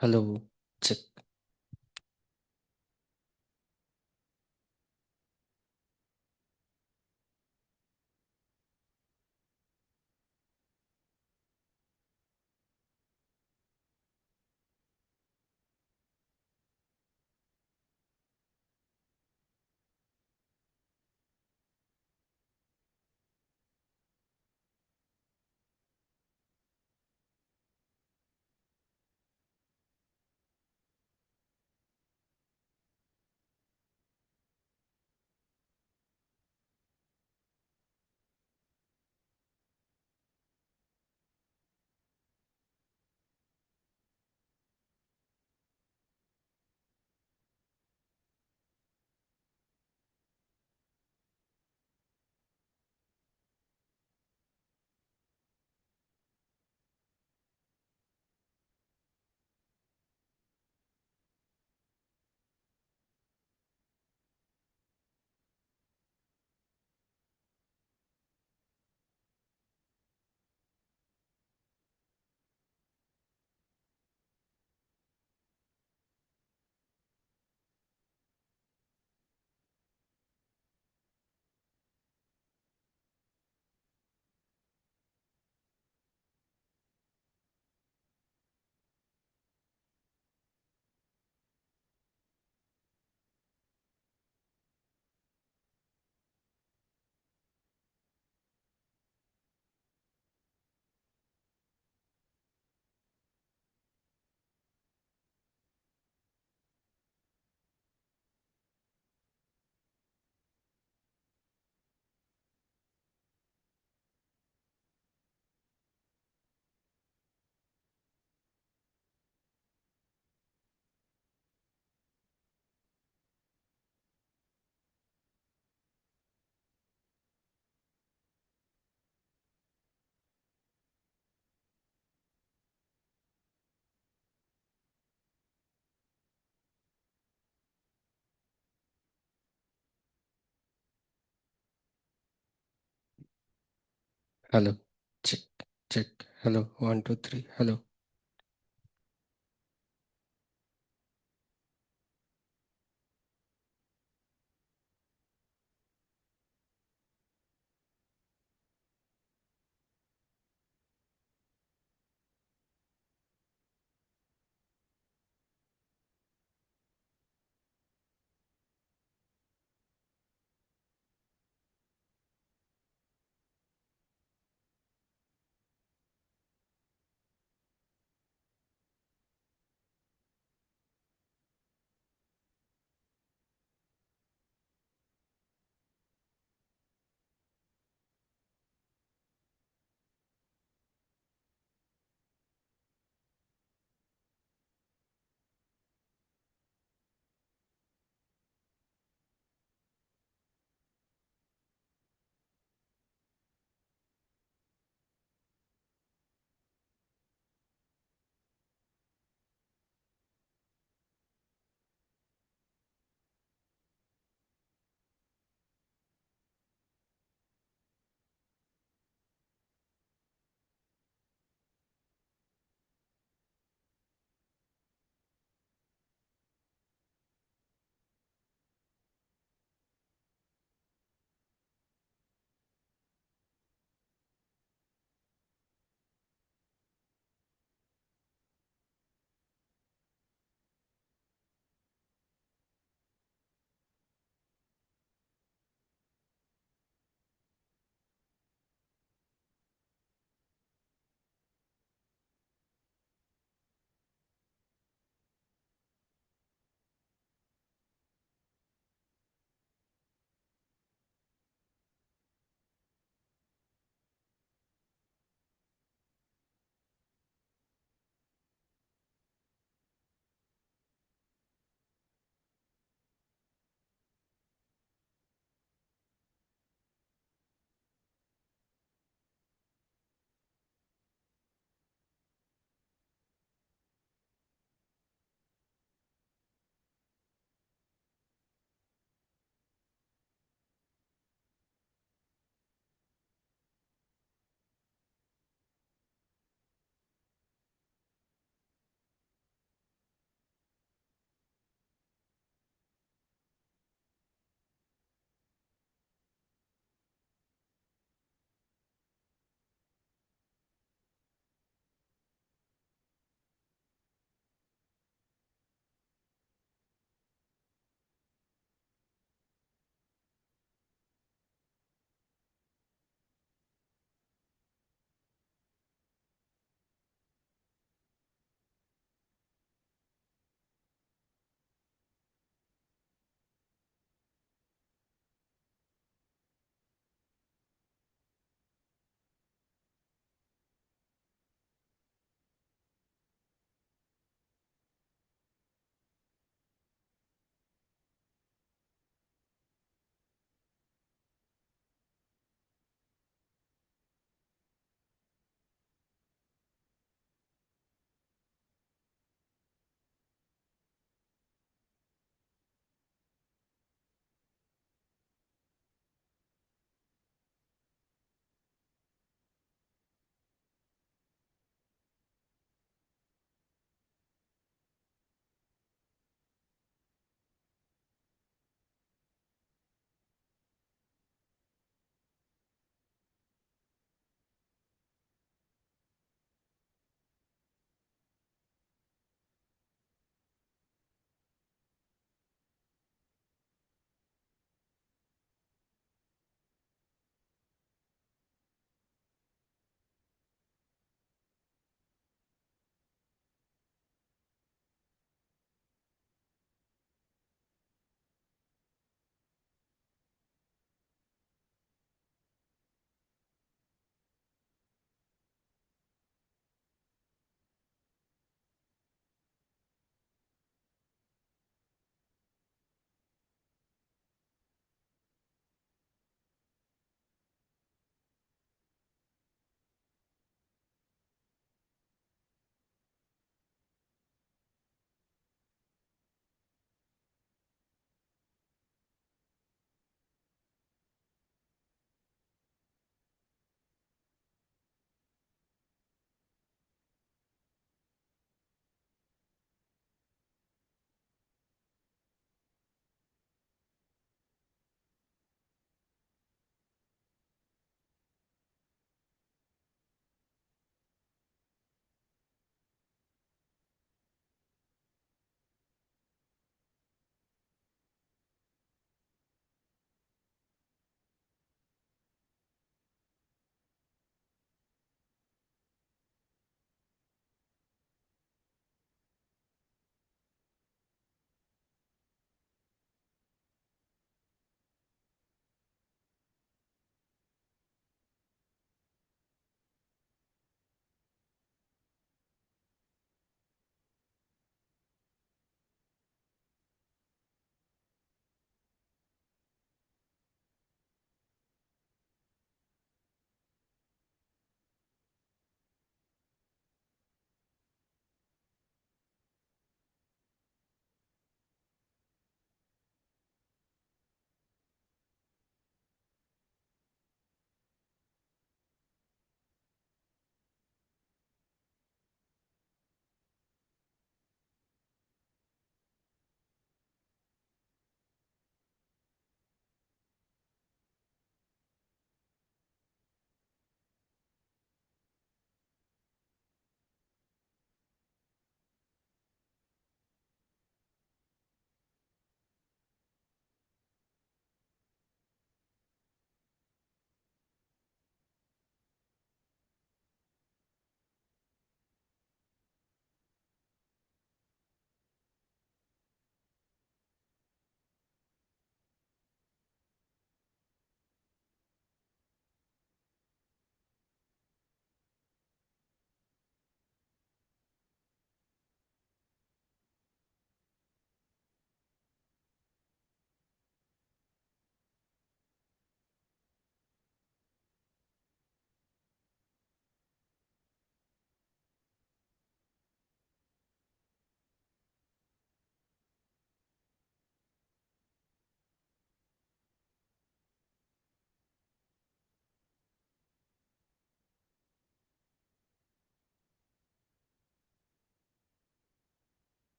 Hello, check. Hello, check, check. Hello, one, two, three. Hello.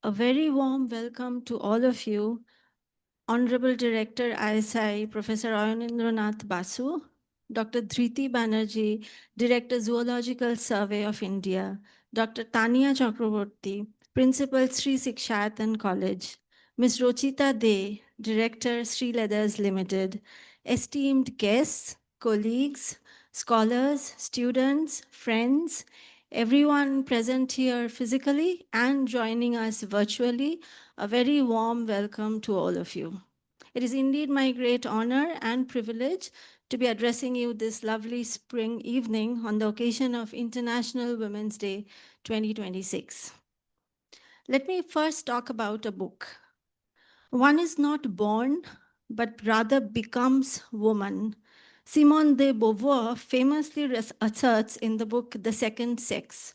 A very warm welcome to all of you, Honorable Director ISI, Professor Ayanendranath Basu, Dr. Dhriti Banerjee, Director Zoological Survey of India, Dr. Tania Chakraborty, Principal Sri Sikshayatan College, Ms. Rochita De, Director Sri Leathers Limited, esteemed guests, colleagues, scholars, students, friends, everyone present here physically and joining us virtually, a very warm welcome to all of you. It is indeed my great honor and privilege to be addressing you this lovely spring evening on the occasion of International Women's Day 2026. Let me first talk about a book. One is not born, but rather becomes woman. Simone de Beauvoir famously asserts in the book The Second Sex.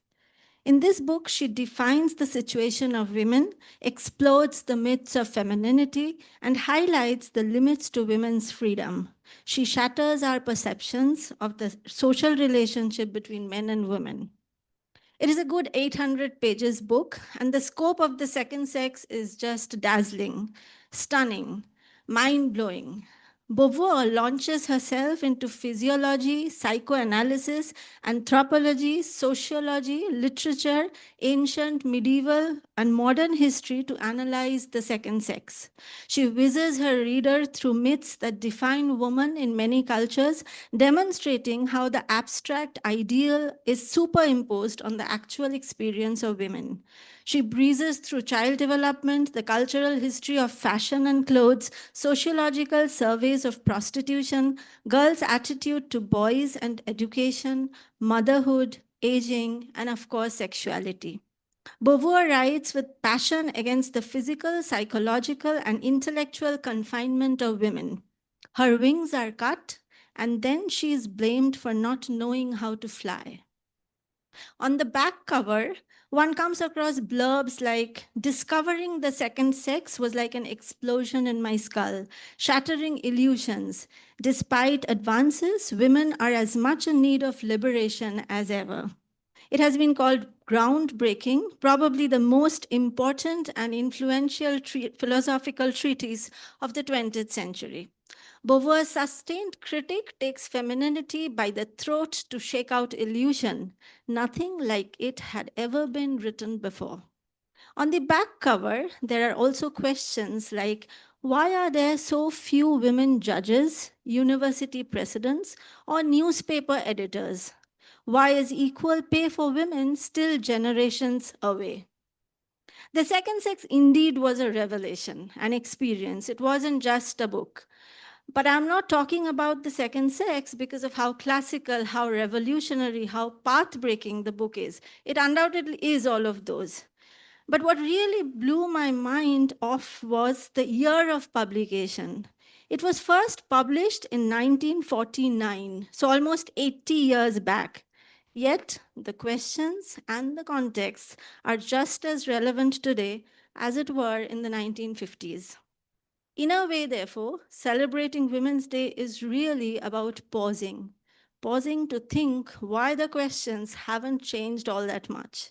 In this book, she defines the situation of women, explores the myths of femininity, and highlights the limits to women's freedom. She shatters our perceptions of the social relationship between men and women. It is a good 800 pages book, and the scope of the second sex is just dazzling, stunning, mind blowing. Beauvoir launches herself into physiology, psychoanalysis, anthropology, sociology, literature, ancient, medieval, and modern history to analyze the second sex. She whizzes her reader through myths that define woman in many cultures, demonstrating how the abstract ideal is superimposed on the actual experience of women. She breezes through child development, the cultural history of fashion and clothes, sociological surveys of prostitution, girls' attitude to boys and education, motherhood, aging, and of course, sexuality. Beauvoir writes with passion against the physical, psychological, and intellectual confinement of women. Her wings are cut, and then she is blamed for not knowing how to fly. On the back cover, one comes across blurbs like, "Discovering the second sex was like an explosion in my skull, shattering illusions. Despite advances, women are as much in need of liberation as ever." It has been called groundbreaking, probably the most important and influential philosophical treatise of the 20th century. Beauvoir's sustained critic takes femininity by the throat to shake out illusion. Nothing like it had ever been written before. On the back cover, there are also questions like, why are there so few women judges, university presidents, or newspaper editors? Why is equal pay for women still generations away? The second sex indeed was a revelation, an experience. It wasn't just a book. But I'm not talking about the second sex because of how classical, how revolutionary, how path breaking the book is. It undoubtedly is all of those. But what really blew my mind off was the year of publication. It was first published in 1949, so almost 80 years back. Yet the questions and the contexts are just as relevant today as it were in the 1950s. In a way, therefore, celebrating Women's Day is really about pausing, pausing to think why the questions haven't changed all that much,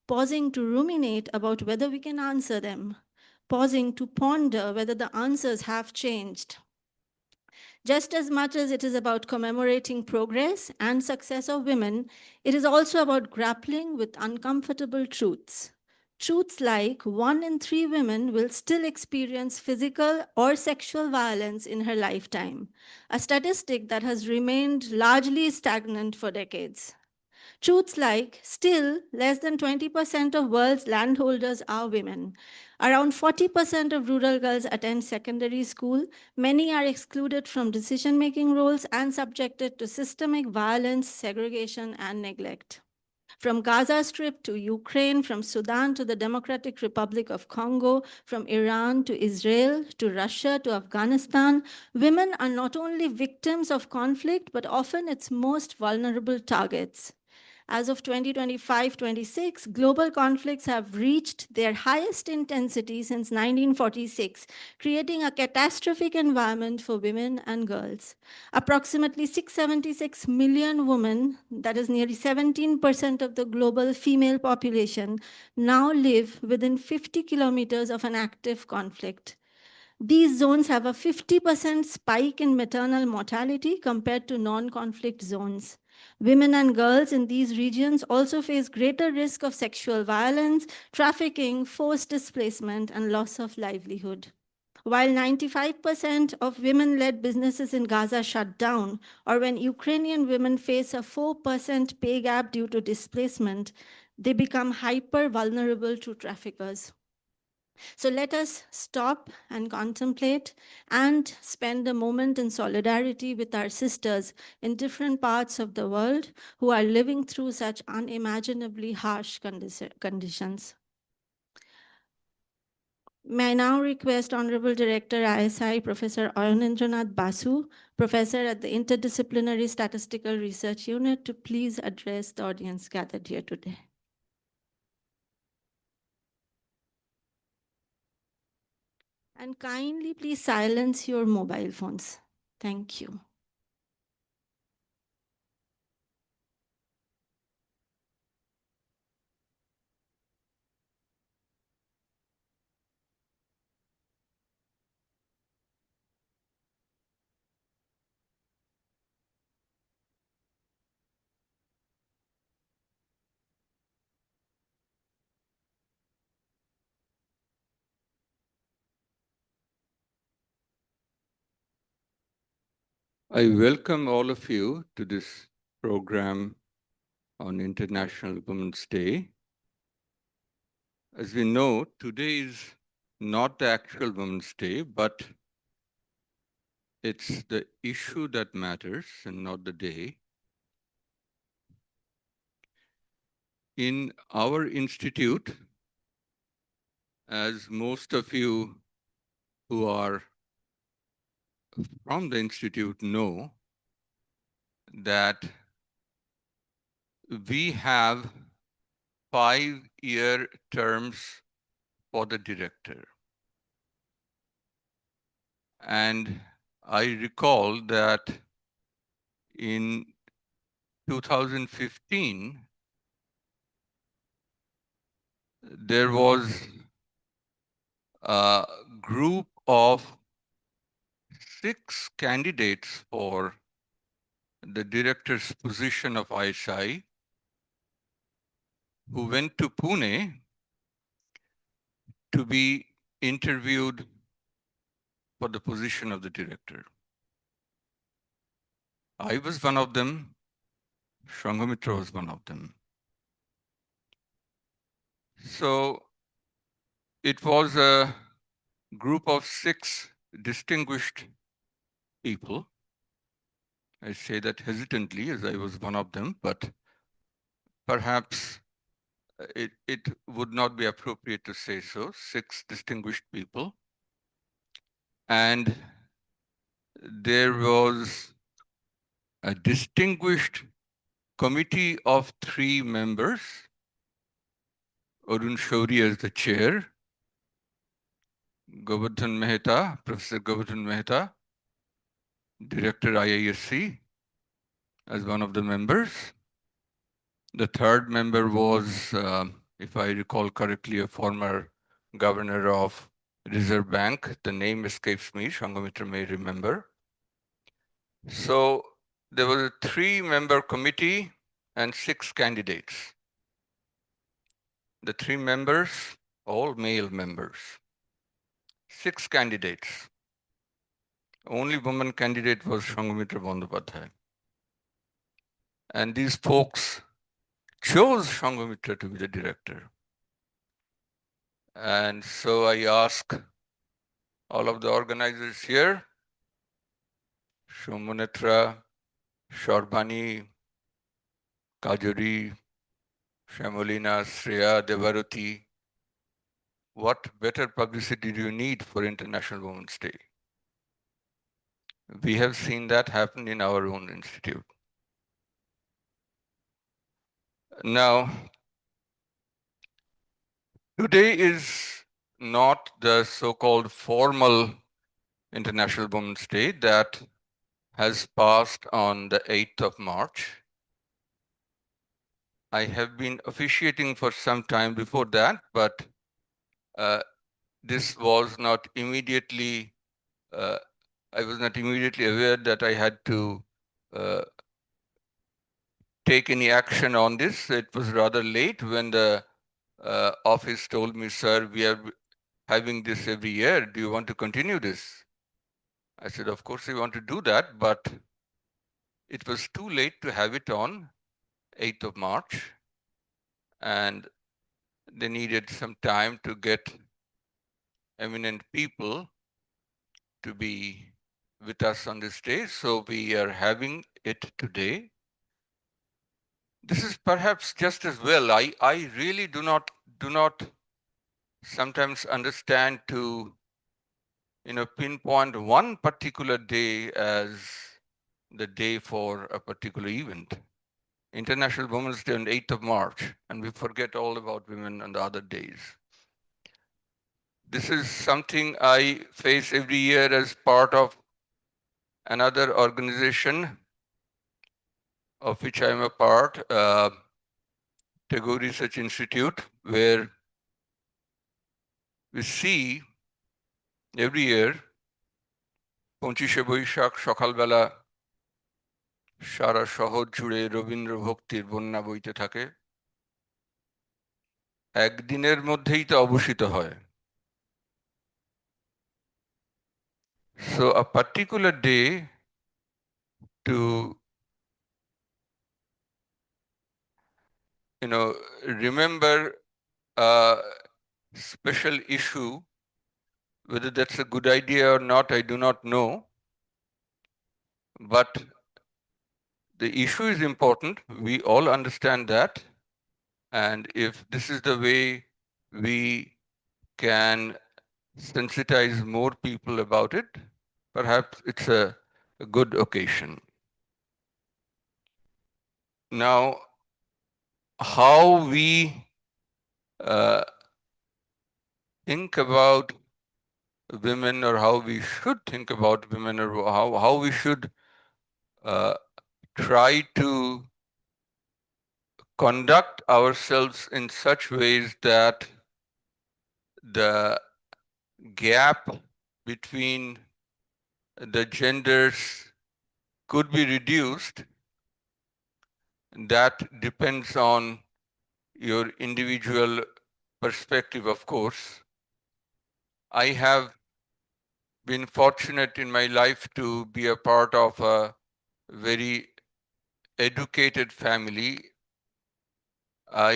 pausing to ruminate about whether we can answer them, pausing to ponder whether the answers have changed. Just as much as it is about commemorating progress and success of women, it is also about grappling with uncomfortable truths. Truths like 1 in 3 women will still experience physical or sexual violence in her lifetime, a statistic that has remained largely stagnant for decades. Truths like, still, less than 20% of world's landholders are women. Around 40% of rural girls attend secondary school. Many are excluded from decision-making roles and subjected to systemic violence, segregation, and neglect. From Gaza Strip to Ukraine, from Sudan to the Democratic Republic of Congo, from Iran to Israel to Russia to Afghanistan, women are not only victims of conflict, but often its most vulnerable targets. As of 2025-26, global conflicts have reached their highest intensity since 1946, creating a catastrophic environment for women and girls. Approximately 676 million women, that is nearly 17% of the global female population, now live within 50 kilometers of an active conflict. These zones have a 50% spike in maternal mortality compared to non-conflict zones. Women and girls in these regions also face greater risk of sexual violence, trafficking, forced displacement, and loss of livelihood. While 95% of women-led businesses in Gaza shut down, or when Ukrainian women face a 4% pay gap due to displacement, they become hyper vulnerable to traffickers. So let us stop and contemplate and spend a moment in solidarity with our sisters in different parts of the world who are living through such unimaginably harsh conditions. May I now request Honorable Director ISI, Professor Ayanendranath Basu, Professor at the Interdisciplinary Statistical Research Unit, to please address the audience gathered here today. And kindly please silence your mobile phones. Thank you. I welcome all of you to this program on International Women's Day. As we know, today is not the actual Women's Day, but it's the issue that matters and not the day. In our institute, as most of you who are from the institute know, that we have 5-year terms for the director. And I recall that in 2015, there was a group of 6 candidates for the director's position of ISI who went to Pune to be interviewed for the position of the director. I was one of them. Sanghamitra was one of them. So it was a group of 6 distinguished people. I say that hesitantly, as I was one of them, but perhaps it would not be appropriate to say so. 6 distinguished people. And there was a distinguished committee of 3 members, Arun Shauri as the chair, Govardhan Mehta, Professor Govardhan Mehta, Director IISc, as one of the members. The third member was, if I recall correctly, a former governor of Reserve Bank. The name escapes me, Sanghamitra may remember. So there was a 3-member committee and 6 candidates. The 3 members, all male members. 6 candidates. Only woman candidate was Sanghamitra Bandyopadhyay. And these folks chose Sanghamitra to be the director. And so I ask all of the organizers here, Shomunatra, Shorbani, Kajuri, Shamolina, Shreya, Devaruti, what better publicity do you need for International Women's Day? We have seen that happen in our own institute. Now, today is not the so-called formal International Women's Day that has passed on the 8th of March. I have been officiating for some time before that, but this was not immediately, I was not immediately aware that I had to take any action on this. It was rather late when the office told me, sir, we are having this every year. Do you want to continue this? I said, of course, we want to do that, but it was too late to have it on 8th of March. And they needed some time to get eminent people to be with us on this day. So we are having it today. This is perhaps just as well. I really do not sometimes understand to pinpoint one particular day as the day for a particular event. International Women's Day on 8th of March, and we forget all about women on the other days. This is something I face every year as part of another organization of which I am a part, Tagore Research Institute, where we see every year 25শে Boishakh সকালবেলা সারা শহর জুড়ে রবীন্দ্র ভক্তির বন্যা বইতে থাকে। একদিনের মধ্যেই তা অবসিত হয়। So a particular day to remember a special issue, whether that's a good idea or not, I do not know, but the issue is important. We all understand that. And if this is the way we can sensitize more people about it, perhaps it's a good occasion. Now, how we think about women, or how we should think about women, or how we should try to conduct ourselves in such ways that the gap between the genders could be reduced, that depends on your individual perspective, of course. I have been fortunate in my life to be a part of a very educated family. I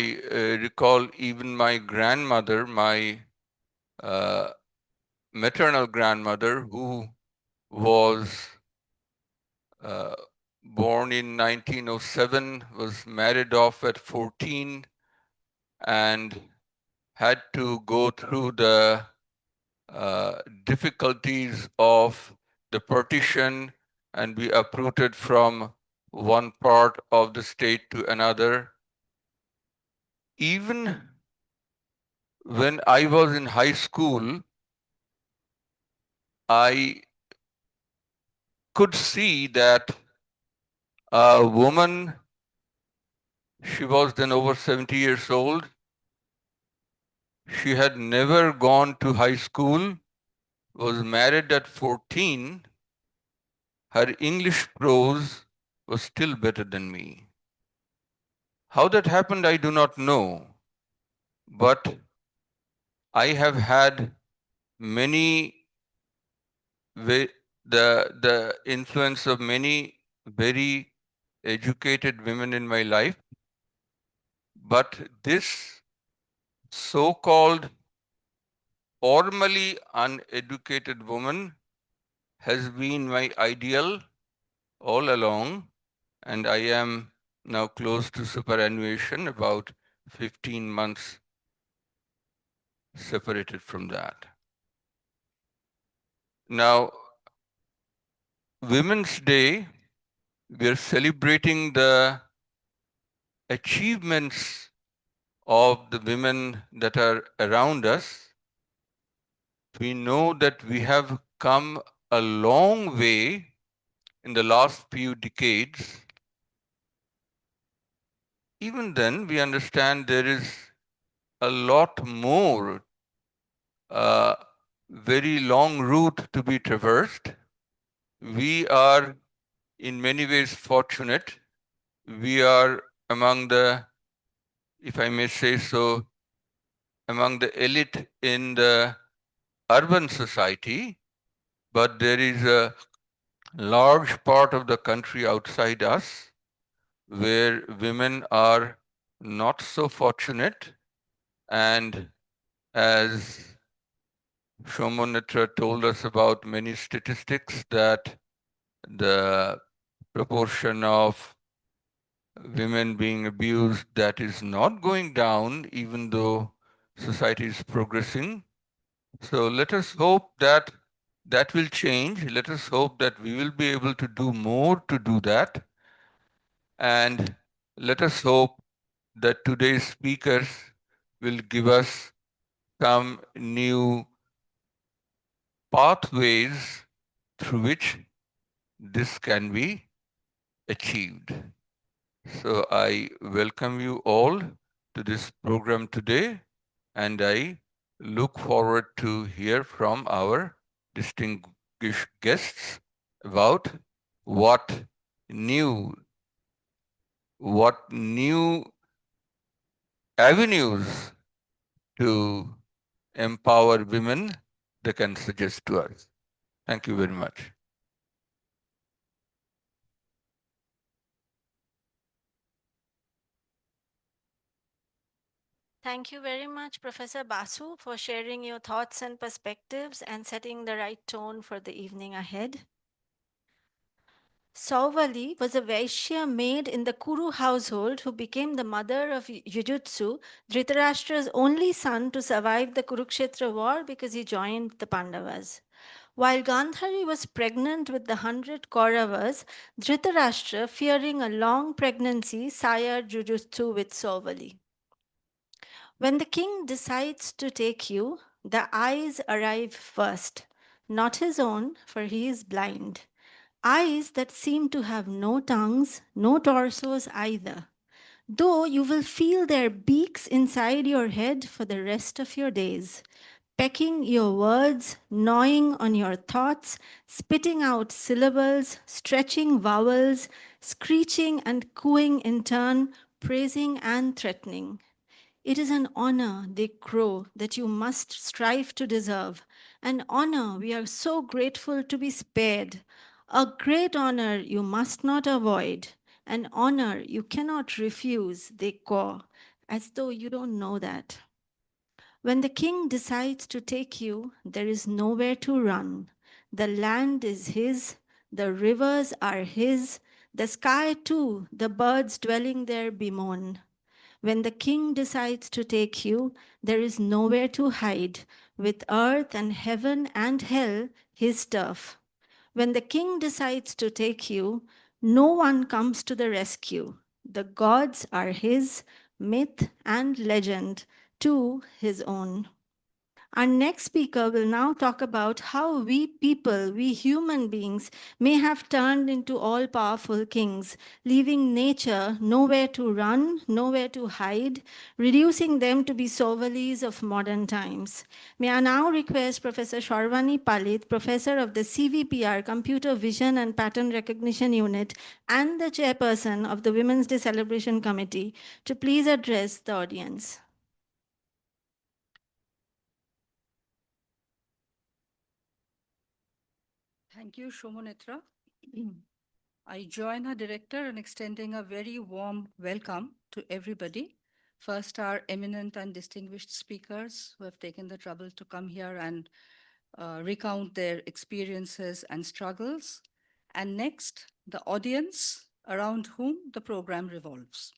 recall even my grandmother, my maternal grandmother, who was born in 1907, was married off at 14, and had to go through the difficulties of the partition and be uprooted from one part of the state to another. Even when I was in high school, I could see that a woman, she was then over 70 years old, she had never gone to high school, was married at 14, her English prose was still better than me. How that happened, I do not know, but I have had many, the influence of many very educated women in my life. but this so-called formally uneducated woman has been my ideal all along, and I am now close to superannuation, about 15 months separated from that. Now, Women's Day, we are celebrating the achievements of the women that are around us. We know that we have come a long way in the last few decades. Even then, we understand there is a lot more, very long route to be traversed. We are in many ways fortunate. We are among the, if I may say so, among the elite in the urban society, but there is a large part of the country outside us where women are not so fortunate. And as Shomonitra told us about many statistics, that the proportion of women being abused, that is not going down, even though society is progressing. So let us hope that that will change. Let us hope that we will be able to do more to do that. And let us hope that today's speakers will give us some new pathways through which this can be achieved. So I welcome you all to this program today, and I look forward to hear from our distinguished guests about what new avenues to empower women they can suggest to us. Thank you very much. Thank you very much, Professor Basu, for sharing your thoughts and perspectives and setting the right tone for the evening ahead. Sauvali was a Vaishya maid in the Kuru household who became the mother of Yujutsu, Dhritarashtra's only son to survive the Kurukshetra war because he joined the Pandavas. While Gandhari was pregnant with the 100 Kauravas, Dhritarashtra, fearing a long pregnancy, sired Jujutsu with Sauvali. When the king decides to take you, the eyes arrive first, not his own, for he is blind. Eyes that seem to have no tongues, no torsos either, though you will feel their beaks inside your head for the rest of your days, pecking your words, gnawing on your thoughts, spitting out syllables, stretching vowels, screeching and cooing in turn, praising and threatening. It is an honor, they crow, that you must strive to deserve. An honor we are so grateful to be spared. A great honor you must not avoid. An honor you cannot refuse, they caw, as though you don't know that. When the king decides to take you, there is nowhere to run. The land is his, the rivers are his, the sky too, the birds dwelling there bemoan. When the king decides to take you, there is nowhere to hide, with earth and heaven and hell his turf. When the king decides to take you, no one comes to the rescue. The gods are his, myth and legend, too his own. Our next speaker will now talk about how we people, we human beings, may have turned into all powerful kings, leaving nature nowhere to run, nowhere to hide, reducing them to be sovalis of modern times. May I now request Professor Sharvani Palit, Professor of the CVPR, Computer Vision and Pattern Recognition Unit, and the Chairperson of the Women's Day Celebration Committee, to please address the audience. Thank you, Shomonitra. I join our director in extending a very warm welcome to everybody First, our eminent and distinguished speakers who have taken the trouble to come here and recount their experiences and struggles. And next, the audience around whom the program revolves.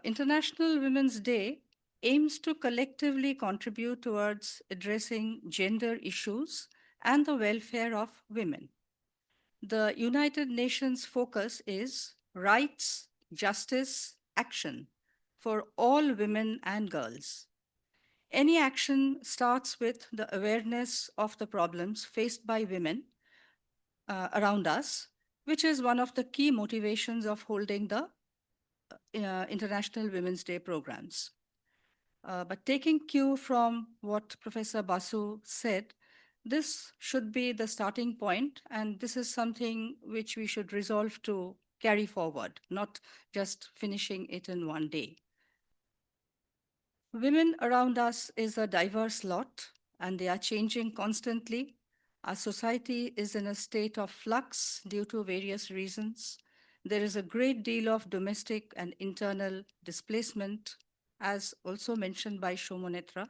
International Women's Day aims to collectively contribute towards addressing gender issues and the welfare of women. The United Nations focus is rights, justice, action for all women and girls. Any action starts with the awareness of the problems faced by women around us, which is one of the key motivations of holding the International Women's Day programs. But taking cue from what Professor Basu said, this should be the starting point, and this is something which we should resolve to carry forward, not just finishing it in one day. Women around us is a diverse lot, and they are changing constantly. Our society is in a state of flux due to various reasons. There is a great deal of domestic and internal displacement, as also mentioned by Shomonetra.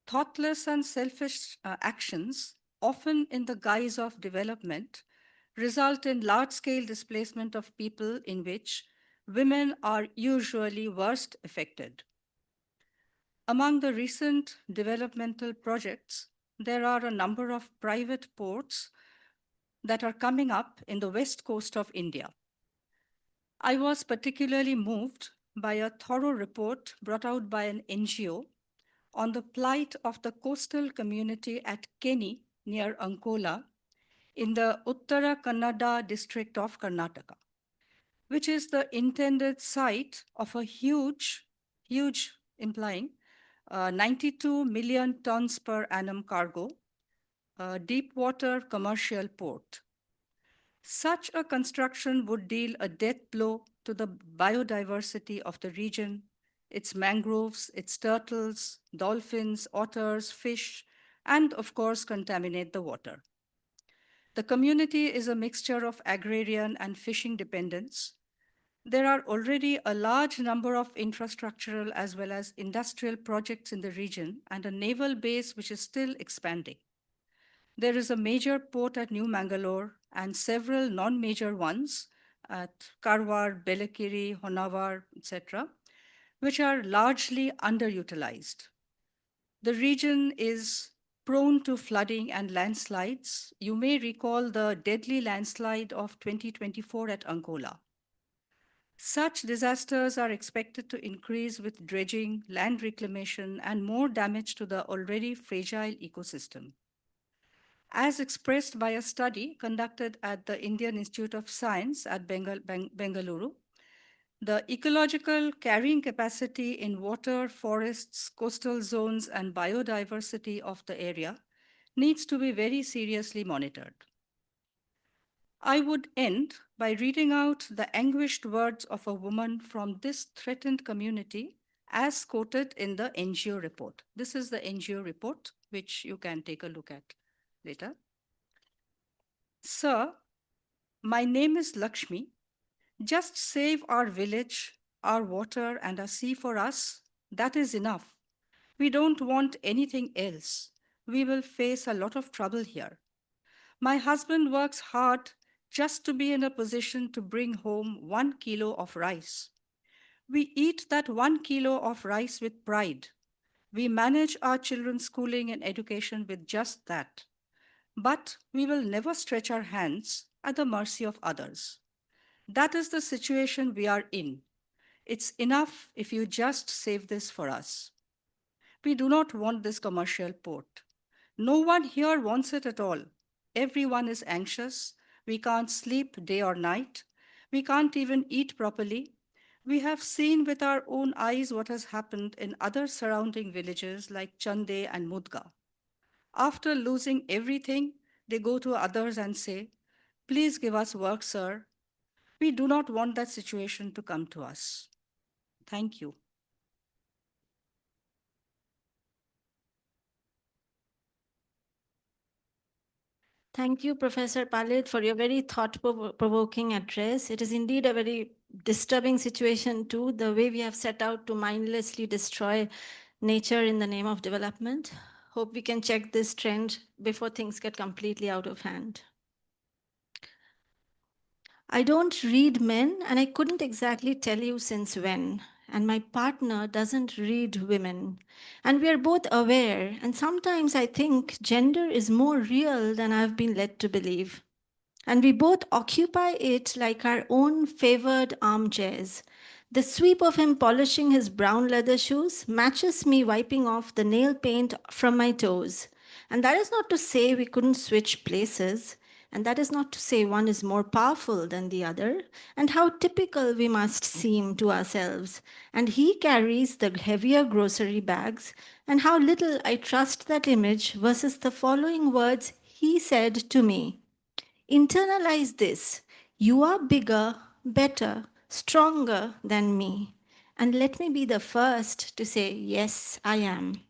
Thoughtless and selfish actions, often in the guise of development, result in large-scale displacement of people in which women are usually worst affected. Among the recent developmental projects, there are a number of private ports that are coming up in the west coast of India. I was particularly moved by a thorough report brought out by an NGO on the plight of the coastal community at Keni near Ankola in the Uttara Kannada district of Karnataka, which is the intended site of a huge, implying 92 million tons per annum cargo, deep water commercial port. Such a construction would deal a death blow to the biodiversity of the region, its mangroves, its turtles, dolphins, otters, fish, and of course contaminate the water. The community is a mixture of agrarian and fishing dependence. There are already a large number of infrastructural as well as industrial projects in the region and a naval base which is still expanding. There is a major port at New Mangalore and several non-major ones at Karwar, Belakiri, Honavar, etc., which are largely underutilized. The region is prone to flooding and landslides. You may recall the deadly landslide of 2024 at Angola. Such disasters are expected to increase with dredging, land reclamation, and more damage to the already fragile ecosystem. As expressed by a study conducted at the Indian Institute of Science at Bengaluru, the ecological carrying capacity in water, forests, coastal zones, and biodiversity of the area needs to be very seriously monitored. I would end by reading out the anguished words of a woman from this threatened community as quoted in the NGO report. This is the NGO report, which you can take a look at later. Sir, my name is Lakshmi. Just save our village, our water, and our sea for us. That is enough. We don't want anything else. We will face a lot of trouble here. My husband works hard just to be in a position to bring home 1 kilo of rice. We eat that 1 kilo of rice with pride. We manage our children's schooling and education with just that. But we will never stretch our hands at the mercy of others. That is the situation we are in. It's enough if you just save this for us. We do not want this commercial port. No one here wants it at all. Everyone is anxious. We can't sleep day or night. We can't even eat properly. We have seen with our own eyes what has happened in other surrounding villages like Chande and Mudga. After losing everything, they go to others and say, "Please give us work, sir. We do not want that situation to come to us." Thank you. Thank you, Professor Palit, for your very thought-provoking address. It is indeed a very disturbing situation too, the way we have set out to mindlessly destroy nature in the name of development. Hope we can check this trend before things get completely out of hand. I don't read men, and I couldn't exactly tell you since when. And my partner doesn't read women. And we are both aware, and sometimes I think gender is more real than I've been led to believe. And we both occupy it like our own favored armchairs. The sweep of him polishing his brown leather shoes matches me wiping off the nail paint from my toes. And that is not to say we couldn't switch places. And that is not to say one is more powerful than the other, and how typical we must seem to ourselves. And he carries the heavier grocery bags, and how little I trust that image versus the following words he said to me. Internalize this. You are bigger, better, stronger than me. And let me be the first to say, yes, I am.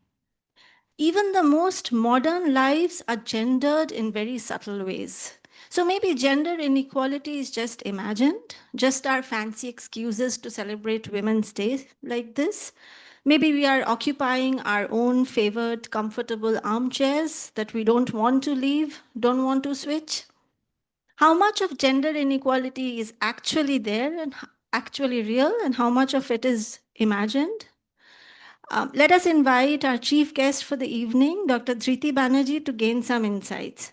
Even the most modern lives are gendered in very subtle ways. So maybe gender inequality is just imagined, just our fancy excuses to celebrate Women's Day like this. Maybe we are occupying our own favored, comfortable armchairs that we don't want to leave, don't want to switch. How much of gender inequality is actually there and actually real, and how much of it is imagined? Let us invite our chief guest for the evening, Dr. Dhriti Banerjee, to gain some insights.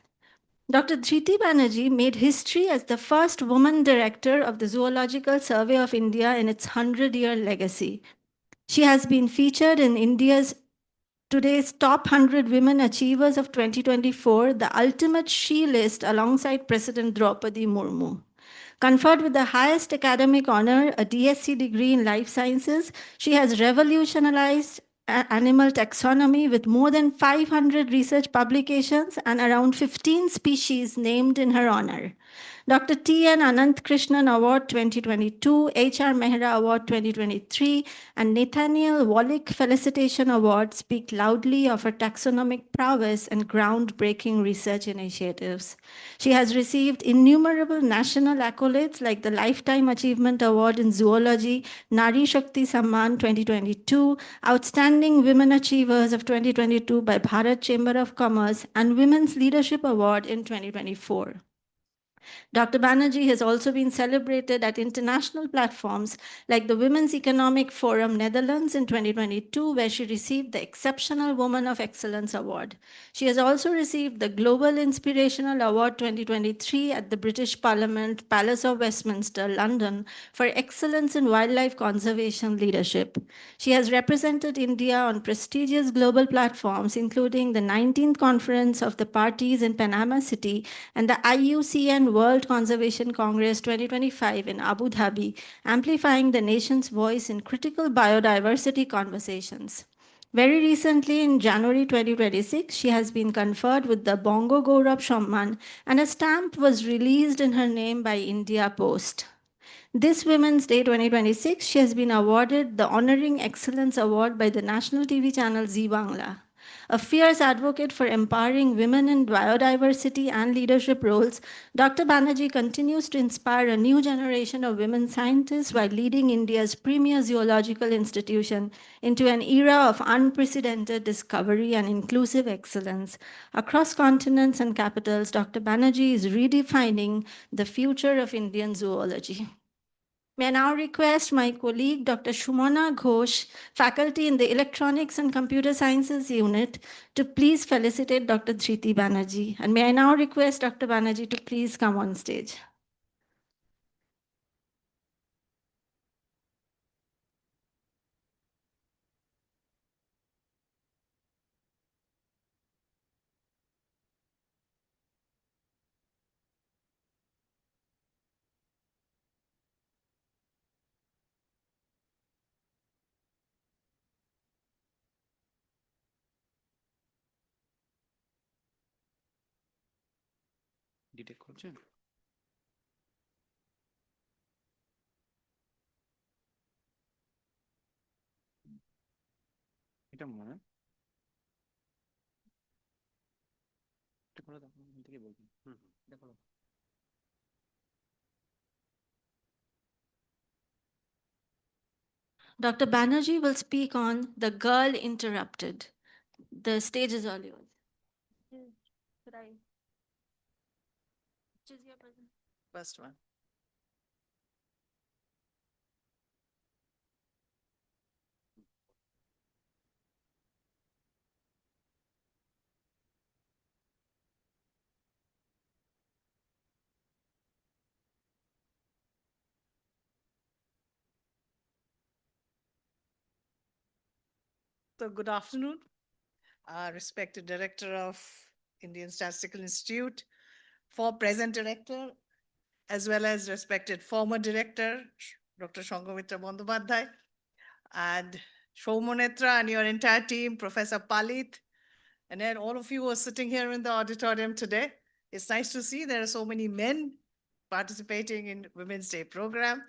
Dr. Dhriti Banerjee made history as the first woman director of the Zoological Survey of India in its 100-year legacy. She has been featured in India's today's top 100 women achievers of 2024, the ultimate she list alongside President Draupadi Murmu. Conferred with the highest academic honor, a DSc degree in life sciences, she has revolutionized animal taxonomy with more than 500 research publications and around 15 species named in her honor. Dr. T.N. Anant Krishnan Award 2022, H.R. Mehra Award 2023, and Nathaniel Wallach Felicitation Award speak loudly of her taxonomic prowess and groundbreaking research initiatives. She has received innumerable national accolades like the Lifetime Achievement Award in Zoology, Nari Shakti Samman 2022, Outstanding Women Achievers of 2022 by Bharat Chamber of Commerce, and Women's Leadership Award in 2024. Dr. Banerjee has also been celebrated at international platforms like the Women's Economic Forum Netherlands in 2022, where she received the Exceptional Woman of Excellence Award. She has also received the Global Inspirational Award 2023 at the British Parliament, Palace of Westminster, London, for excellence in wildlife conservation leadership. She has represented India on prestigious global platforms, including the 19th Conference of the Parties in Panama City and the IUCN World Conservation Congress 2025 in Abu Dhabi, amplifying the nation's voice in critical biodiversity conversations. Very recently, in January 2026, she has been conferred with the Bongo Gaurav Samman, and a stamp was released in her name by India Post. This Women's Day 2026, she has been awarded the Honoring Excellence Award by the national TV channel Zee Bangla. A fierce advocate for empowering women in biodiversity and leadership roles, Dr. Banerjee continues to inspire a new generation of women scientists while leading India's premier zoological institution into an era of unprecedented discovery and inclusive excellence. Across continents and capitals, Dr. Banerjee is redefining the future of Indian zoology. May I now request my colleague, Dr. Shumana Ghosh, faculty in the Electronics and Computer Sciences unit, to please felicitate Dr. Dhriti Banerjee. And may I now request Dr. Banerjee to please come on stage. Detect করছেন? এটা মনে হয় এটা করে দেখো থেকে বলবেন। এটা করো। Dr. Banerjee will speak on The Girl Interrupted. The stage is all yours. Should I? Which is your present? First one. So good afternoon, respected Director of Indian Statistical Institute, for present Director, as well as respected former Director, Dr. Shangomitra Bandyopadhyay, and Shaumonetra and your entire team, Professor Palit, and then all of you who are sitting here in the auditorium today. It's nice to see there are so many men participating in Women's Day program.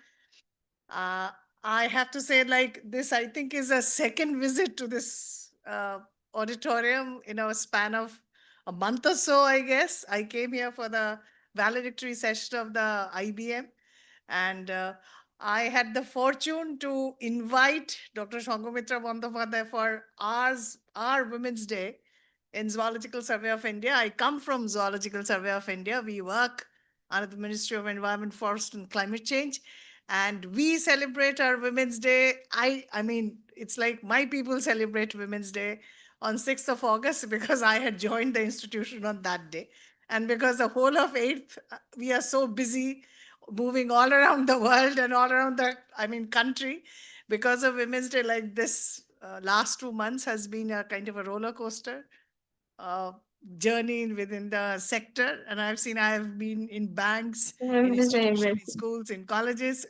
I have to say, like, this, I think, is a second visit to this auditorium in a span of a month or so, I guess. I came here for the valedictory session of the IBM, and I had the fortune to invite Dr. Shangomitra Bandyopadhyay for our Women's Day in Zoological Survey of India. I come from Zoological Survey of India. We work under the Ministry of Environment, Forest and Climate Change. And we celebrate our Women's Day. I mean, it's like my people celebrate Women's Day on 6th of August because I had joined the institution on that day. And because the whole of 8th, we are so busy moving all around the world and all around the, country. Because of Women's Day, like this last 2 months has been a kind of a roller coaster journey within the sector. And I have been in banks, in institutions, in schools, in colleges.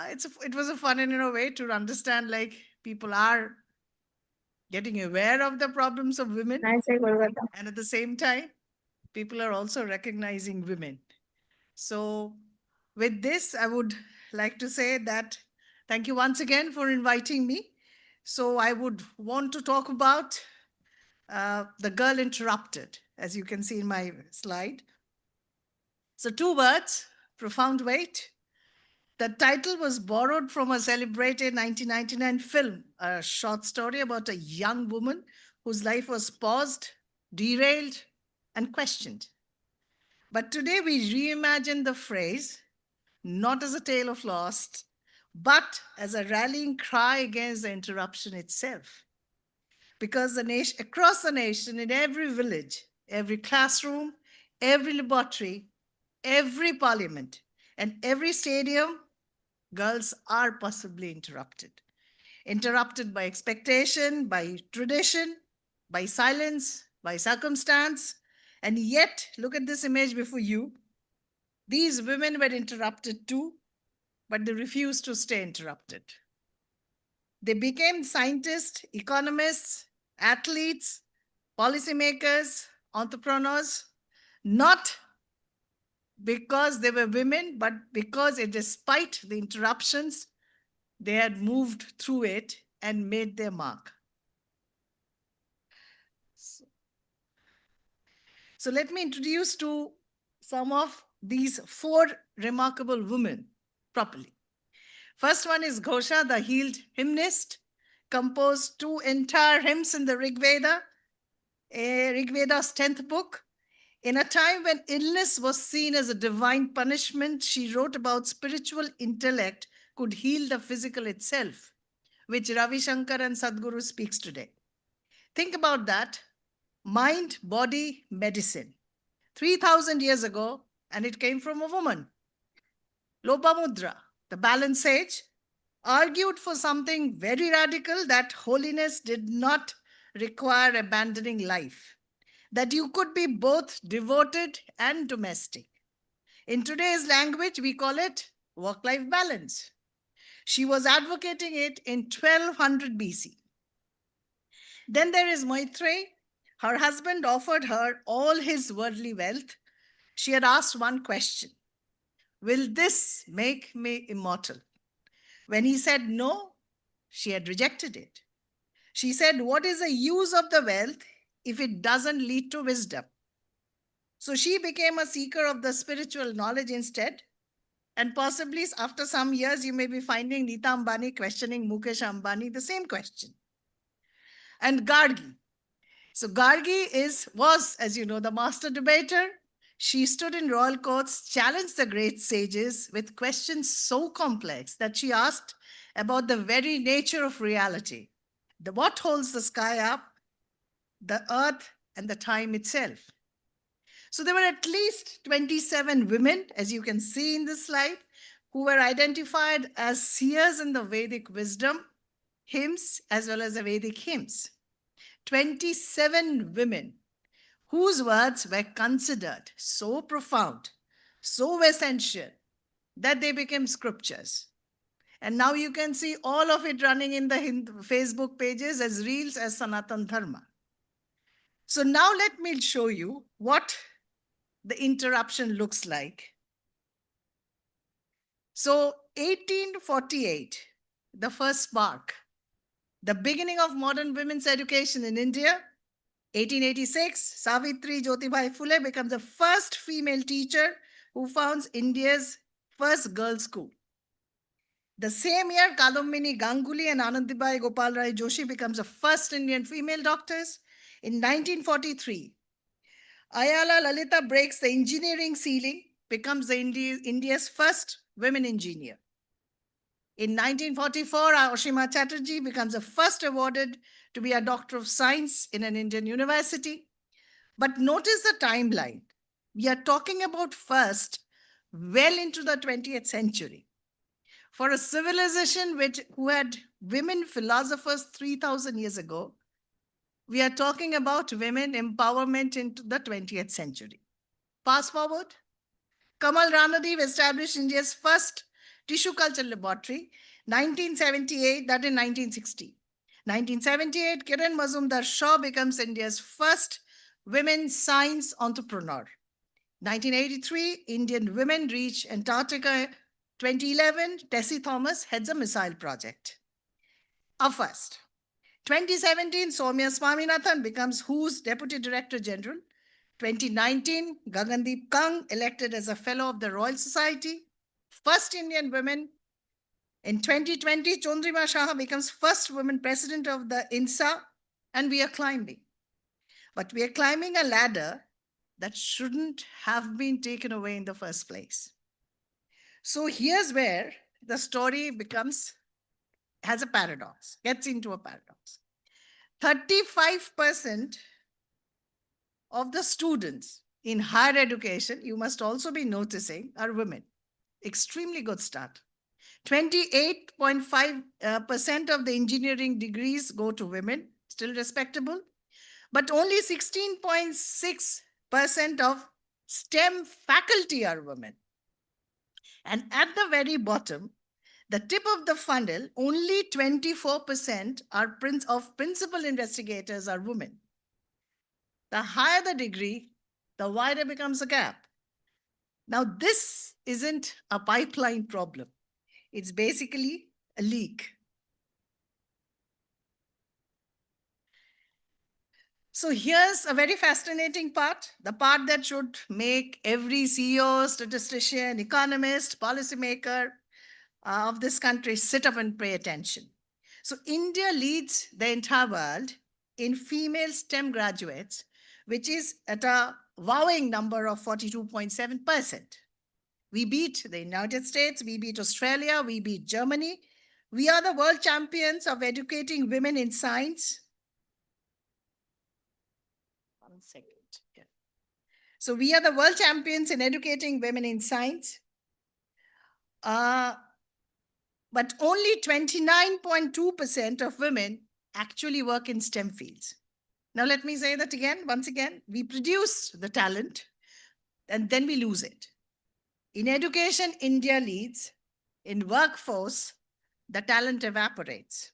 It was a fun and way to understand, like, people are getting aware of the problems of women. And at the same time, people are also recognizing women. So with this, I would like to say that thank you once again for inviting me. So I would want to talk about The Girl Interrupted, as you can see in my slide. So 2 words, profound weight. The title was borrowed from a celebrated 1999 film, a short story about a young woman whose life was paused, derailed, and questioned. But today we reimagine the phrase not as a tale of loss, but as a rallying cry against the interruption itself. Because across the nation, in every village, every classroom, every laboratory, every parliament, and every stadium, girls are possibly interrupted. Interrupted by expectation, by tradition, by silence, by circumstance. And yet, look at this image before you. These women were interrupted too, but they refused to stay interrupted. They became scientists, economists, athletes, policymakers, entrepreneurs, not because they were women, but because despite the interruptions, they had moved through it and made their mark. So let me introduce to some of these 4 remarkable women properly. First one is Ghosha, the healed hymnist, composed 2 entire hymns in the Rig Veda's 10th book. In a time when illness was seen as a divine punishment, she wrote about spiritual intellect could heal the physical itself, which Ravi Shankar and Sadhguru speaks today. Think about that. Mind, body, medicine. 3,000 years ago, and it came from a woman. Lopamudra, the balance sage, argued for something very radical, that holiness did not require abandoning life, that you could be both devoted and domestic. In today's language, we call it work-life balance. She was advocating it in 1200 BC. Then there is Maitreyi. Her husband offered her all his worldly wealth. She had asked one question: will this make me immortal? When he said no, she had rejected it. She said, what is the use of the wealth if it doesn't lead to wisdom? So she became a seeker of the spiritual knowledge instead. And possibly after some years, you may be finding Neeta Ambani questioning Mukesh Ambani the same question. And Gargi. So Gargi was, as you know, the master debater. She stood in royal courts, challenged the great sages with questions so complex that she asked about the very nature of reality. What holds the sky up, the earth, and the time itself. So there were at least 27 women, as you can see in this slide, who were identified as seers in the Vedic wisdom, hymns, as well as the Vedic hymns. 27 women whose words were considered so profound, so essential, that they became scriptures. And now you can see all of it running in the Facebook pages as reels as Sanatan Dharma. So now let me show you what the interruption looks like. So 1848, the first spark, the beginning of modern women's education in India. 1886, Savitri Jyotibai Phule becomes the first female teacher who founds India's first girls' school. The same year, Kadambini Ganguly and Anandibai Gopal Rai Joshi becomes the first Indian female doctors. In 1943, Ayala Lalita breaks the engineering ceiling, becomes the India's first women engineer. In 1944, Ashima Chatterjee becomes the first awarded to be a doctor of science in an Indian university. But notice the timeline. We are talking about first well into the 20th century. For a civilization who had women philosophers 3,000 years ago, we are talking about women empowerment into the 20th century. Fast forward, Kamal Ranadev established India's first tissue culture laboratory, 1978, that in 1960. 1978, Kiran Mazumdar Shaw becomes India's first women science entrepreneur. 1983, Indian women reach Antarctica. 2011, Tessie Thomas heads a missile project. A first. 2017, Soumya Swaminathan becomes WHO's Deputy Director General. 2019, Gagandeep Kang elected as a Fellow of the Royal Society. First Indian women. In 2020, Chondrima Shah becomes first woman president of the INSA, and we are climbing. But we are climbing a ladder that shouldn't have been taken away in the first place. So here's where the story has a paradox, gets into a paradox. 35% of the students in higher education, you must also be noticing, are women. Extremely good start. 28.5% of the engineering degrees go to women, still respectable, but only 16.6% of STEM faculty are women. And at the very bottom, the tip of the funnel, only 24% of principal investigators are women. The higher the degree, the wider becomes the gap. Now, this isn't a pipeline problem. It's basically a leak. So here's a very fascinating part, the part that should make every CEO, statistician, economist, policymaker of this country sit up and pay attention. So India leads the entire world in female STEM graduates, which is at a wowing number of 42.7%. We beat the United States, we beat Australia, we beat Germany. We are the world champions of educating women in science. 1 second. Yeah. So we are the world champions in educating women in science. But only 29.2% of women actually work in STEM fields. Now let me say that again, once again, we produce the talent and then we lose it. In education, India leads. In workforce, the talent evaporates.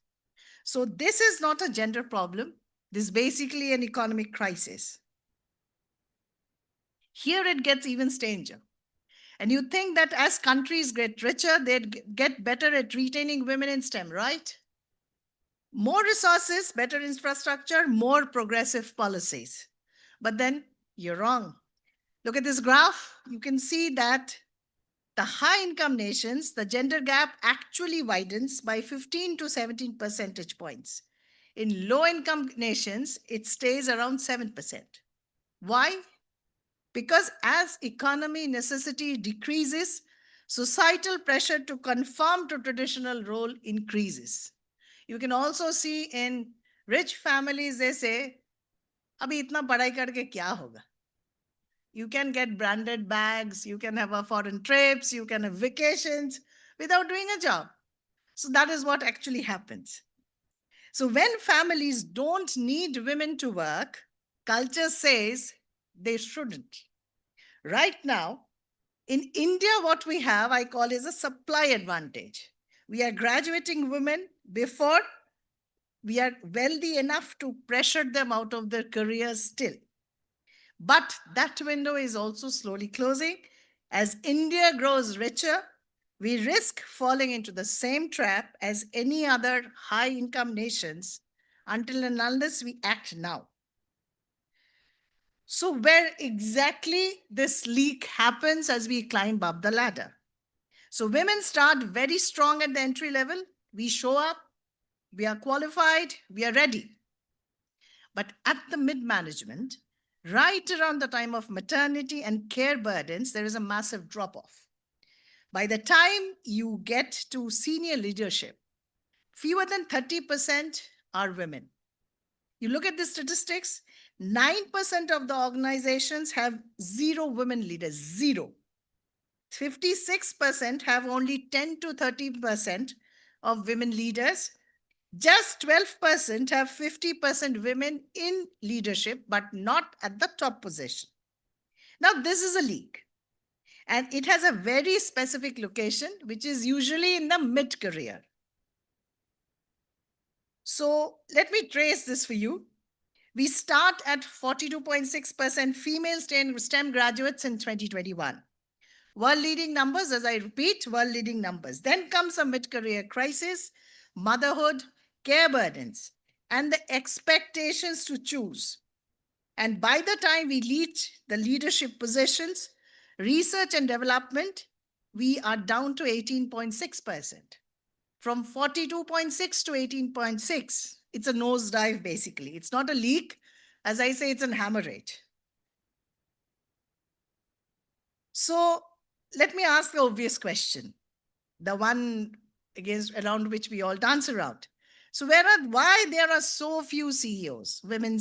So this is not a gender problem. This is basically an economic crisis. Here it gets even stranger. And you think that as countries get richer, they'd get better at retaining women in STEM, right? More resources, better infrastructure, more progressive policies. But then you're wrong. Look at this graph. You can see that the high income nations, the gender gap actually widens by 15 to 17 percentage points. In low income nations, it stays around 7%. Why? Because as economy necessity decreases, societal pressure to conform to traditional role increases. You can also see in rich families, they say, abhi itna padhai karke kya hoga? You can get branded bags, you can have a foreign trips, you can have vacations without doing a job. So that is what actually happens. So when families don't need women to work, culture says they shouldn't. Right now, in India, what we have, I call is a supply advantage. We are graduating women before we are wealthy enough to pressure them out of their careers still. But that window is also slowly closing. As India grows richer, we risk falling into the same trap as any other high income nations until and unless we act now. So, where exactly this leak happens as we climb up the ladder? So, women start very strong at the entry level. We show up, we are qualified, we are ready. But at the mid management, right around the time of maternity and care burdens, there is a massive drop off. By the time you get to senior leadership, fewer than 30% are women. You look at the statistics, 9% of the organizations have zero women leaders, zero. 56% have only 10 to 30% of women leaders. Just 12% have 50% women in leadership, but not at the top position. Now, this is a leak, and it has a very specific location, which is usually in the mid career. So, let me trace this for you. We start at 42.6% female STEM graduates in 2021. World leading numbers, as I repeat, world leading numbers. Then comes a mid career crisis, motherhood, care burdens, and the expectations to choose. And by the time we reach the leadership positions, research and development, we are down to 18.6%. From 42.6 to 18.6, it's a nosedive basically. It's not a leak. As I say, it's an hemorrhage. So let me ask the obvious question, the one around which we all dance around. So why there are so few CEOs, women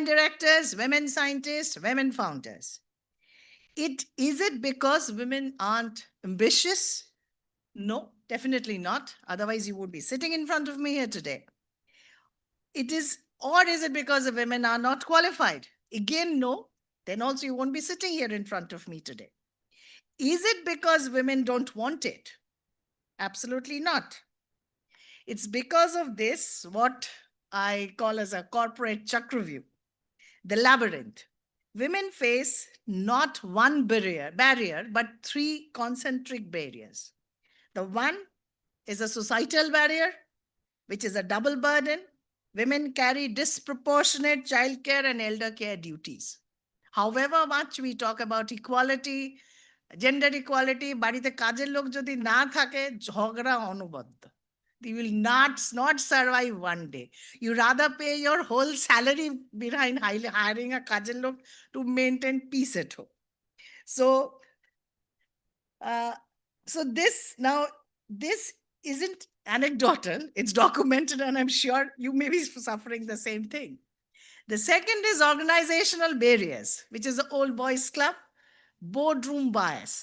directors, women scientists, women founders? Is it because women aren't ambitious? No, definitely not. Otherwise, you would be sitting in front of me here today. Or is it because the women are not qualified? Again, no. Then also you won't be sitting here in front of me today. Is it because women don't want it? Absolutely not. It's because of this, what I call as a corporate chakravyuh, the labyrinth. Women face not one barrier, but three concentric barriers. The one is a societal barrier, which is a double burden. Women carry disproportionate childcare and elder care duties. However much we talk about equality, gender equality, বাড়িতে কাজের লোক যদি না থাকে ঝগড়া অনবদ্য. You will not survive one day. You rather pay your whole salary behind hiring a kajer lok to maintain peace at home. So, this isn't anecdotal. It's documented, and I'm sure you may be suffering the same thing. The second is organizational barriers, which is the old boys club, boardroom bias,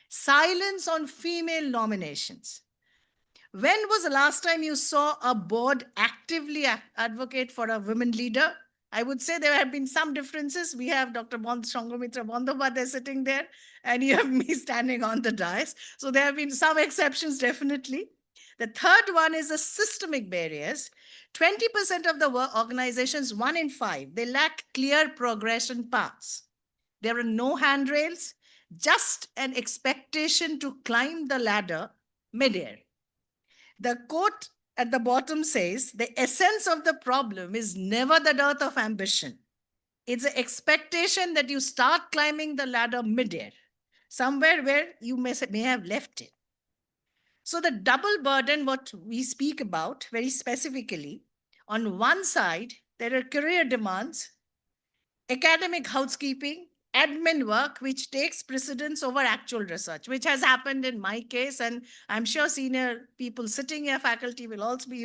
silence on female nominations. When was the last time you saw a board actively advocate for a women leader? I would say there have been some differences. We have Dr. Sanghamitra Bandyopadhyay sitting there, and you have me standing on the dais. So there have been some exceptions, definitely. The third one is the systemic barriers. 20% of the organizations, 1 in 5, they lack clear progression paths. There are no handrails, just an expectation to climb the ladder midair. The quote at the bottom says, the essence of the problem is never the dearth of ambition. It's the expectation that you start climbing the ladder midair. somewhere where you may have left it. So the double burden, what we speak about very specifically, on one side, there are career demands, academic housekeeping, admin work, which takes precedence over actual research, which has happened in my case. And I'm sure senior people sitting here, faculty will also be,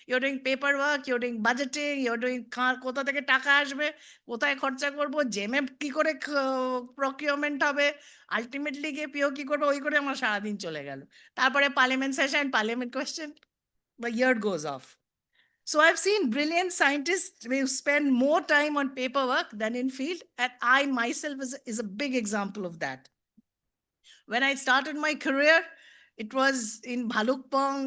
you're doing paperwork, you're doing budgeting, you're doing কোথা থেকে টাকা আসবে, কোথায় খরচা করবো, জেমে কি করে procurement হবে, আলটিমেটলি গিয়ে পিও কি করবো, ওই করে আমার সারাদিন চলে গেল। তারপরে parliament session, parliament question, the year goes off. So I've seen brilliant scientists who spend more time on paperwork than in field, and I myself is a big example of that. When I started my career, it was in Bhalukpong.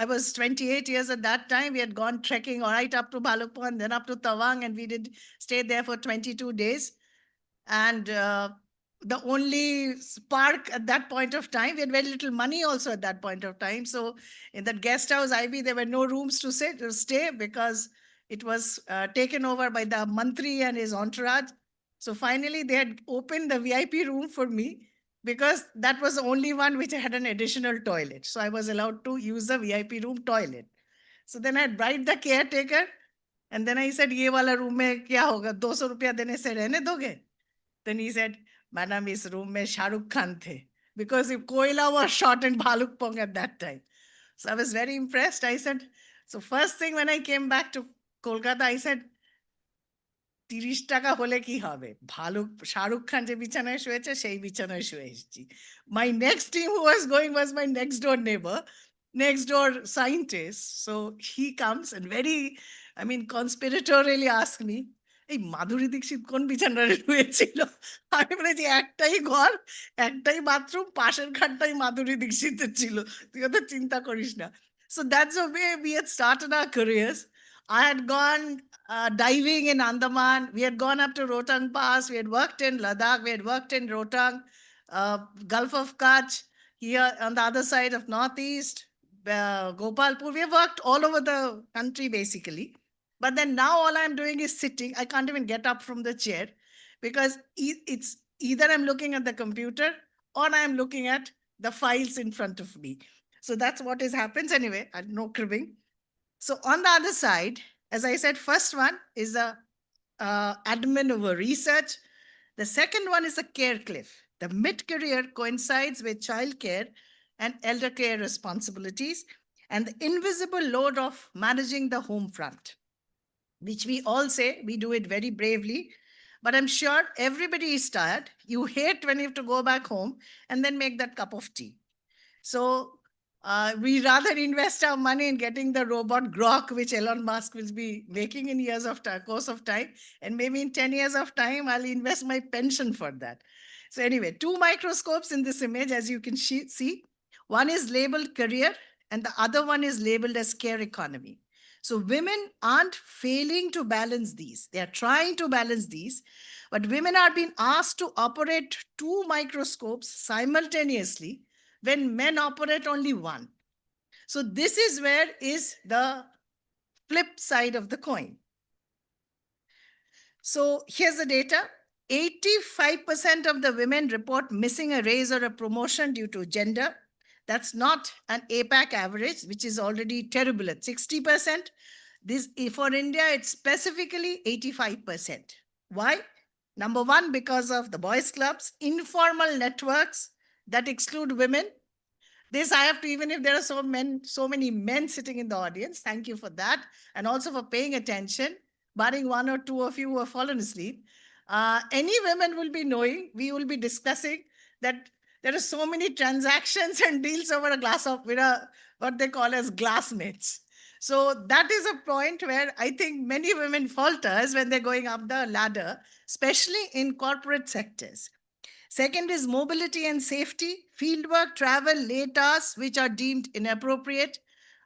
I was 28 years at that time. We had gone trekking right up to Bhalukpong, then up to Tawang, and we did stay there for 22 days. And the only park at that point of time, we had very little money also at that point of time. So in that guest house, IB, there were no rooms to stay because it was taken over by the mantri and his entourage. So finally, they had opened the VIP room for me because that was the only one which had an additional toilet. So I was allowed to use the VIP room toilet. So then I bribed the caretaker, and then I said, "Ye wala room mein kya hoga? 200 rupiya dene se rehne doge?" Then he said, "Madam, is room mein Shah Rukh Khan the," because if Koila was shot in Bhalukpong at that time. So I was very impressed. I said, so first thing when I came back to Kolkata, I said, 30 টাকা হলে কি হবে, শাহরুখ খান যে বিছানায় শুয়েছে সেই বিছানায় শুয়ে এসেছি। My next team who was going was my next door neighbor, next door scientist. So he comes and very, I mean, conspiratorially asked me, এই মাধুরী দীক্ষিত কোন বিছানায় শুয়েছিল? আমি বলেছি একটাই ঘর, একটাই বাথরুম, পাশের খাটটাই মাধুরী দীক্ষিতের ছিল, তুই অত চিন্তা করিস না। So that's the way we had started our careers. I had gone diving in Andaman. We had gone up to Rotang Pass. We had worked in Ladakh. We had worked in Rotang, Gulf of Kutch, here on the other side of Northeast, Gopalpur. We have worked all over the country basically. But then now all I'm doing is sitting. I can't even get up from the chair because it's either I'm looking at the computer or I'm looking at the files in front of me. So that's what is happens anyway. No cribbing. So on the other side, as I said, first one is the admin over research. The second one is a care cliff. The mid-career coincides with childcare and elder care responsibilities and the invisible load of managing the home front, which we all say we do it very bravely. But I'm sure everybody is tired. You hate when you have to go back home and then make that cup of tea. So we rather invest our money in getting the robot Grok, which Elon Musk will be making in years of course of time. And maybe in 10 years of time, I'll invest my pension for that. So anyway, 2 microscopes in this image, as you can see. One is labeled career and the other one is labeled as care economy. So women aren't failing to balance these. They are trying to balance these, but women are being asked to operate 2 microscopes simultaneously when men operate only one. So this is where is the flip side of the coin. So here's the data. 85% of the women report missing a raise or a promotion due to gender. That's not an APAC average, which is already terrible at 60%. This, for India, it's specifically 85%. Why? Number one, because of the boys' clubs, informal networks that exclude women. This I have to, even if there are so many men sitting in the audience, thank you for that. And also for paying attention, barring one or two of you who have fallen asleep. Any women will be knowing, we will be discussing that there are so many transactions and deals over a glass of, with a, what they call as glassmates. So that is a point where I think many women falters when they're going up the ladder, especially in corporate sectors. Second is mobility and safety, fieldwork, travel, late hours, which are deemed inappropriate.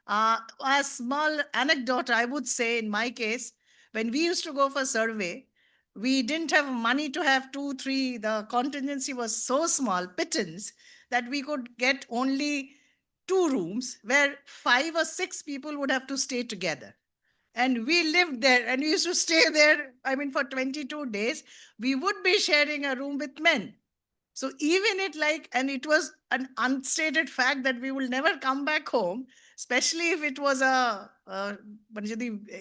A small anecdote, I would say, in my case, when we used to go for survey, we didn't have money to have 2, 3. The contingency was so small, pittance, that we could get only 2 rooms where 5 or 6 people would have to stay together. And we lived there and we used to stay there. I mean, for 22 days, we would be sharing a room with men. So even and it was an unstated fact that we will never come back home, especially if it was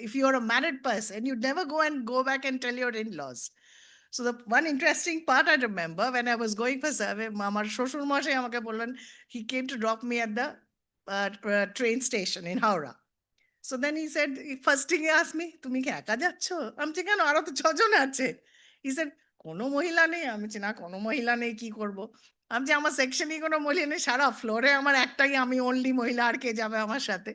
if you're a married person, you'd never go back and tell your in-laws. So the one interesting part I remember when I was going for survey, আমার শ্বশুর মশাই আমাকে বললেন, he came to drop me at the train station in Howrah. So then he said, first thing he asked me, তুমি কি একা যাচ্ছ? আমি বলছি, কেন, আরো তো 6 জন আছে। He said, কোনো মহিলা নেই? আমি বলছি, না, কোনো মহিলা নেই, কি করব? আমি বলছি, আমার সেকশনেই কোনো মহিলা নেই, সারা ফ্লোরে আমার একটাই আমি অনলি মহিলা, আর কে যাবে আমার সাথে?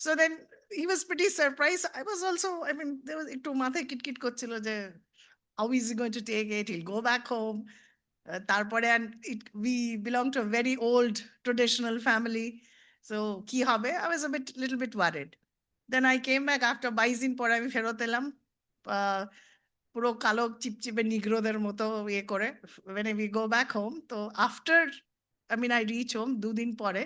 So then he was pretty surprised. I was also, I mean, there was একটু মাথায় কিটকিট করছিল যে how is he going to take it? He'll go back home. তারপরে and we belong to a very old traditional family. So কি হবে? I was a little bit worried. Then I came back after 22 দিন পরে আমি ফেরত এলাম, পুরো কালো চিপচিপে নিগ্রোদের মতো ইয়ে করে। When we go back home, তো after, I mean, I reach home 2 দিন পরে,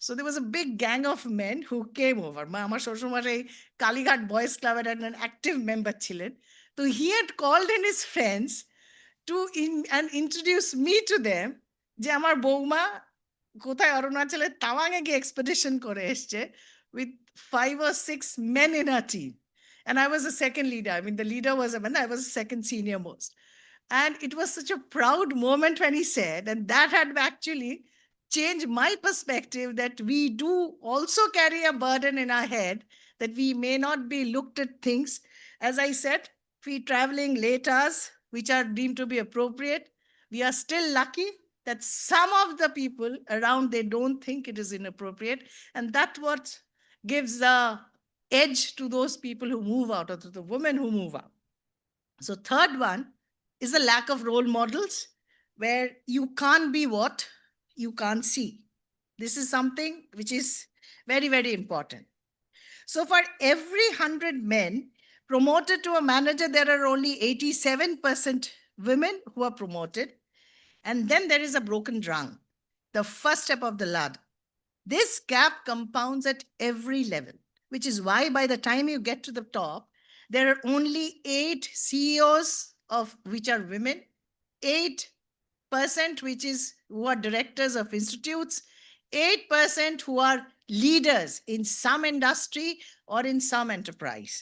so there was a big gang of men who came over. আমার শ্বশুরমশাই কালীঘাট বয়েজ ক্লাবের an active member ছিলেন। তো he had called in his friends to and introduce me to them, যে আমার বৌমা কোথায় অরুণাচলের তাওয়াঙে গিয়ে এক্সপেডিশন করে এসছে with 5 or 6 men in our team. And I was the second leader. I mean, the leader was a man, I was the second senior most. And it was such a proud moment when he said, and that had actually changed my perspective, that we do also carry a burden in our head, that we may not be looked at things. As I said, we traveling late hours, which are deemed to be appropriate. We are still lucky that some of the people around, they don't think it is inappropriate. And that's what gives the edge to those people who move out, or to the women who move out. So third one is the lack of role models, where you can't be what you can't see. This is something which is very, very important. So for every 100 men promoted to a manager, there are only 87% women who are promoted. And then there is a broken rung, the first step of the ladder. This gap compounds at every level, which is why by the time you get to the top, there are only 8 CEOs of which are women, 8% which is who are directors of institutes, 8% who are leaders in some industry or in some enterprise.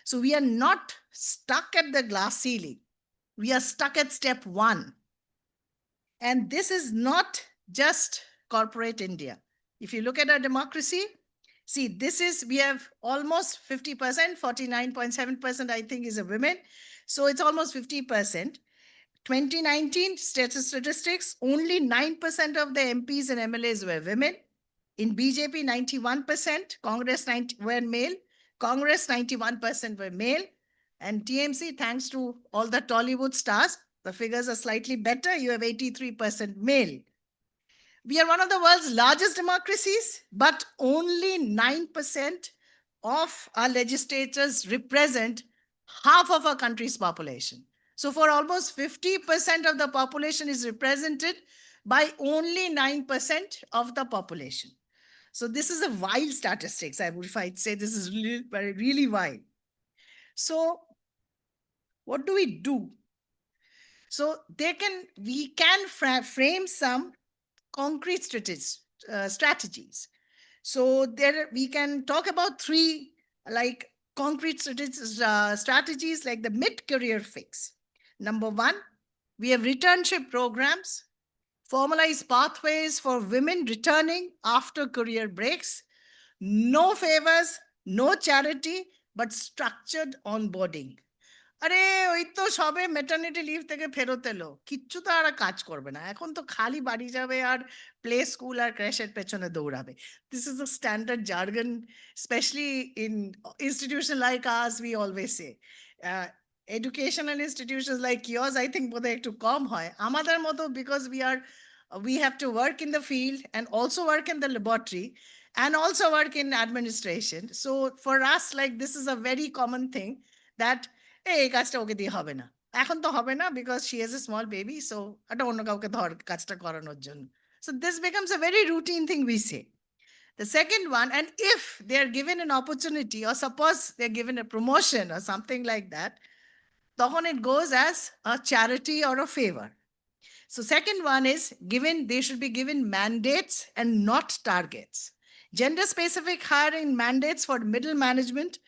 So we are not stuck at the glass ceiling. We are stuck at step 1. And this is not just corporate India. If you look at our democracy, see, we have almost 50%, 49.7% I think is a women. So it's almost 50%. 2019 statistics, only 9% of the MPs and MLAs were women. In BJP, 91%, Congress were male, Congress 91% were male, and TMC, thanks to all the Tollywood stars, the figures are slightly better. You have 83% male. We are one of the world's largest democracies, but only 9% of our legislators represent half of our country's population. So for almost 50% of the population is represented by only 9% of the population. So this is a wild statistics. I'd say this is really, really wild. So what do we do? So we can frame some concrete strategies. So there we can talk about 3 concrete strategies, like the mid-career fix. Number 1, we have returnship programs, formalized pathways for women returning after career breaks, no favors, no charity, but structured onboarding. আরে ওই তো সবে maternity leave থেকে ফেরত এলো, কিচ্ছু তো আর কাজ করবে না, এখন তো খালি বাড়ি যাবে আর প্লে স্কুল আর ক্র্যাশের পেছনে দৌড়াবে। This is the standard jargon, specially in institution like us, we always say. Educational institutions like years I think বোধহয় একটু কম হয়, আমাদের মতো, because we have to work in the field and also work in the laboratory and also work in administration. So for us, like, this is a very common thing, that এই কাজটা ওকে দিয়ে হবে না, এখন তো হবে না, because she has a small baby, so এটা অন্য কাউকে ধর কাজটা করানোর জন্য। So this becomes a very routine thing we say. The second one, and if they are given an opportunity, or suppose they're given a promotion or something like that, তখন it goes as a charity or a favor. So second one is they should be given mandates and not targets. Gender specific hiring mandates for middle management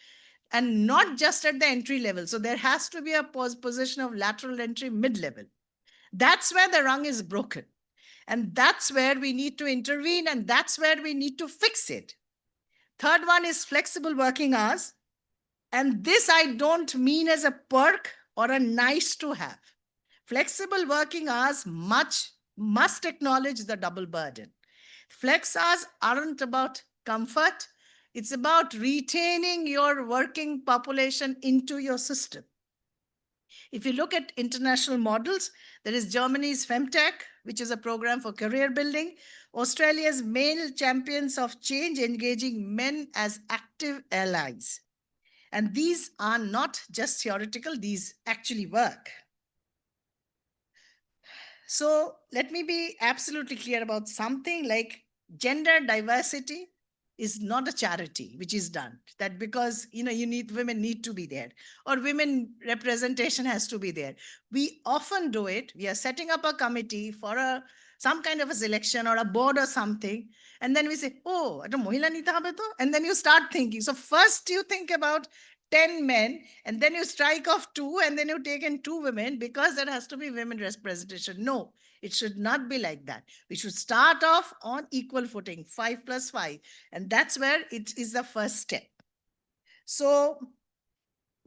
and not just at the entry level. So there has to be a position of lateral entry mid-level. That's where the rung is broken. And that's where we need to intervene, and that's where we need to fix it. Third one is flexible working hours. And this I don't mean as a perk or a nice to have. Flexible working hours must acknowledge the double burden. Flex hours aren't about comfort. It's about retaining your working population into your system. If you look at international models, there is Germany's Femtech, which is a program for career building, Australia's male champions of change engaging men as active allies. And these are not just theoretical, these actually work. So let me be absolutely clear about something like gender diversity is not a charity which is done that because women need to be there or women representation has to be there. We often do it. We are setting up a committee for some kind of a selection or a board or something, and then we say, oh, eta mohila nite hobe to, and then you start thinking. So first you think about 10 men, and then you strike off 2, and then you take in 2 women because there has to be women representation. No, it should not be like that. We should start off on equal footing, 5 plus 5. And that's where it is the first step. So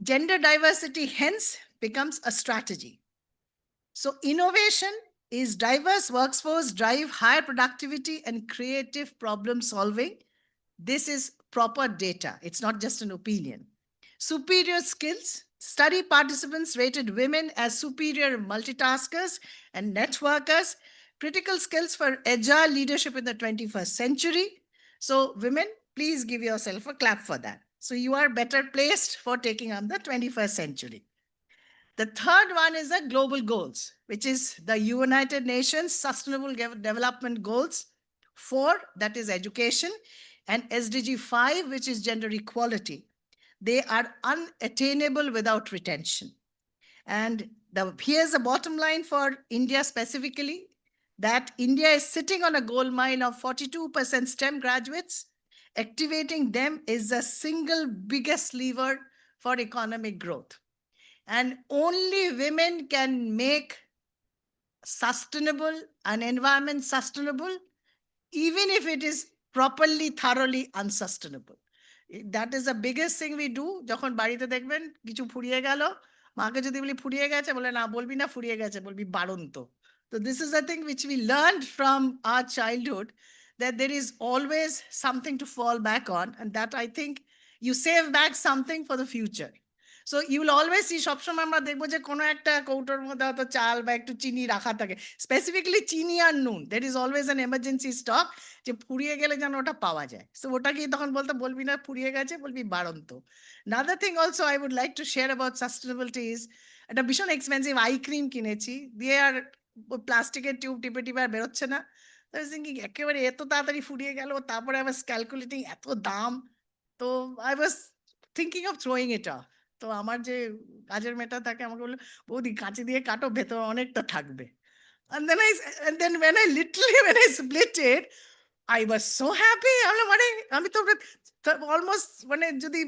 gender diversity hence becomes a strategy. So innovation is diverse workforce drive higher productivity and creative problem solving. This is proper data. It's not just an opinion. Superior skills. Study participants rated women as superior multitaskers and networkers. Critical skills for agile leadership in the 21st century. So women, please give yourself a clap for that. So you are better placed for taking on the 21st century. The third one is the global goals, which is the United Nations Sustainable Development Goals 4, that is education, and SDG 5, which is gender equality. They are unattainable without retention. And here's the bottom line for India specifically, that India is sitting on a gold mine of 42% STEM graduates. Activating them is the single biggest lever for economic growth. And only women can make sustainable, an environment sustainable, even if it is properly, thoroughly unsustainable. That is the biggest thing we do. যখন বাড়িতে দেখবেন কিছু ফুরিয়ে গেল, মাকে যদি বলি ফুরিয়ে গেছে, বলে না বলবি না ফুরিয়ে গেছে, বলবি বাড়ন্ত। So this is the thing which we learned from our childhood, that there is always something to fall back on, and that I think you save back something for the future. So you will always see সবসময় আমরা দেখবো যে কোনো একটা কৌটোর মধ্যে হয়তো চাল বা একটু চিনি রাখা থাকে, স্পেসিফিকলি চিনি আর নুন। there is always an emergency stock, যে ফুরিয়ে গেলে যেন ওটা পাওয়া যায়। সো ওটাকে তখন বলবি না ফুরিয়ে গেছে, বলবি বাড়ন্ত। another thing also I would like to share about sustainability is একটা ভীষণ এক্সপেন্সিভ আই ক্রিম কিনেছি, দিয়ে আর প্লাস্টিকের টিউব টিপে টিপে আর বেরোচ্ছে না। তো I was thinking একেবারে এত তাড়াতাড়ি ফুরিয়ে গেল, তারপরে I was calculating এত দাম, তো I was thinking of throwing it off. তো আমার যে কাজের মেয়েটা থাকে আমাকে বললো, বৌদি কাঁচি দিয়ে কাটো, ভেতর অনেকটা থাকবে। And then when I split it, I was so happy. আমি তো অলমোস্ট যদি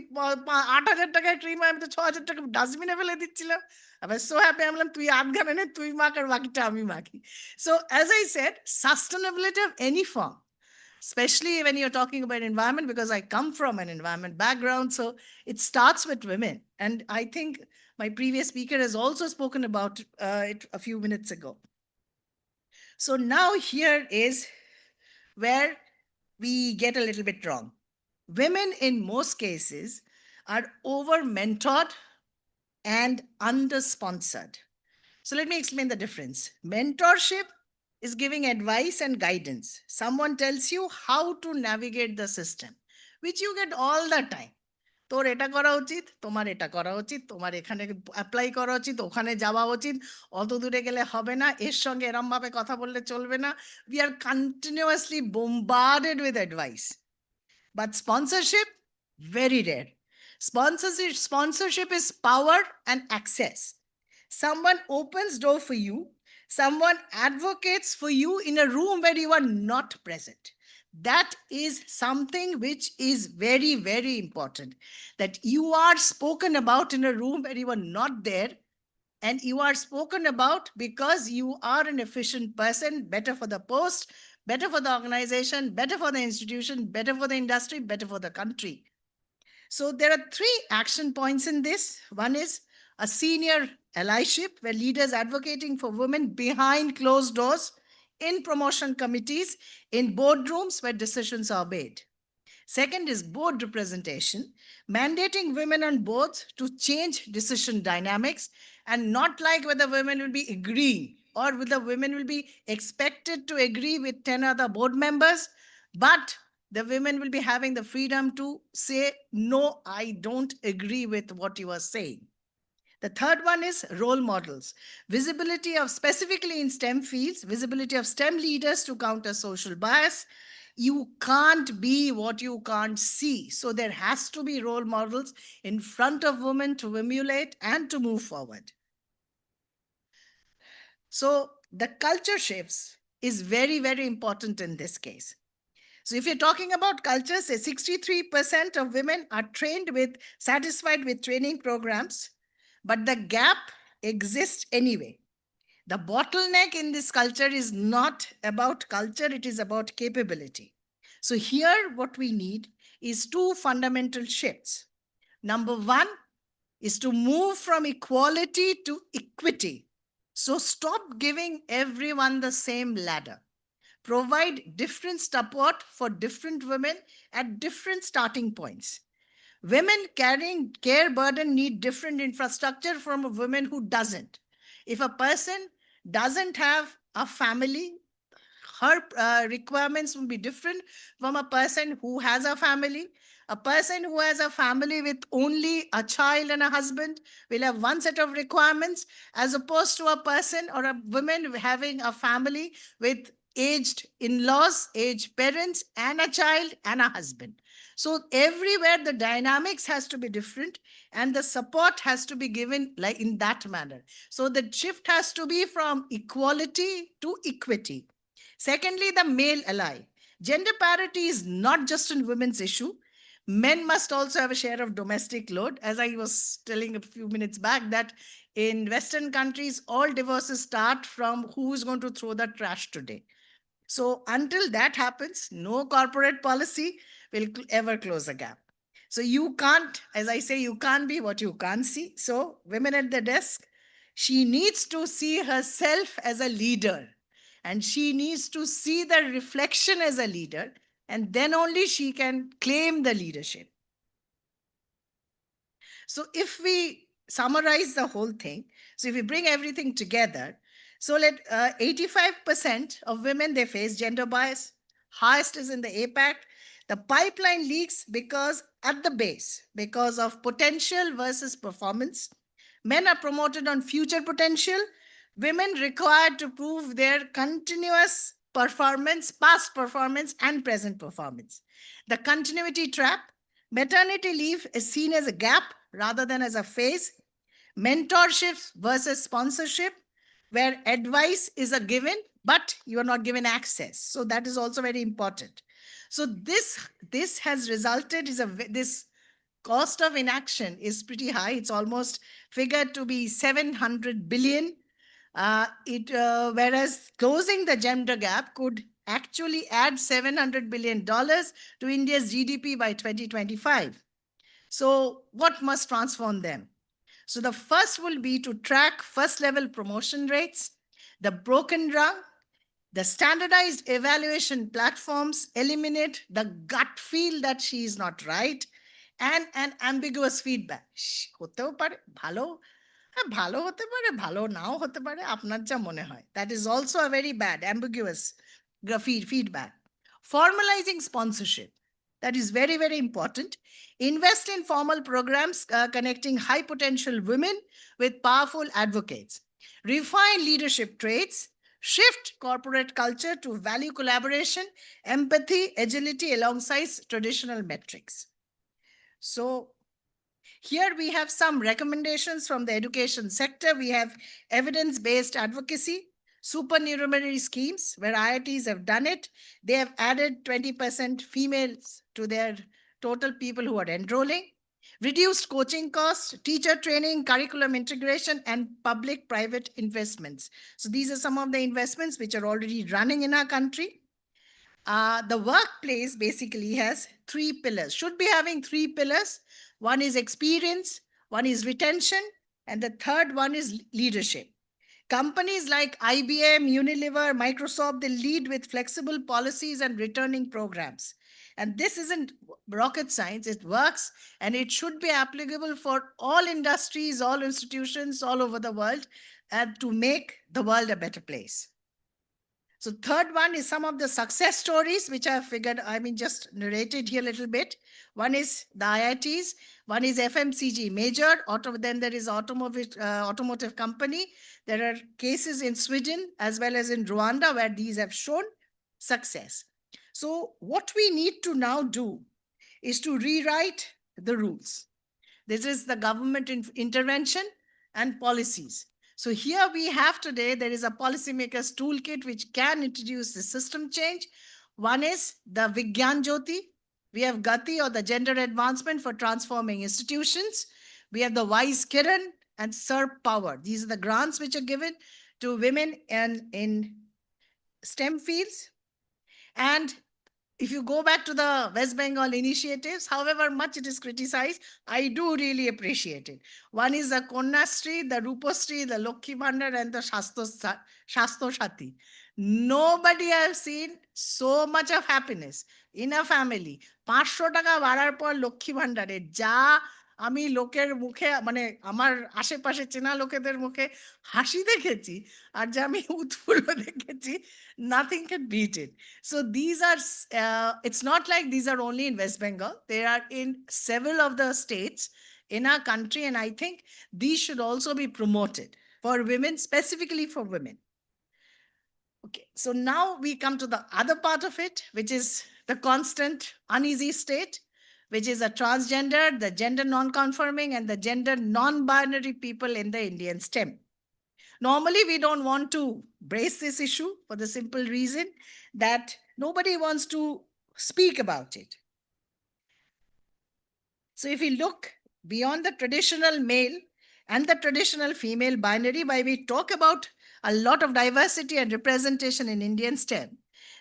8,000 টাকায় ক্রিম হয়, আমি তো 6,000 টাকা ডাস্টবিনে ফেলে দিচ্ছিলাম। I was so happy. আমি বললাম তুই আধঘান এনে তুই মাখ আর বাকিটা আমি মাখি। So as I said, sustainability of any form, especially when you're talking about environment, because I come from an environment background, so it starts with women. And I think my previous speaker has also spoken about it a few minutes ago. So now here is where we get a little bit wrong. Women in most cases are over-mentored and under-sponsored. So let me explain the difference. Mentorship is giving advice and guidance. Someone tells you how to navigate the system, which you get all the time. তোর এটা করা উচিত, তোমার এটা করা উচিত, তোমার এখানে অ্যাপ্লাই করা উচিত, ওখানে যাওয়া উচিত, অত দূরে গেলে হবে না, এর সঙ্গে এরমভাবে কথা বললে চলবে না। We are continuously bombarded with advice. But sponsorship, very rare. Sponsorship is power and access. Someone opens door for you, someone advocates for you in a room where you are not present. That is something which is very, very important, that you are spoken about in a room where you are not there, and you are spoken about because you are an efficient person, better for the post, better for the organization, better for the institution, better for the industry, better for the country. So there are 3 action points in this. One is a senior allyship, where leaders advocating for women behind closed doors, in promotion committees, in boardrooms where decisions are made. Second is board representation, mandating women on boards to change decision dynamics, and not like whether women will be agreeing or whether women will be expected to agree with 10 other board members, but the women will be having the freedom to say, no, I don't agree with what you are saying. The third one is role models. Visibility of, specifically in STEM fields, visibility of STEM leaders to counter social bias. You can't be what you can't see. So there has to be role models in front of women to emulate and to move forward. So the culture shifts is very, very important in this case. So if you're talking about culture, say 63% of women are satisfied with training programs, but the gap exists anyway. The bottleneck in this culture is not about culture, it is about capability. So here what we need is 2 fundamental shifts. Number 1 is to move from equality to equity. So stop giving everyone the same ladder. Provide different support for different women at different starting points. Women carrying care burden need different infrastructure from a woman who doesn't. If a person doesn't have a family, her requirements will be different from a person who has a family. A person who has a family with only a child and a husband will have one set of requirements, as opposed to a person or a woman having a family with aged in-laws, aged parents, and a child and a husband. So everywhere the dynamics has to be different, and the support has to be given like in that manner. So the shift has to be from equality to equity. Secondly, the male ally. Gender parity is not just a women's issue. Men must also have a share of domestic load. As I was telling a few minutes back, that in Western countries, all divorces start from who is going to throw the trash today. So until that happens, no corporate policy will ever close a gap. So you can't, as I say, you can't be what you can't see. So women at the desk, she needs to see herself as a leader, and she needs to see the reflection as a leader, and then only she can claim the leadership. So if we summarize the whole thing, so if we bring everything together, so let 85% of women, they face gender bias. Highest is in the APAC. The pipeline leaks because at the base, because of potential versus performance. Men are promoted on future potential. Women required to prove their continuous performance, past performance, and present performance. The continuity trap. Maternity leave is seen as a gap rather than as a phase. Mentorship versus sponsorship, where advice is a given, but you are not given access. So that is also very important. So this has resulted this cost of inaction is pretty high. It's almost figured to be 700 billion. Whereas closing the gender gap could actually add $700 billion to India's GDP by 2025. So what must transform them? So the first will be to track first level promotion rates, the broken rung, the standardized evaluation platforms, eliminate the gut feel that she is not right, and an ambiguous feedback. হতেও পারে ভালো, ভালো হতে পারে, ভালো নাও হতে পারে, আপনার যা মনে হয়. That is also a very bad, ambiguous feedback. Formalizing sponsorship. That is very, very important. Invest in formal programs connecting high potential women with powerful advocates. Refine leadership traits. Shift corporate culture to value collaboration, empathy, agility alongside traditional metrics. So here we have some recommendations from the education sector. We have evidence-based advocacy, supernumerary schemes where IITs have done it. They have added 20% females to their total people who are enrolling. Reduced coaching costs, teacher training, curriculum integration, and public-private investments. So these are some of the investments which are already running in our country. The workplace basically has three pillars, should be having three pillars. One is experience, one is retention, and the third one is leadership. Companies like IBM, Unilever, Microsoft, they lead with flexible policies and returning programs. And this isn't rocket science, it works, and it should be applicable for all industries, all institutions all over the world, and to make the world a better place. So third one is some of the success stories, which I figured, just narrated here a little bit. One is the IITs, one is FMCG major, then there is automotive company. There are cases in Sweden as well as in Rwanda where these have shown success. So what we need to now do is to rewrite the rules. This is the government intervention and policies. So here we have today, there is a policymakers toolkit which can introduce the system change. One is the Vigyan Jyoti. We have Gati, or the gender advancement for transforming institutions. We have the Wise Kiran and Serve Power. These are the grants which are given to women in STEM fields. And if you go back to the West Bengal initiatives, however much it is criticized, I do really appreciate it. One is the Konyasri, the Rupasri, the Lokhi Bhandar, and the Shasto Shati. Nobody has seen so much of happiness in a family. 500 টাকা বাড়ার পর লক্ষ্মী ভান্ডারে যা আমি লোকের মুখে, মানে আমার আশেপাশে চেনা লোকেদের মুখে হাসি দেখেছি, আর যা আমি উৎফুল্ল দেখেছি, nothing can beat it. So these are, it's not like these are only in West Bengal. They are in several of the states in our country. And I think these should also be promoted for women, specifically for women. Okay, so now we come to the other part of it, which is the constant uneasy state, which is the transgender, the gender non-conforming, and the gender non-binary people in the Indian STEM. Normally, we don't want to brace this issue for the simple reason that nobody wants to speak about it. So if we look beyond the traditional male and the traditional female binary, why we talk about a lot of diversity and representation in Indian STEM,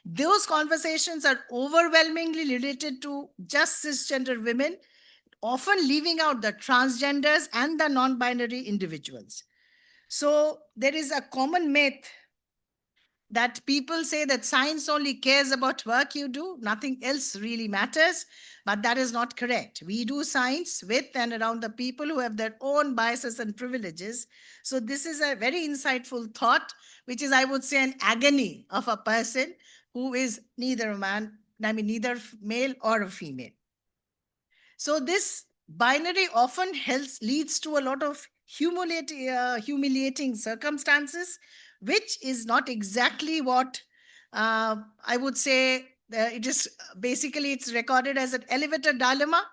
those conversations are overwhelmingly related to just cisgender women, often leaving out the transgenders and the non-binary individuals. So there is a common myth that people say that science only cares about work you do, nothing else really matters, but that is not correct. We do science with and around the people who have their own biases and privileges. So this is a very insightful thought, which is, I would say, an agony of a person who is neither a man, neither male or a female. So this binary often leads to a lot of humiliating circumstances, which is not exactly what I would say. It is basically, it's recorded as an elevator dilemma,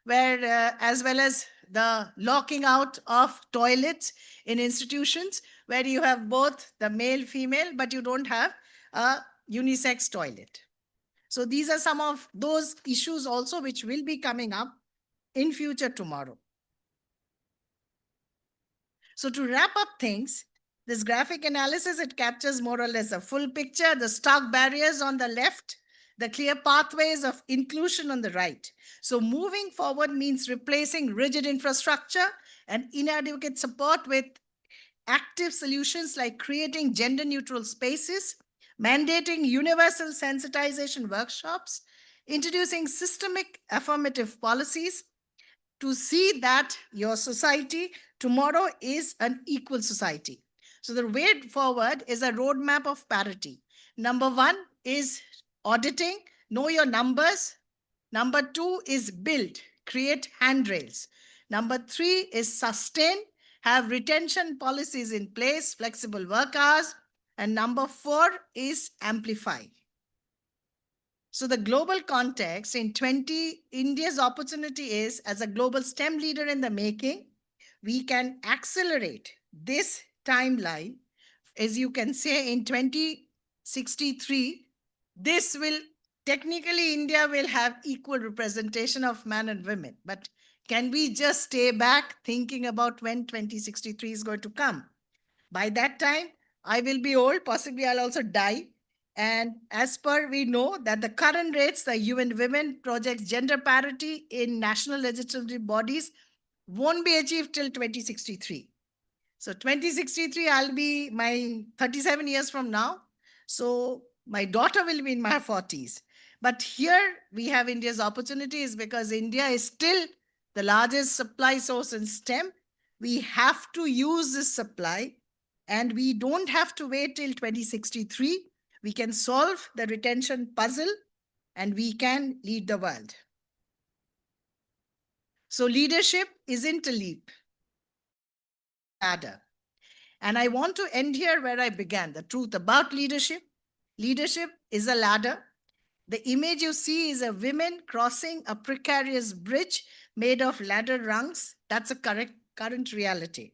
where as well as the locking out of toilets in institutions, where you have both the male, female, but you don't have a unisex toilet. So these are some of those issues also which will be coming up in future tomorrow. So to wrap up things, this graphic analysis, it captures more or less a full picture, the stark barriers on the left, the clear pathways of inclusion on the right. So moving forward means replacing rigid infrastructure and inadequate support with active solutions like creating gender neutral spaces, mandating universal sensitization workshops, introducing systemic affirmative policies to see that your society tomorrow is an equal society. So the way forward is a roadmap of parity. Number one is auditing, know your numbers. Number two is build, create handrails. Number three is sustain, have retention policies in place, flexible work hours. And number four is amplify. So the global context in India's opportunity is, as a global STEM leader in the making, we can accelerate this timeline as you can say, in 2063, this will technically India will have equal representation of men and women. But can we just stay back thinking about when 2063 is going to come? By that time, I will be old, possibly I'll also die. And as per we know that the current rates, the UN Women projects gender parity in national legislative bodies won't be achieved till 2063. So 2063, I'll be my 37 years from now. So my daughter will be in my 40s. But here we have India's opportunities because India is still the largest supply source in STEM. We have to use this supply and we don't have to wait till 2063. We can solve the retention puzzle and we can lead the world. So leadership isn't a leap, ladder. And I want to end here where I began, the truth about leadership. Leadership is a ladder. The image you see is a woman crossing a precarious bridge made of ladder rungs. That's a current reality.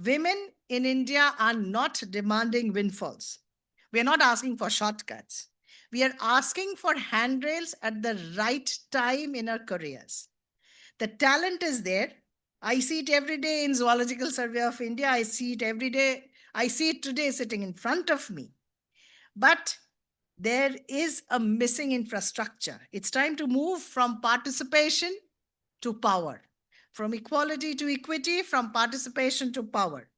Women in India are not demanding windfalls. We are not asking for shortcuts. We are asking for handrails at the right time in our careers. The talent is there. I see it every day in Zoological Survey of India. I see it every day. I see it today sitting in front of me. But there is a missing infrastructure. It's time to move from participation to power, from equality to equity, from participation to power.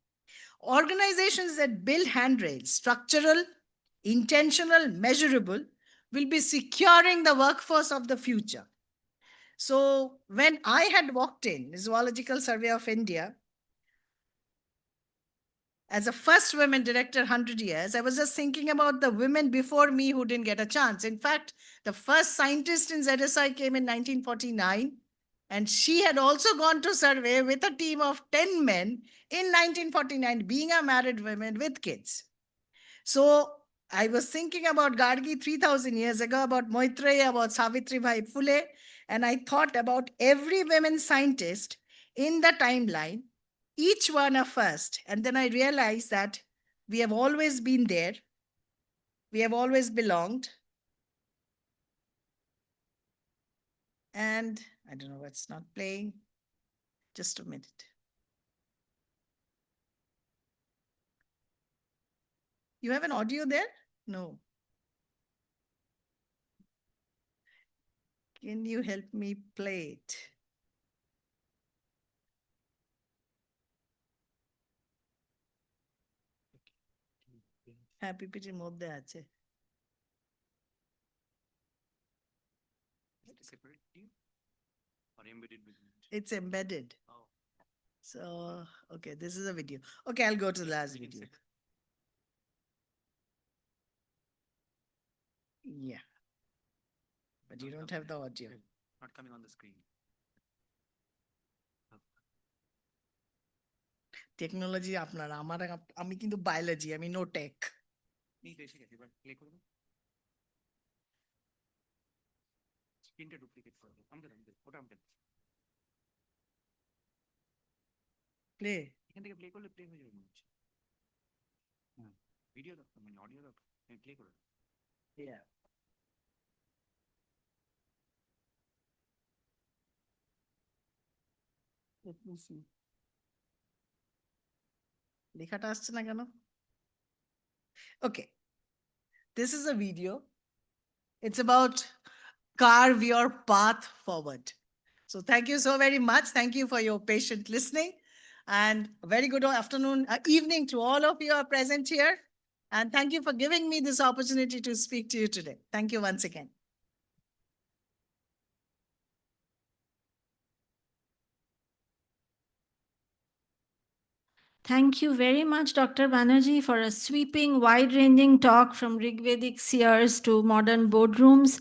Organizations that build handrails, structural, intentional, measurable, will be securing the workforce of the future. So when I had walked in Zoological Survey of India, as a first women director 100 years, I was just thinking about the women before me who didn't get a chance. In fact, the first scientist in ZSI came in 1949, and she had also gone to survey with a team of 10 men in 1949, being a married woman with kids. So I was thinking about Gargi 3,000 years ago, about Maitreya, about Savitribai Phule, and I thought about every women scientist in the timeline, each one a first. And then I realized that we have always been there. We have always belonged. And I don't know what's not playing. Just a minute. You have an audio there? No. Can you help me play it? Happy পিপিটির মধ্যে আছে Separate team or embedded within it? It's embedded. Oh. So, okay, this is a video. Okay, I'll go to the last video. Yeah. But you don't have the audio. Not coming on the screen. Technology আপনারা আমি কিন্তু biology, আমি no tech. এই তো এসে গেছে, এবার play করে দাও। স্ক্রিনটা ডুপ্লিকেট করে দাও। আমাকে দাও, ওটা আমাকে দাও। Play. এখান থেকে প্লে করলে প্লে হয়ে যাবে মনে হচ্ছে। হ্যাঁ, ভিডিও দাও, মানে অডিও দাও, প্লে করে দাও। Yeah. Let me see. লেখাটা আসছে না কেন? Okay. This is a video. It's about carve your path forward. So thank you so very much. Thank you for your patient listening. And a very good afternoon, evening to all of you who are present here. And thank you for giving me this opportunity to speak to you today. Thank you once again. Thank you very much, Dr. Banerjee, for a sweeping, wide-ranging talk from Rigvedic seers to modern boardrooms.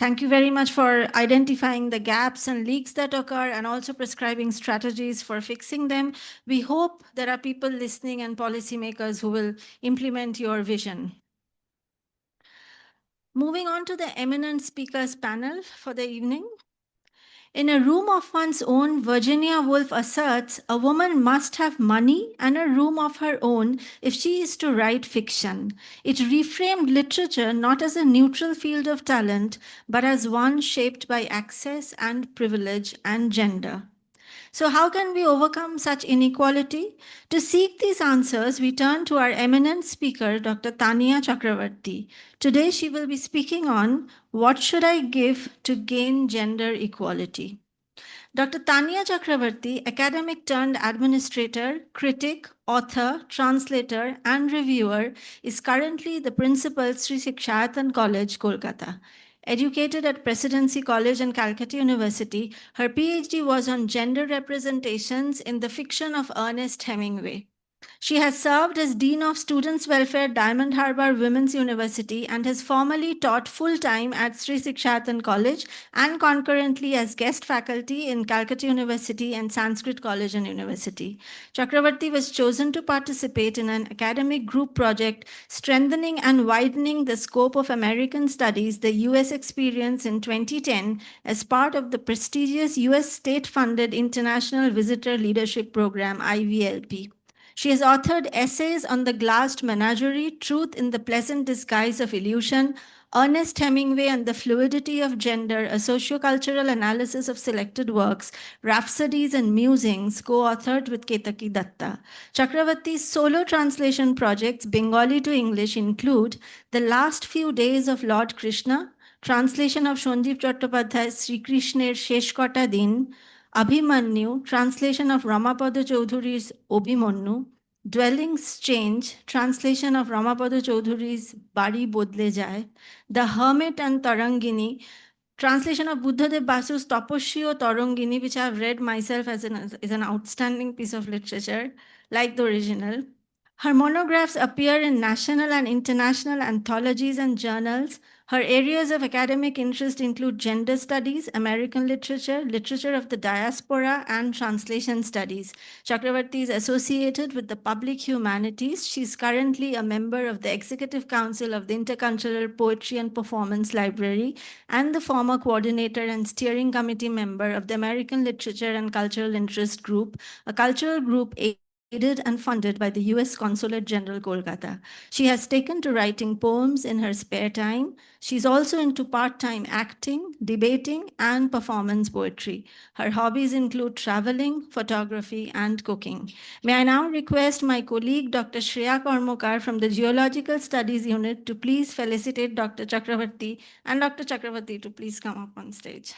Thank you very much for identifying the gaps and leaks that occur and also prescribing strategies for fixing them. We hope there are people listening and policymakers who will implement your vision. Moving on to the eminent speakers panel for the evening. In a room of one's own, Virginia Woolf asserts, a woman must have money and a room of her own if she is to write fiction. It reframed literature not as a neutral field of talent, but as one shaped by access and privilege and gender. So, how can we overcome such inequality? To seek these answers, we turn to our eminent speaker, Dr. Tania Chakravarti. Today, she will be speaking on What Should I Give to Gain Gender Equality? Dr. Tania Chakravarti, academic turned administrator, critic, author, translator, and reviewer, is currently the principal Sri Sikshayatan College, Kolkata. Educated at Presidency College and Calcutta University, her PhD was on gender representations in the fiction of Ernest Hemingway. She has served as Dean of Students' Welfare, Diamond Harbour Women's University, and has formerly taught full-time at Sri Sikshayatan College and concurrently as guest faculty in Calcutta University and Sanskrit College and University. Chakravarti was chosen to participate in an academic group project strengthening and widening the scope of American studies, the US experience in 2010 as part of the prestigious US state-funded International Visitor Leadership Program, IVLP. She has authored essays on the glassed menagerie, Truth in the Pleasant Disguise of Illusion, Ernest Hemingway and the Fluidity of Gender, a sociocultural analysis of selected works, Rhapsodies and Musings, co-authored with Ketaki Datta. Chakravarti's solo translation projects, Bengali to English, include The Last Few Days of Lord Krishna, translation of Sanjeev Chattopadhyay's Sri Krishner Shesh Kota Din, Abhimanyu, translation of Ramapada Chaudhury's Obhimanyu, Dwellings Change, translation of Ramapada Chaudhury's Bari Bodle Jai, The Hermit and Tarangini, translation of Buddhadev Basu's Tapasya o Tarangini, which I have read myself as an outstanding piece of literature, like the original. Her monographs appear in national and international anthologies and journals. Her areas of academic interest include gender studies, American literature, literature of the diaspora, and translation studies. Chakravarti is associated with the public humanities. She is currently a member of the Executive Council of the Intercultural Poetry and Performance Library and the former coordinator and steering committee member of the American Literature and Cultural Interest Group, a cultural group aided and funded by the US Consulate General, Kolkata. She has taken to writing poems in her spare time. She's also into part-time acting, debating, and performance poetry. Her hobbies include traveling, photography, and cooking. May I now request my colleague, Dr. Shreya Kormokar from the Geological Studies Unit to please felicitate Dr. Chakravarti, and Dr. Chakravarti to please come up on stage.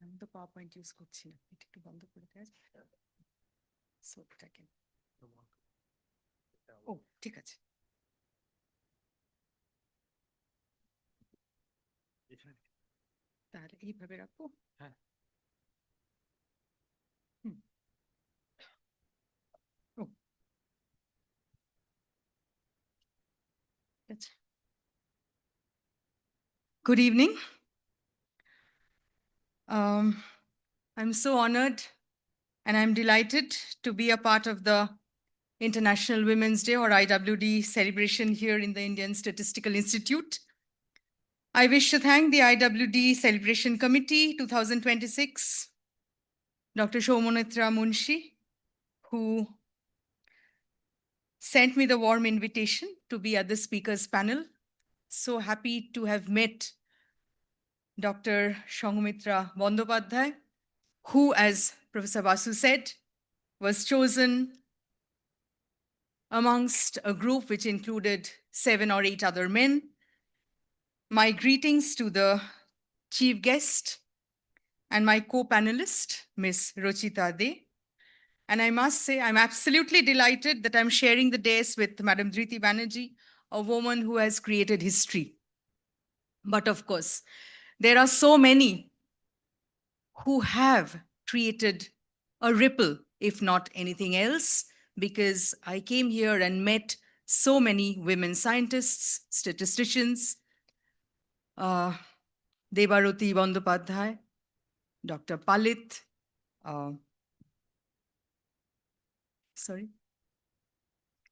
আমি তো power point use করছি না, এটা একটু বন্ধ করে দেওয়া যায়? সোপটাকে ও ঠিক আছে। তাহলে এইভাবে রাখবো। হ্যাঁ ও আচ্ছা। Good evening. I'm so honored and I'm delighted to be a part of the International Women's Day or IWD celebration here in the Indian Statistical Institute. I wish to thank the IWD Celebration Committee 2026, Dr. Shomonitra Munshi, who sent me the warm invitation to be at the speakers panel. So happy to have met Dr. Shongomitra Bandopadhyay, who, as Professor Basu said, was chosen amongst a group which included 7 or 8 other men. My greetings to the chief guest and my co-panelist, Ms. Rochita De. And I must say, I'm absolutely delighted that I'm sharing the dais with Madam Dhriti Banerjee, a woman who has created history. But of course, there are so many who have created a ripple, if not anything else, because I came here and met so many women scientists, statisticians, Debaroti Bandyopadhyay, Dr. Palit,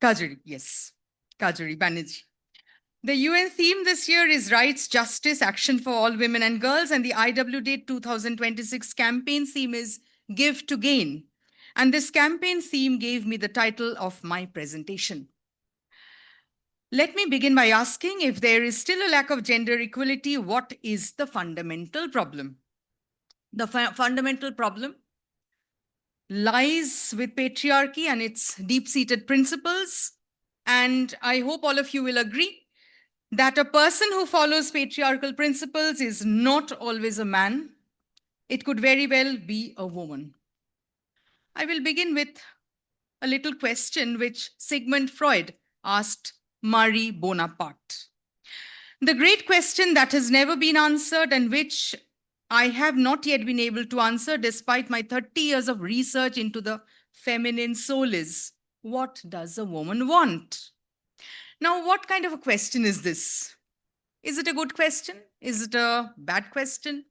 Kajuri, yes, Kajuri Banerjee. The UN theme this year is Rights, Justice, Action for All Women and Girls, and the IWD 2026 campaign theme is Give to Gain. And this campaign theme gave me the title of my presentation. Let me begin by asking, if there is still a lack of gender equality, what is the fundamental problem? The fundamental problem lies with patriarchy and its deep-seated principles. And I hope all of you will agree that a person who follows patriarchal principles is not always a man. It could very well be a woman. I will begin with a little question which Sigmund Freud asked Marie Bonaparte. The great question that has never been answered and which I have not yet been able to answer despite my 30 years of research into the feminine soul is, what does a woman want? Now, what kind of a question is this? Is it a good question? Is it a bad question?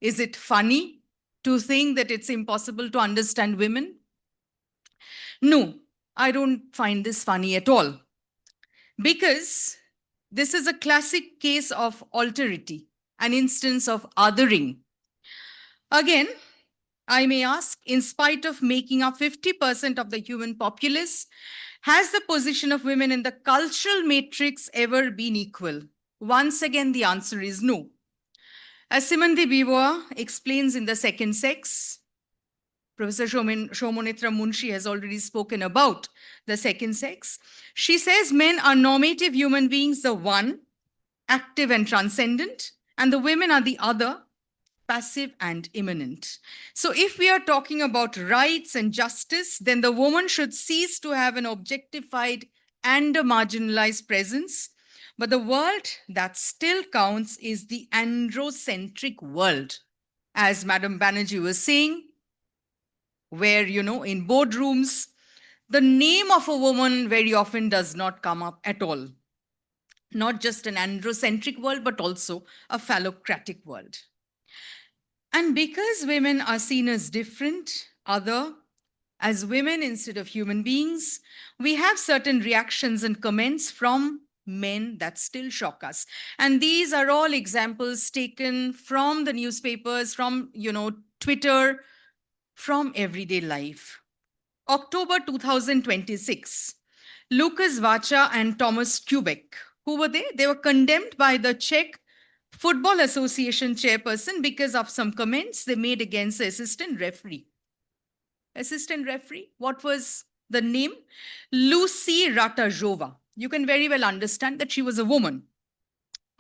Is it funny to think that it's impossible to understand women? No, I don't find this funny at all. Because this is a classic case of alterity, an instance of othering. Again, I may ask, in spite of making up 50% of the human populace, has the position of women in the cultural matrix ever been equal? Once again, the answer is no. As Simone de Beauvoir explains in The Second Sex, Professor Shomonitra Munshi has already spoken about the second sex. She says men are normative human beings, the one, active and transcendent, and the women are the other, passive and immanent. So if we are talking about rights and justice, then the woman should cease to have an objectified and a marginalized presence. But the world that still counts is the androcentric world. As Madam Banerjee was saying, where, in boardrooms, the name of a woman very often does not come up at all. Not just an androcentric world, but also a phallocratic world. And because women are seen as different, other, as women instead of human beings, we have certain reactions and comments from men that still shock us. And these are all examples taken from the newspapers, from, Twitter, from everyday life. October 2026, Lucas Vacha and Thomas Kubek, who were they? They were condemned by the Czech Football Association chairperson because of some comments they made against the assistant referee. Assistant referee, what was the name? Lucy Ratajova. You can very well understand that she was a woman.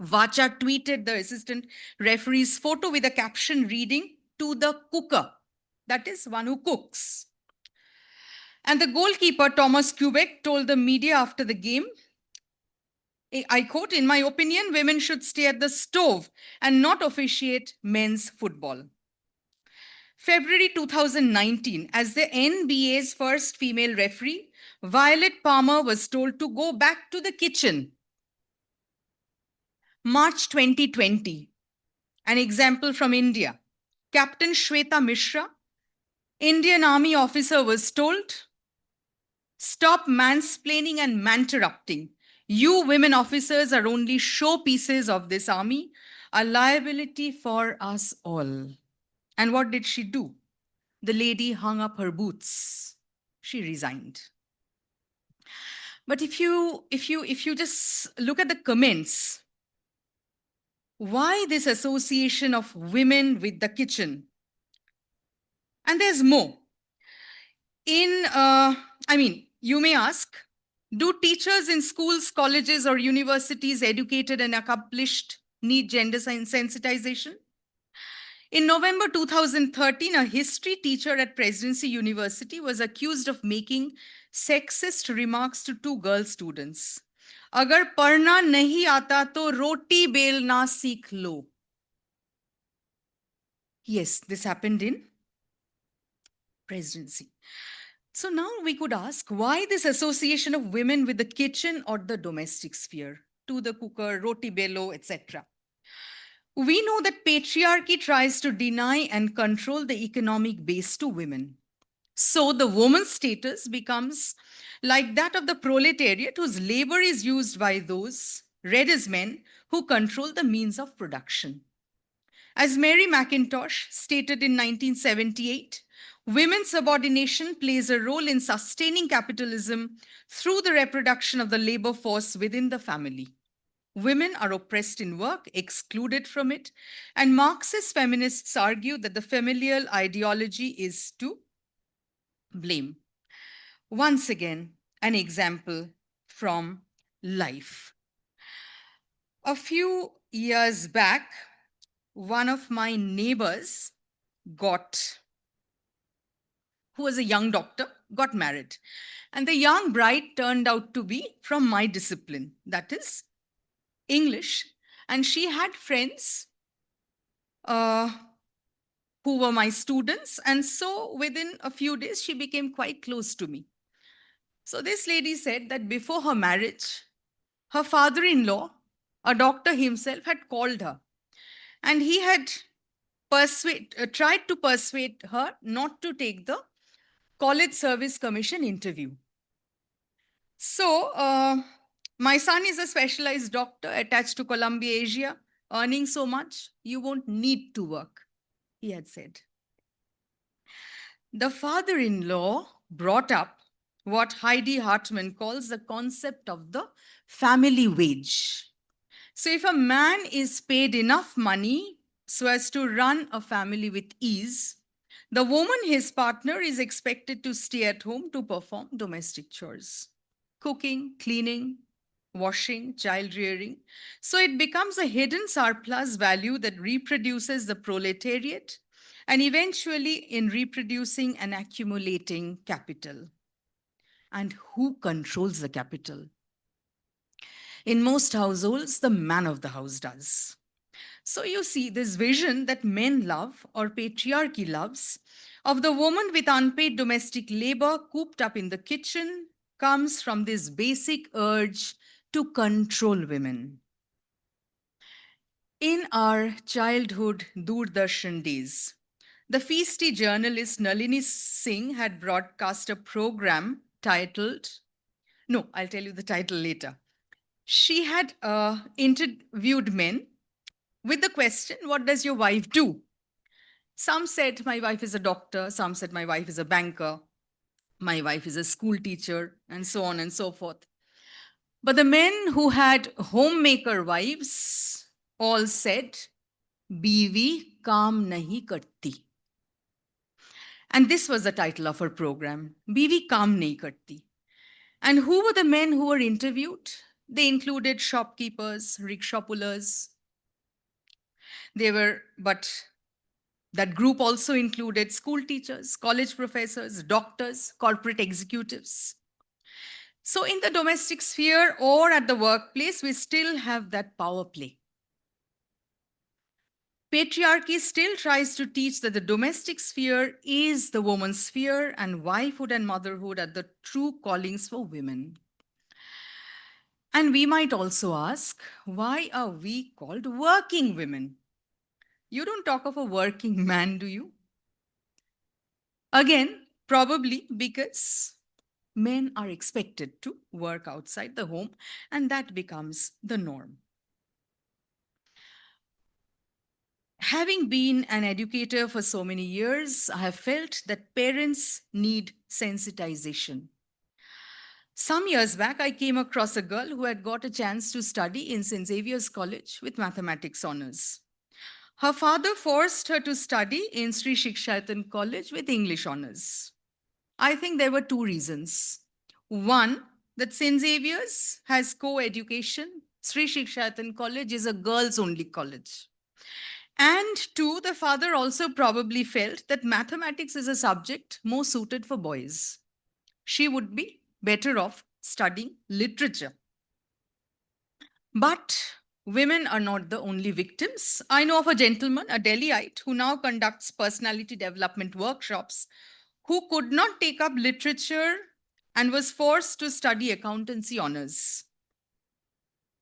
Vacha tweeted the assistant referee's photo with a caption reading, "To the cooker," that is, one who cooks. And the goalkeeper, Thomas Kubek, told the media after the game, I quote, "In my opinion, women should stay at the stove and not officiate men's football." February 2019, as the NBA's first female referee, Violet Palmer was told to go back to the kitchen. March 2020, an example from India. Captain Shweta Mishra, Indian Army officer, was told, "Stop mansplaining and manterrupting. You women officers are only showpieces of this army, a liability for us all." And what did she do? The lady hung up her boots. She resigned. But if you just look at the comments, why this association of women with the kitchen? And there's more. You may ask, do teachers in schools, colleges, or universities, educated and accomplished, need gender sensitization? In November 2013, a history teacher at Presidency University was accused of making sexist remarks to two girl students. Agar parna nahi aata to roti belna seekh lo. Yes, this happened in Presidency. So now we could ask why this association of women with the kitchen or the domestic sphere, to the cooker, roti belo, etc. We know that patriarchy tries to deny and control the economic base to women. So the woman's status becomes like that of the proletariat whose labor is used by those, read as men, who control the means of production. As Mary McIntosh stated in 1978, women's subordination plays a role in sustaining capitalism through the reproduction of the labor force within the family. Women are oppressed in work, excluded from it, and Marxist feminists argue that the familial ideology is to blame. Once again, an example from life. A few years back, one of my neighbors who was a young doctor, got married. And the young bride turned out to be from my discipline, that is English. And she had friends who were my students. And so within a few days, she became quite close to me. So this lady said that before her marriage, her father-in-law, a doctor himself, had called her. And he had tried to persuade her not to take the College Service Commission interview. So my son is a specialized doctor attached to Columbia, Asia, earning so much, you won't need to work, he had said. The father-in-law brought up what Heidi Hartman calls the concept of the family wage. So if a man is paid enough money so as to run a family with ease, the woman, his partner, is expected to stay at home to perform domestic chores, cooking, cleaning, washing, child rearing. So it becomes a hidden surplus value that reproduces the proletariat and eventually in reproducing and accumulating capital. And who controls the capital? In most households, the man of the house does. So you see this vision that men love or patriarchy loves of the woman with unpaid domestic labor cooped up in the kitchen comes from this basic urge to control women. In our childhood Doordarshan days, the feisty journalist Nalini Singh had broadcast a program titled, no, I'll tell you the title later. She had interviewed men with the question, what does your wife do? Some said, my wife is a doctor. Some said, my wife is a banker. My wife is a school teacher, and so on and so forth. But the men who had homemaker wives all said, Biwi kaam nahi karti. And this was the title of her program, Biwi kaam nahi karti. And who were the men who were interviewed? They included shopkeepers, rickshaw pullers. That group also included school teachers, college professors, doctors, corporate executives. So in the domestic sphere or at the workplace, we still have that power play. Patriarchy still tries to teach that the domestic sphere is the woman's sphere and wifehood and motherhood are the true callings for women. And we might also ask, why are we called working women? You don't talk of a working man, do you? Again, probably because men are expected to work outside the home, and that becomes the norm. Having been an educator for so many years, I have felt that parents need sensitization. Some years back, I came across a girl who had got a chance to study in St. Xavier's College with mathematics honors. Her father forced her to study in Sri Shikshayatan College with English honors. I think there were two reasons. One, that St. Xavier's has co-education. Sri Shikshayatan College is a girls-only college. And two, the father also probably felt that mathematics is a subject more suited for boys. She would be better off studying literature. But women are not the only victims. I know of a gentleman, a Delhiite, who now conducts personality development workshops, who could not take up literature and was forced to study accountancy honors.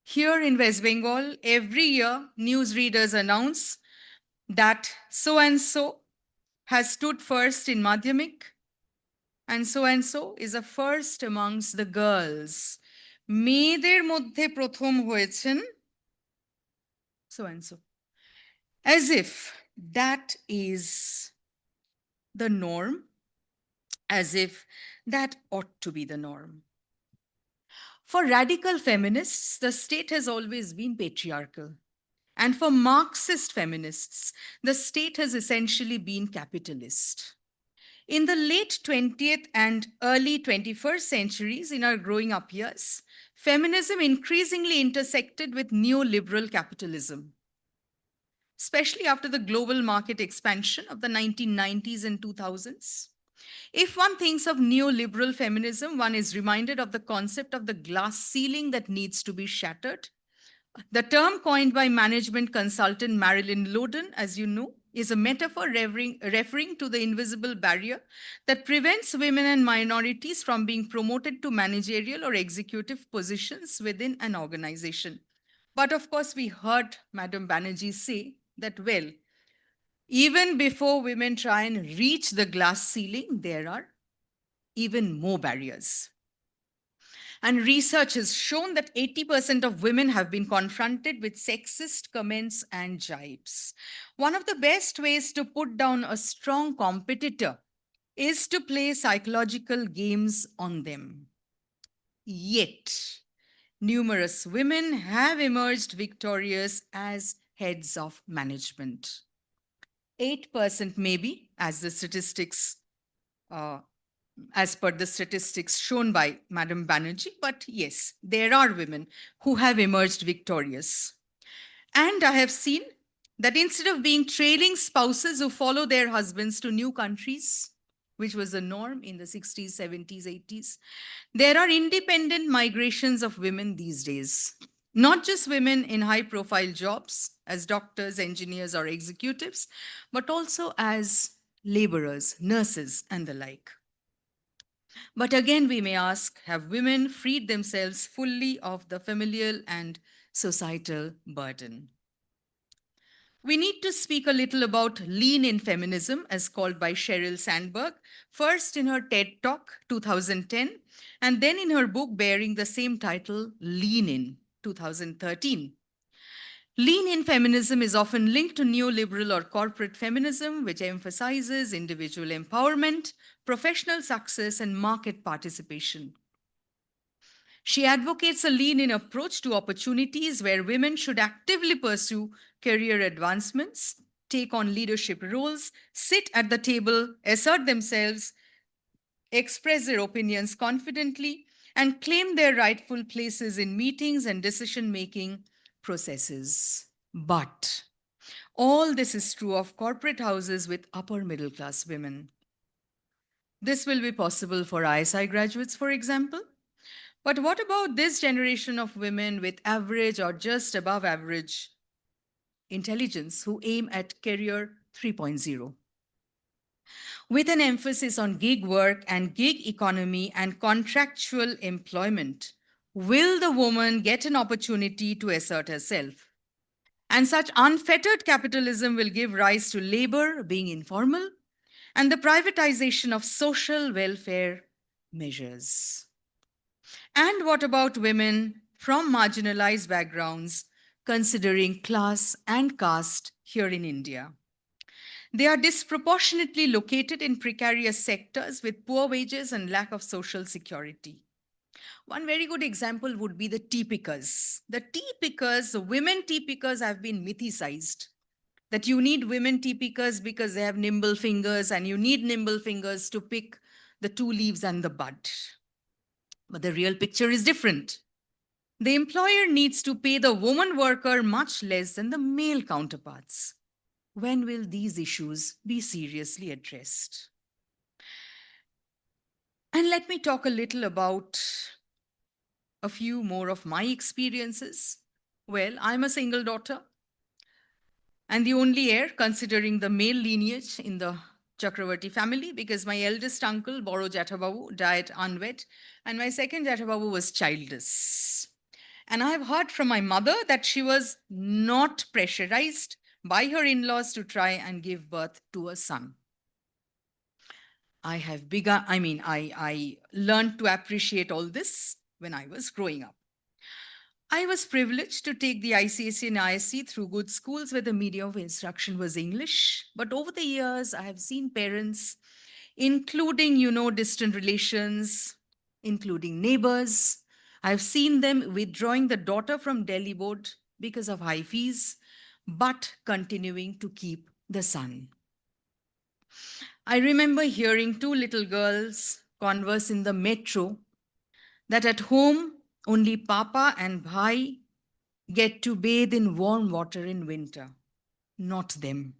Here in West Bengal, every year, newsreaders announce that so and so has stood first in Madhyamik, and so is a first amongst the girls. মেয়েদের মধ্যে প্রথম হয়েছেন so and so. As if that is the norm, as if that ought to be the norm. For radical feminists, the state has always been patriarchal. And for Marxist feminists, the state has essentially been capitalist. In the late 20th and early 21st centuries, in our growing up years, feminism increasingly intersected with neoliberal capitalism, especially after the global market expansion of the 1990s and 2000s. If one thinks of neoliberal feminism, one is reminded of the concept of the glass ceiling that needs to be shattered. The term coined by management consultant Marilyn Loden, as you know, is a metaphor referring to the invisible barrier that prevents women and minorities from being promoted to managerial or executive positions within an organization. But of course, we heard Madam Banerjee say that, well, even before women try and reach the glass ceiling, there are even more barriers. And research has shown that 80% of women have been confronted with sexist comments and jibes. One of the best ways to put down a strong competitor is to play psychological games on them. Yet, numerous women have emerged victorious as heads of management. 8% maybe, as the statistics as per the statistics shown by Madam Banerjee, but yes, there are women who have emerged victorious. And I have seen that instead of being trailing spouses who follow their husbands to new countries, which was the norm in the 60s, 70s, 80s, there are independent migrations of women these days. Not just women in high-profile jobs as doctors, engineers, or executives, but also as laborers, nurses, and the like. But again, we may ask, have women freed themselves fully of the familial and societal burden? We need to speak a little about lean in feminism, as called by Sheryl Sandberg, first in her TED Talk 2010, and then in her book bearing the same title, Lean In 2013. Lean in feminism is often linked to neoliberal or corporate feminism, which emphasizes individual empowerment, professional success, and market participation. She advocates a lean in approach to opportunities where women should actively pursue career advancements, take on leadership roles, sit at the table, assert themselves, express their opinions confidently, and claim their rightful places in meetings and decision-making processes. But all this is true of corporate houses with upper middle class women. This will be possible for ISI graduates, for example. But what about this generation of women with average or just above average intelligence who aim at career 3.0? With an emphasis on gig work and gig economy and contractual employment, will the woman get an opportunity to assert herself? And such unfettered capitalism will give rise to labor being informal and the privatization of social welfare measures. And what about women from marginalized backgrounds, considering class and caste here in India? They are disproportionately located in precarious sectors with poor wages and lack of social security. One very good example would be the tea pickers. The tea pickers, the women tea pickers have been mythicized. That you need women tea pickers because they have nimble fingers and you need nimble fingers to pick the two leaves and the bud. But the real picture is different. The employer needs to pay the woman worker much less than the male counterparts. when will these issues be seriously addressed? And let me talk a little about a few more of my experiences. Well, I'm a single daughter and the only heir, considering the male lineage in the Chakravarti family, because my eldest uncle, Boro Jathababu, died unwed, and my second Jathababu was childless. And I have heard from my mother that she was not pressurized by her in laws to try and give birth to a son. I learned to appreciate all this when I was growing up. I was privileged to take the ICSE and ISC through good schools where the medium of instruction was English. But over the years, I have seen parents, including, distant relations, including neighbors. I've seen them withdrawing the daughter from Delhi board because of high fees, but continuing to keep the son. I remember hearing two little girls converse in the metro that at home only Papa and Bhai get to bathe in warm water in winter, not them.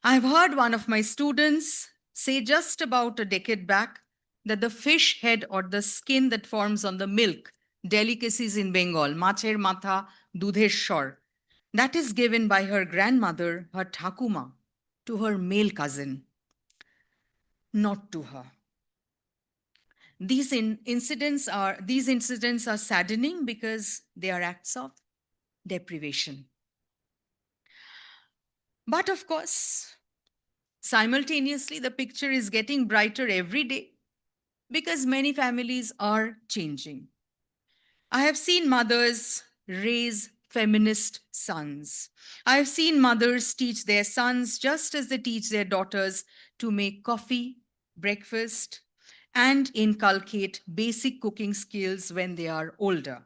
I've heard one of my students say just about a decade back that the fish head or the skin that forms on the milk, delicacies in Bengal, macher matha, dudher shor, that is given by her grandmother, her Thakuma, to her male cousin, not to her. These incidents are saddening because they are acts of deprivation. But of course, simultaneously, the picture is getting brighter every day because many families are changing. I have seen mothers raise feminist sons. I have seen mothers teach their sons just as they teach their daughters to make coffee, breakfast, and inculcate basic cooking skills when they are older.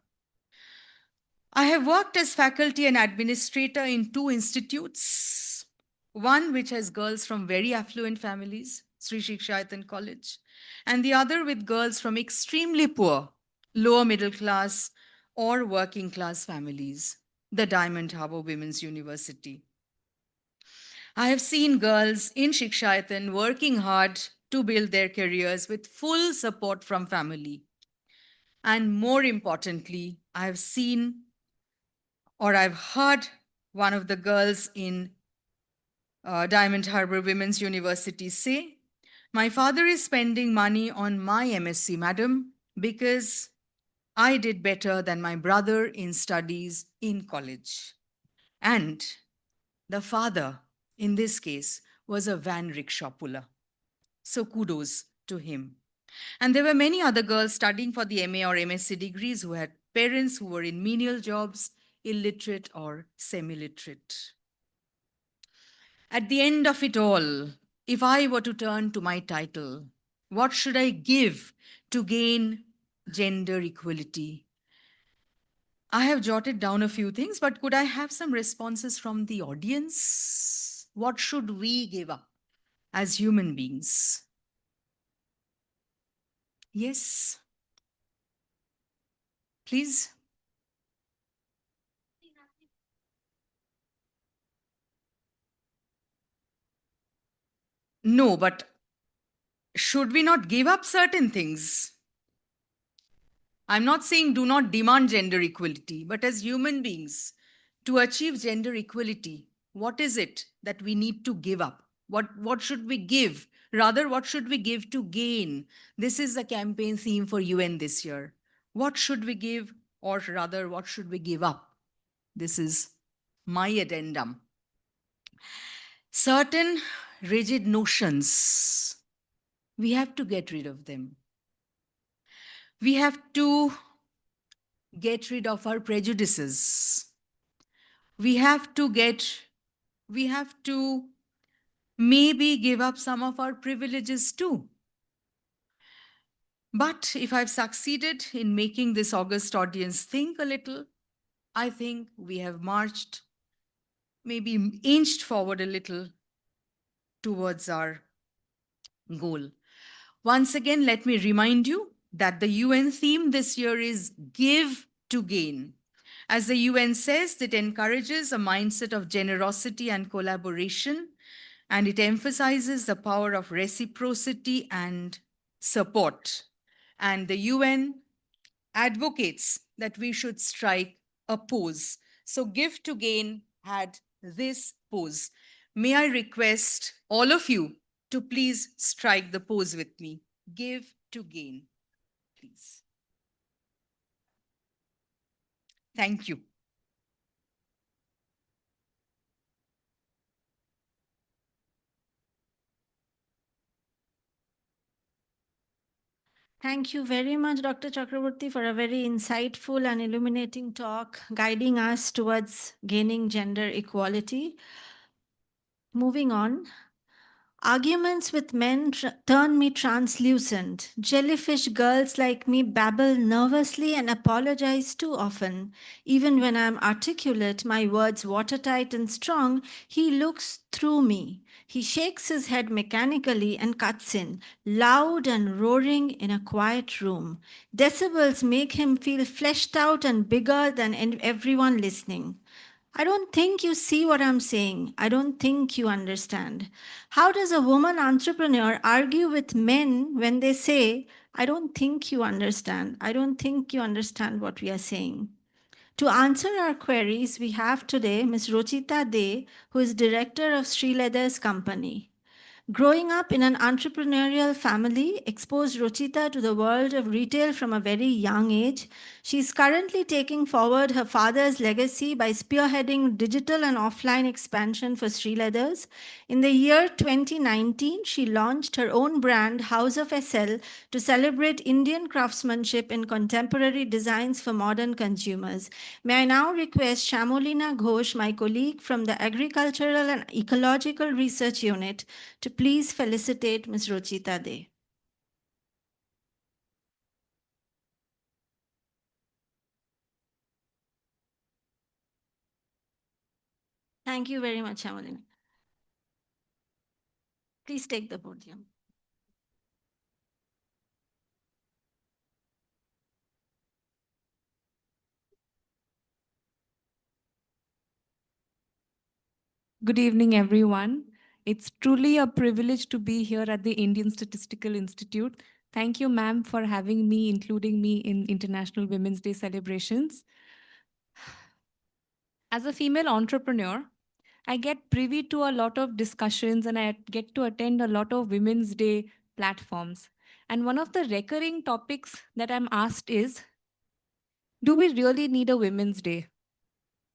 I have worked as faculty and administrator in two institutes, one which has girls from very affluent families, Sri Shikshayatan College, and the other with girls from extremely poor, lower middle class, or working class families, the Diamond Harbour Women's University. I have seen girls in Shikshayatan working hard to build their careers with full support from family. And more importantly, I've heard one of the girls in Diamond Harbour Women's University say, "My father is spending money on my MSc, madam, because I did better than my brother in studies in college." And the father, in this case, was a van rickshaw puller. So kudos to him. And there were many other girls studying for the MA or MSc degrees who had parents who were in menial jobs, illiterate or semi-literate. At the end of it all, if I were to turn to my title, what should I give to gain gender equality? I have jotted down a few things, but could I have some responses from the audience? What should we give up as human beings? Yes, please. No, but should we not give up certain things? I'm not saying do not demand gender equality, but as human beings, to achieve gender equality, what is it that we need to give up? What should we give? Rather, what should we give to gain? This is the campaign theme for UN this year. What should we give, or rather, what should we give up? This is my addendum. Certain rigid notions, we have to get rid of them. We have to get rid of our prejudices. We have to maybe give up some of our privileges too. But if I've succeeded in making this august audience think a little, I think we have marched, maybe inched forward a little towards our goal. Once again, let me remind you that the UN theme this year is Give to Gain. As the UN says, it encourages a mindset of generosity and collaboration, and it emphasizes the power of reciprocity and support. And the UN advocates that we should strike a pose. So Give to Gain had this pose. May I request all of you to please strike the pose with me. Give to Gain, please. Thank you. Thank you very much, Dr. Chakraborty, for a very insightful and illuminating talk, guiding us towards gaining gender equality. Moving on. Arguments with men turn me translucent. Jellyfish girls like me babble nervously and apologize too often. Even when I'm articulate, my words watertight and strong, he looks through me. He shakes his head mechanically and cuts in, loud and roaring in a quiet room. Decibels make him feel fleshed out and bigger than everyone listening. I don't think you see what I'm saying. I don't think you understand. How does a woman entrepreneur argue with men when they say, I don't think you understand? I don't think you understand what we are saying. To answer our queries, we have today Ms. Rochita De, who is director of Sri Leather's company. Growing up in an entrepreneurial family exposed Ruchita to the world of retail from a very young age. She is currently taking forward her father's legacy by spearheading digital and offline expansion for Sri Leathers. In the year 2019, she launched her own brand, House of SL, to celebrate Indian craftsmanship in contemporary designs for modern consumers. May I now request Shamolina Ghosh, my colleague from the Agricultural and Ecological Research Unit, to please felicitate Ms. Rochita De. Thank you very much, Shamalina. Please take the podium. Good evening, everyone. It's truly a privilege to be here at the Indian Statistical Institute. Thank you, ma'am, for having me, including me in International Women's Day celebrations. As a female entrepreneur, I get privy to a lot of discussions and I get to attend a lot of Women's Day platforms. And one of the recurring topics that I'm asked is, do we really need a Women's Day?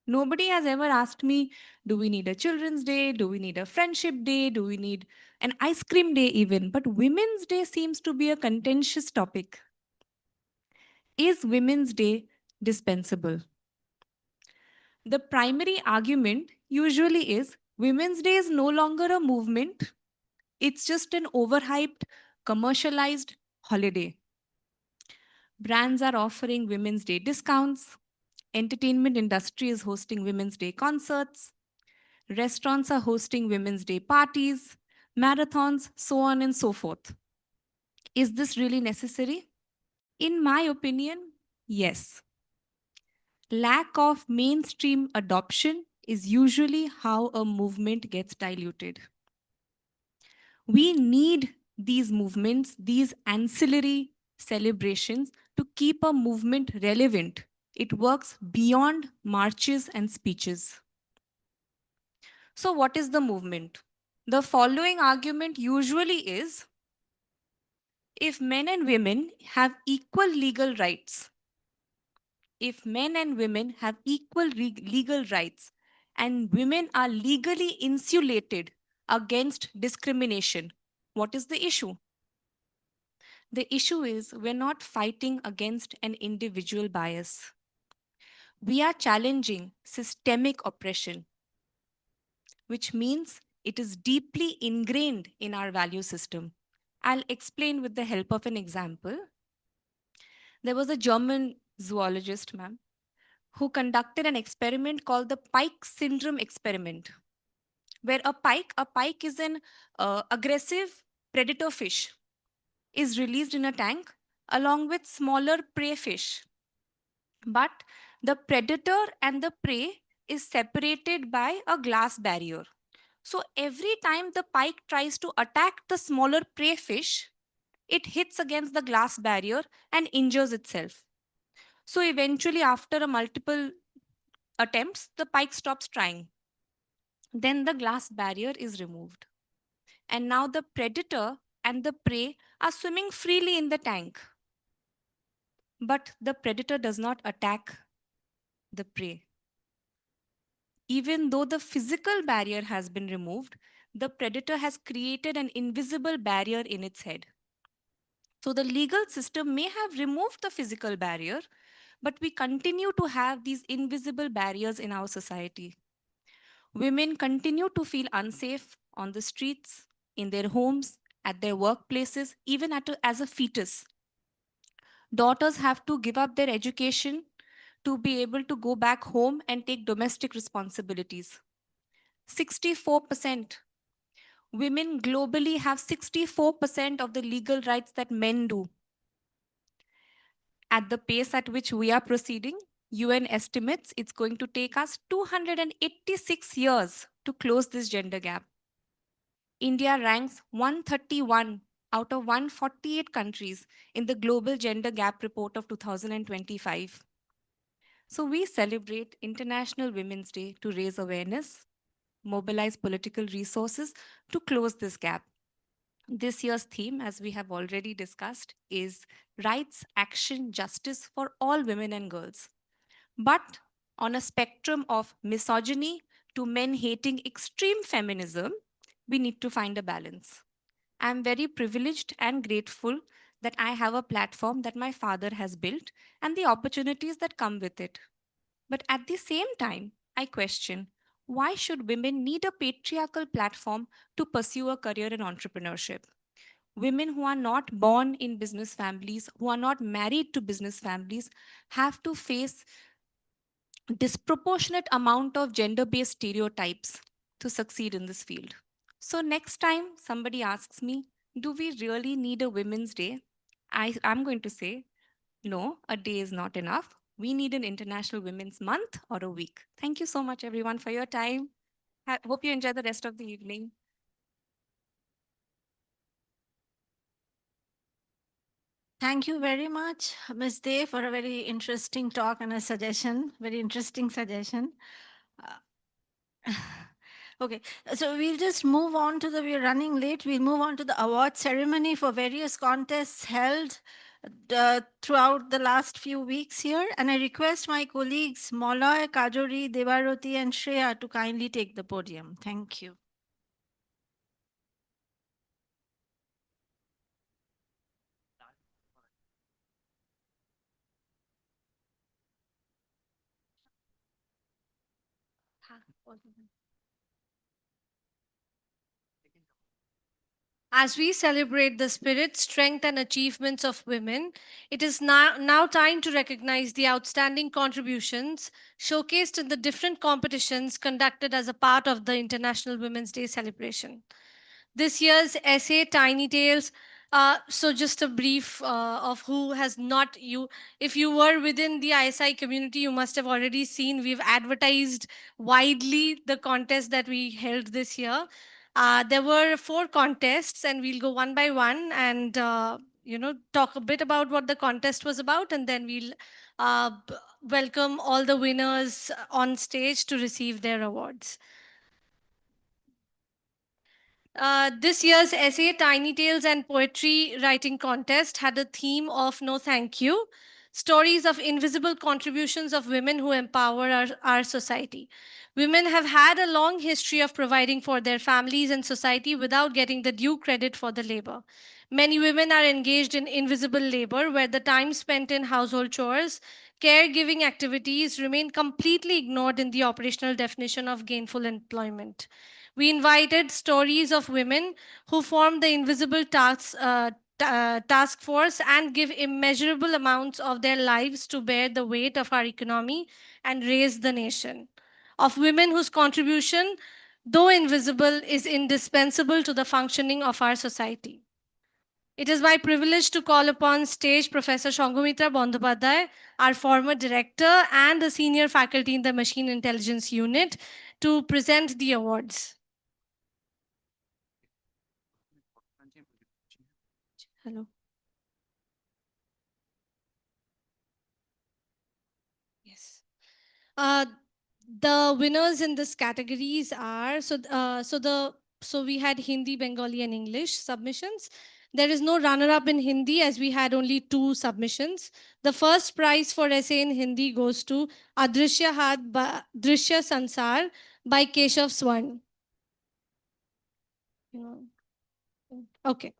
Nobody has ever asked me, do we need a Children's Day? Do we need a Friendship Day? Do we need an ice cream day even? But Women's Day seems to be a contentious topic. Is Women's Day dispensable? The primary argument usually is Women's Day is no longer a movement. It's just an overhyped, commercialized holiday. Brands are offering Women's Day discounts. Entertainment industry is hosting Women's Day concerts. Restaurants are hosting Women's Day parties, marathons, so on and so forth. Is this really necessary? In my opinion, yes. Lack of mainstream adoption is usually how a movement gets diluted. We need these movements, these ancillary celebrations to keep a movement relevant. It works beyond marches and speeches. So, what is the movement? The following argument usually is, if men and women have equal legal rights, if men and women have equal legal rights, and women are legally insulated against discrimination, what is the issue? The issue is we're not fighting against an individual bias. We are challenging systemic oppression, which means it is deeply ingrained in our value system. I'll explain with the help of an example. There was a German zoologist, ma'am, who conducted an experiment called the Pike syndrome experiment, where a pike is an aggressive predator fish, is released in a tank along with smaller prey fish. But The predator and the prey is separated by a glass barrier. So every time the pike tries to attack the smaller prey fish, it hits against the glass barrier and injures itself. So eventually, after a multiple attempts, the pike stops trying. Then the glass barrier is removed. And now the predator and the prey are swimming freely in the tank. But the predator does not attack the prey. Even though the physical barrier has been removed, the predator has created an invisible barrier in its head. So the legal system may have removed the physical barrier, but we continue to have these invisible barriers in our society. Women continue to feel unsafe on the streets, in their homes, at their workplaces, even as a fetus. Daughters have to give up their education to be able to go back home and take domestic responsibilities. 64%. Women globally have 64% of the legal rights that men do. At the pace at which we are proceeding, UN estimates it's going to take us 286 years to close this gender gap. India ranks 131 out of 148 countries in the Global Gender Gap Report of 2025. So we celebrate International Women's Day to raise awareness, mobilize political resources to close this gap. This year's theme, as we have already discussed, is rights, action, justice for all women and girls. But on a spectrum of misogyny to men hating extreme feminism, we need to find a balance. I'm very privileged and grateful that I have a platform that my father has built and the opportunities that come with it. But at the same time, I question, why should women need a patriarchal platform to pursue a career in entrepreneurship? Women who are not born in business families, who are not married to business families, have to face disproportionate amount of gender-based stereotypes to succeed in this field. So next time somebody asks me, do we really need a Women's Day? I'm going to say, no, a day is not enough. We need an International Women's Month or a week. Thank you so much, everyone, for your time. Hope you enjoy the rest of the evening. Thank you very much, Ms. Day, for a very interesting talk and a suggestion, very interesting suggestion. Okay, so we'll just move on to we're running late. We'll move on to the award ceremony for various contests held throughout the last few weeks here. And I request my colleagues Molloy, Kajori, Devaroti, and Shreya to kindly take the podium. Thank you. As we celebrate the spirit, strength, and achievements of women, it is now time to recognize the outstanding contributions showcased in the different competitions conducted as a part of the International Women's Day celebration. This year's essay, Tiny Tales. So just a brief of who has not you. If you were within the ISI community, you must have already seen we've advertised widely the contest that we held this year. There were 4 contests, and we'll go one by one and talk a bit about what the contest was about, and then we'll welcome all the winners on stage to receive their awards. This year's essay, Tiny Tales and Poetry Writing Contest, had a theme of No Thank You, stories of invisible contributions of women who empower our society. Women have had a long history of providing for their families and society without getting the due credit for the labor. Many women are engaged in invisible labor, where the time spent in household chores, caregiving activities remain completely ignored in the operational definition of gainful employment. We invited stories of women who form the invisible task force and give immeasurable amounts of their lives to bear the weight of our economy and raise the nation. Of women whose contribution, though invisible, is indispensable to the functioning of our society. It is my privilege to call upon stage Professor Shanghamitra Bandyopadhyay, our former director and a senior faculty in the Machine Intelligence Unit, to present the awards. Hello. Yes. The winners in this categories are so we had Hindi, Bengali, and English submissions. There is no runner-up in Hindi as we had only 2 submissions. The first prize for essay in Hindi goes to Adrishya Haat Drishya Sansar by Keshav Swarn. Okay.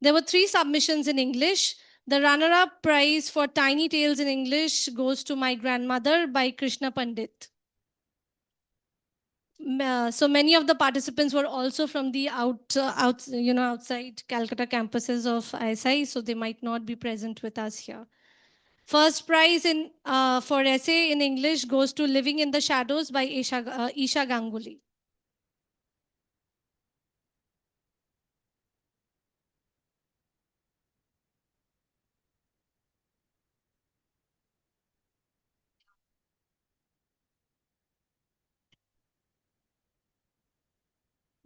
There were 3 submissions in English. The runner-up prize for Tiny Tales in English goes to My Grandmother by Krishna Pandit. So many of the participants were also from the outside Calcutta campuses of ISI, so they might not be present with us here. First prize in for essay in English goes to Living in the Shadows by Isha Ganguly.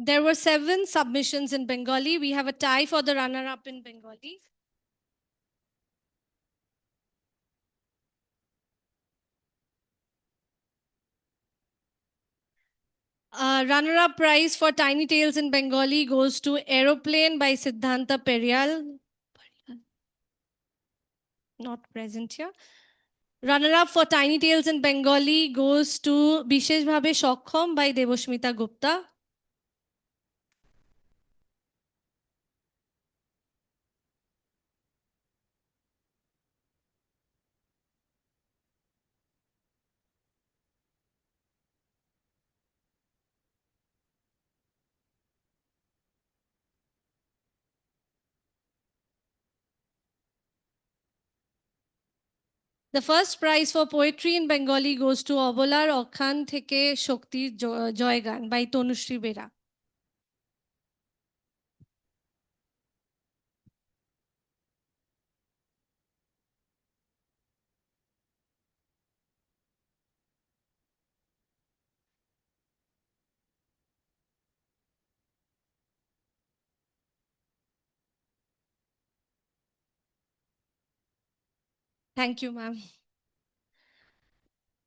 There were 7 submissions in Bengali. We have a tie for the runner-up in Bengali. Runner-up prize for Tiny Tales in Bengali goes to Aeroplane by Siddhanta Periyal. Not present here. Runner-up for Tiny Tales in Bengali goes to Bishesh Bhabe Shokkhom by Devoshmita Gupta. The first prize for poetry in Bengali goes to Obolar Okhan Theke Shokti Joygan by Tanushri Bera. Thank you, ma'am.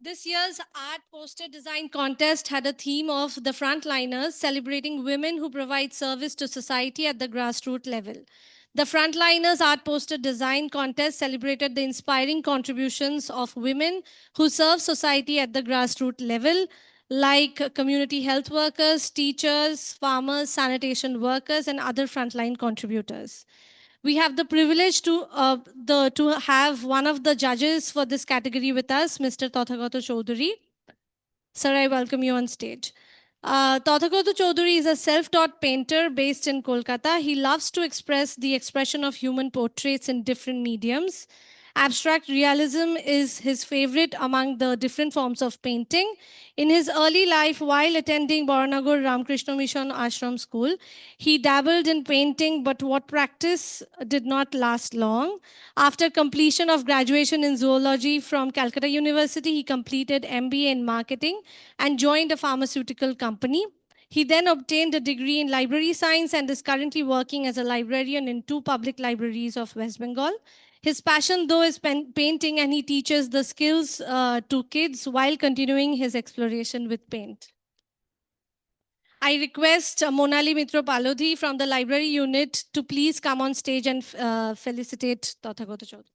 This year's art poster design contest had a theme of the frontliners, celebrating women who provide service to society at the grassroots level. The Frontliners Art Poster Design Contest celebrated the inspiring contributions of women who serve society at the grassroots level, like community health workers, teachers, farmers, sanitation workers, and other frontline contributors. We have the privilege to have one of the judges for this category with us, Mr. Tathagata Chaudhary. Sir, I welcome you on stage. Tathagata Chaudhary is a self-taught painter based in Kolkata. He loves to express the expression of human portraits in different mediums. Abstract realism is his favorite among the different forms of painting. In his early life, while attending Baranagar Ramakrishna Mission Ashram School, he dabbled in painting, but what practice did not last long. After completion of graduation in zoology from Calcutta University, he completed MBA in marketing and joined a pharmaceutical company. He then obtained a degree in library science and is currently working as a librarian in 2 public libraries of West Bengal. His passion, though, is painting, and he teaches the skills to kids while continuing his exploration with paint. I request Monali Mitra Palodhi from the library unit to please come on stage and felicitate Tathagata Chaudhary.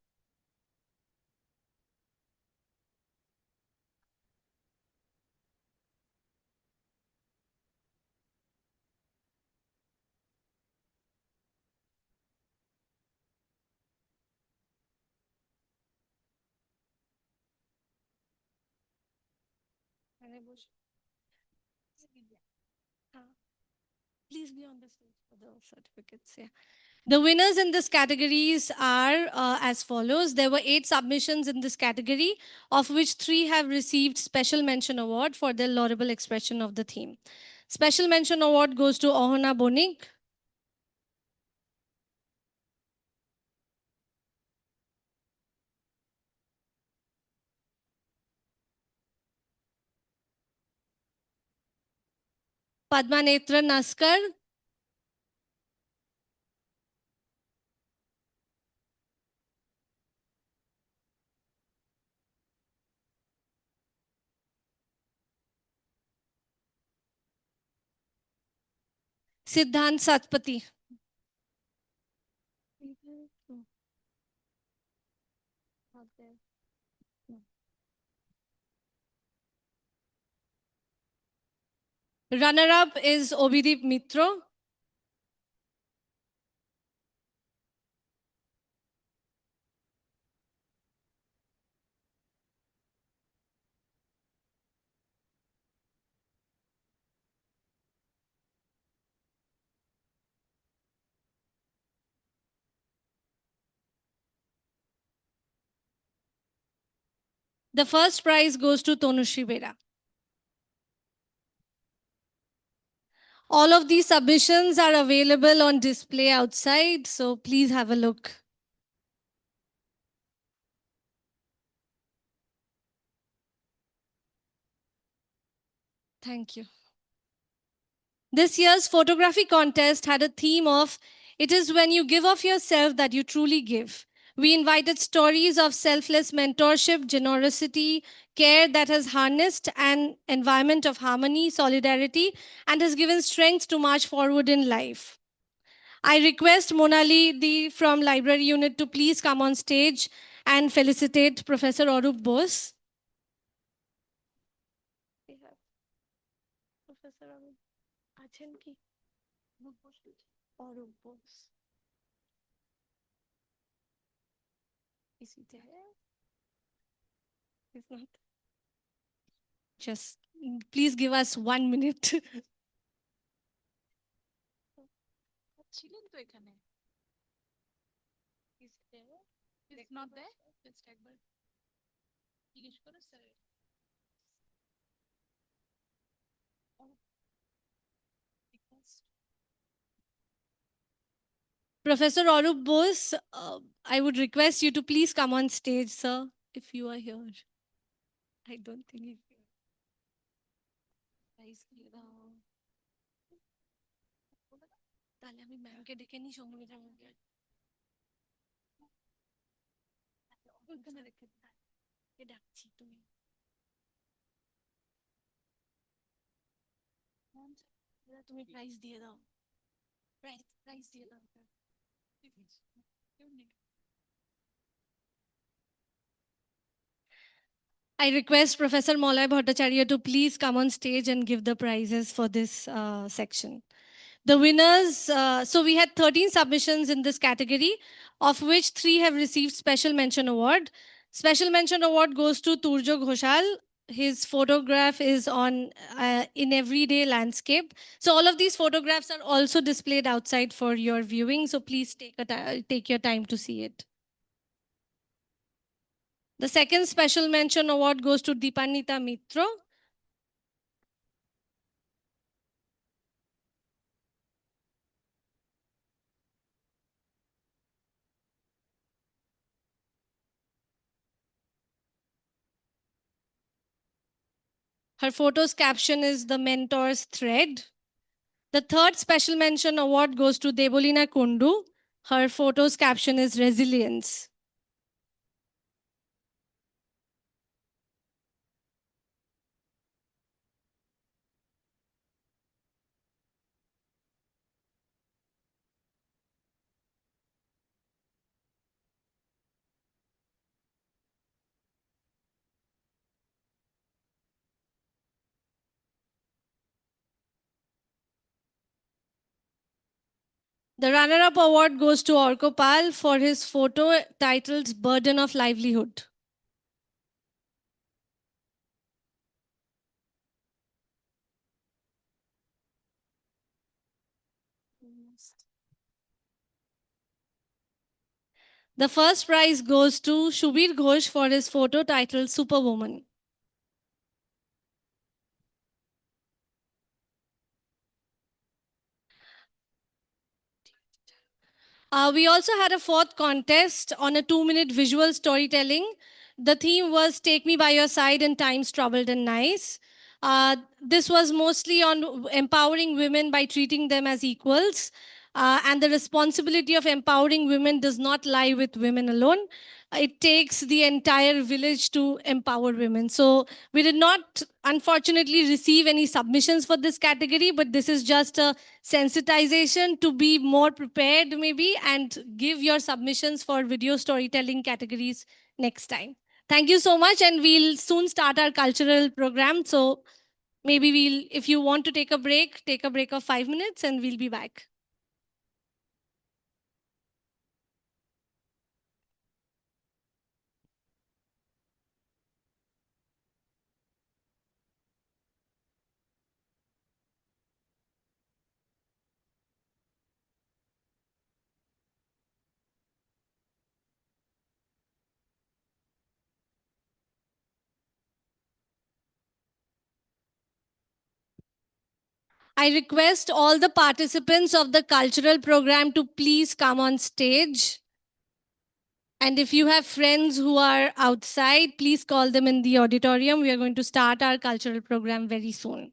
Please be on the stage for the certificates. Yeah. The winners in this categories are as follows. There were 8 submissions in this category, of which 3 have received special mention award for their laudable expression of the theme. Special mention award goes to Ohana Bonig. Padmanetra Naskar, Siddhant Satpati. Runner-up is Obidip Mitro. The first prize goes to Tonushri Bera. All of these submissions are available on display outside, so please have a look. Thank you. This year's photography contest had a theme of "It is when you give of yourself that you truly give." We invited stories of selfless mentorship, generosity, care that has harnessed an environment of harmony, solidarity, and has given strength to march forward in life. I request Monali Di from Library Unit to please come on stage and felicitate Professor Arup Bose. Professor Arup, achen ki? Arup Bose. Is he there? He's not. Just please give us 1 minute. ছিলেন তো এখানে Is not there? Just একবার জিজ্ঞেস করো sir Professor Arup Bose, I would request you to please come on stage, sir, if you are here. I don't think he's here. Prize দিয়ে দাও। তাহলে আমি ম্যামকে ডেকে নিই সঙ্গীতার মধ্যে। ওখানে রেখে কে ডাকছি তুমি? তুমি প্রাইজ দিয়ে দাও। প্রাইজ দিয়ে দাও। I request Professor Molay Bhattacharya to please come on stage and give the prizes for this section. The winners, so we had 13 submissions in this category, of which 3 have received Special Mention Award. Special Mention Award goes to Turjo Ghoshal. His photograph is on in everyday landscape. So all of these photographs are also displayed outside for your viewing. So please take your time to see it. The second Special Mention Award goes to Deepanita Mitro. Her photo's caption is "The Mentor's Thread." The third Special Mention Award goes to Debolina Kundu. Her photo's caption is "Resilience." The runner-up award goes to Orko Pal for his photo titled "Burden of Livelihood." The first prize goes to Shubir Ghosh for his photo titled "Superwoman." We also had a fourth contest on a 2-minute visual storytelling. The theme was "Take Me by Your Side in Times Troubled and Nice." This was mostly on empowering women by treating them as equals. And the responsibility of empowering women does not lie with women alone. It takes the entire village to empower women. So we did not, unfortunately, receive any submissions for this category, but this is just a sensitization to be more prepared, maybe, and give your submissions for video storytelling categories next time. Thank you so much, and we'll soon start our cultural program. So maybe if you want to take a break of 5 minutes, and we'll be back. I request all the participants of the cultural program to please come on stage. And if you have friends who are outside, please call them in the auditorium. We are going to start our cultural program very soon.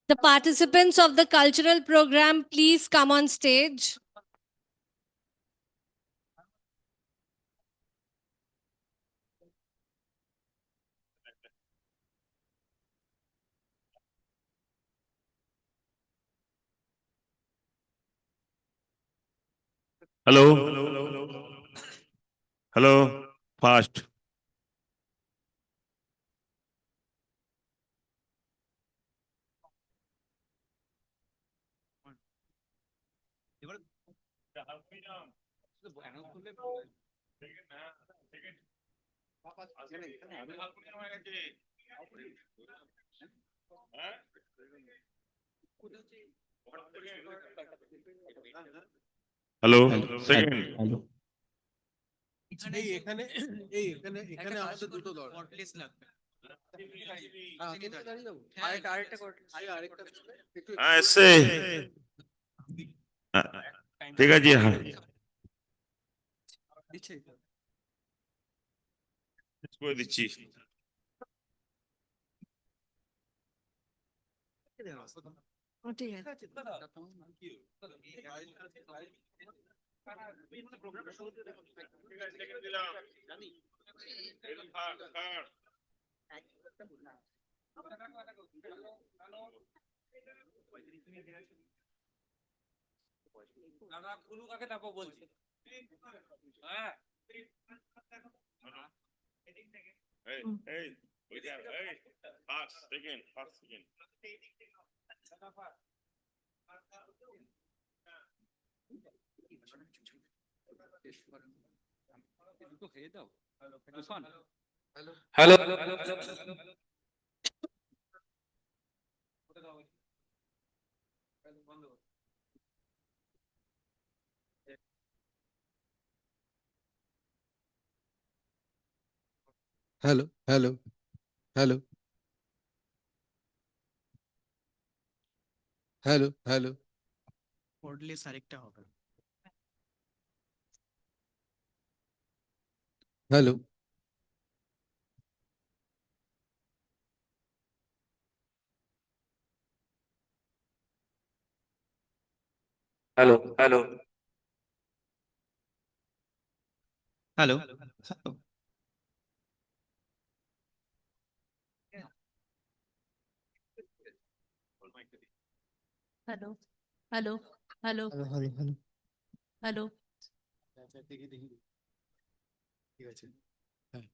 The participants of the cultural program, please come on stage. Hello. Hello. Fast. Hello. Second. Hello. এই এখানে এখানে এখানে আমাদের দুটো দরকার place লাগবে দাঁড়িয়ে যাবো আরেকটা এসে ঠিক আছে হ্যাঁ করে দিচ্ছি ঠিক আছে Hello. Hello. Hello. Hello. Hello. Hello. কোডলেস আরেকটা হবে Hello. Hello hello hello Hello. Hello. Hello. Hello. Hello. Hello. Hello. দেখি দেখি ঠিক আছে হ্যাঁ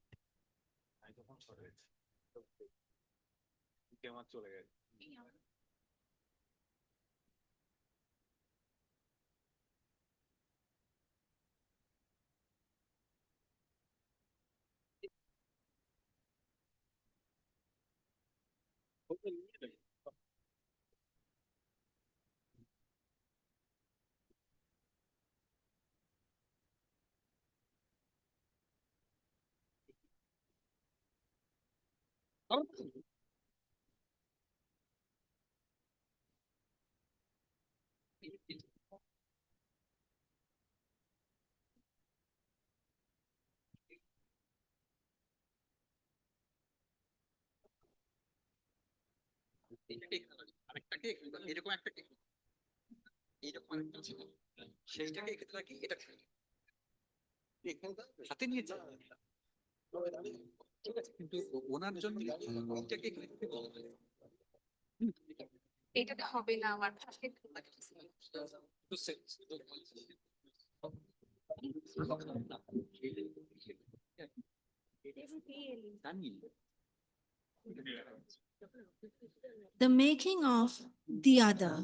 আমার চলে গেছে হাতে নিয়েছে ঠিক আছে কিন্তু ওনার জন্য এটাতে হবে না আমার The making of the other.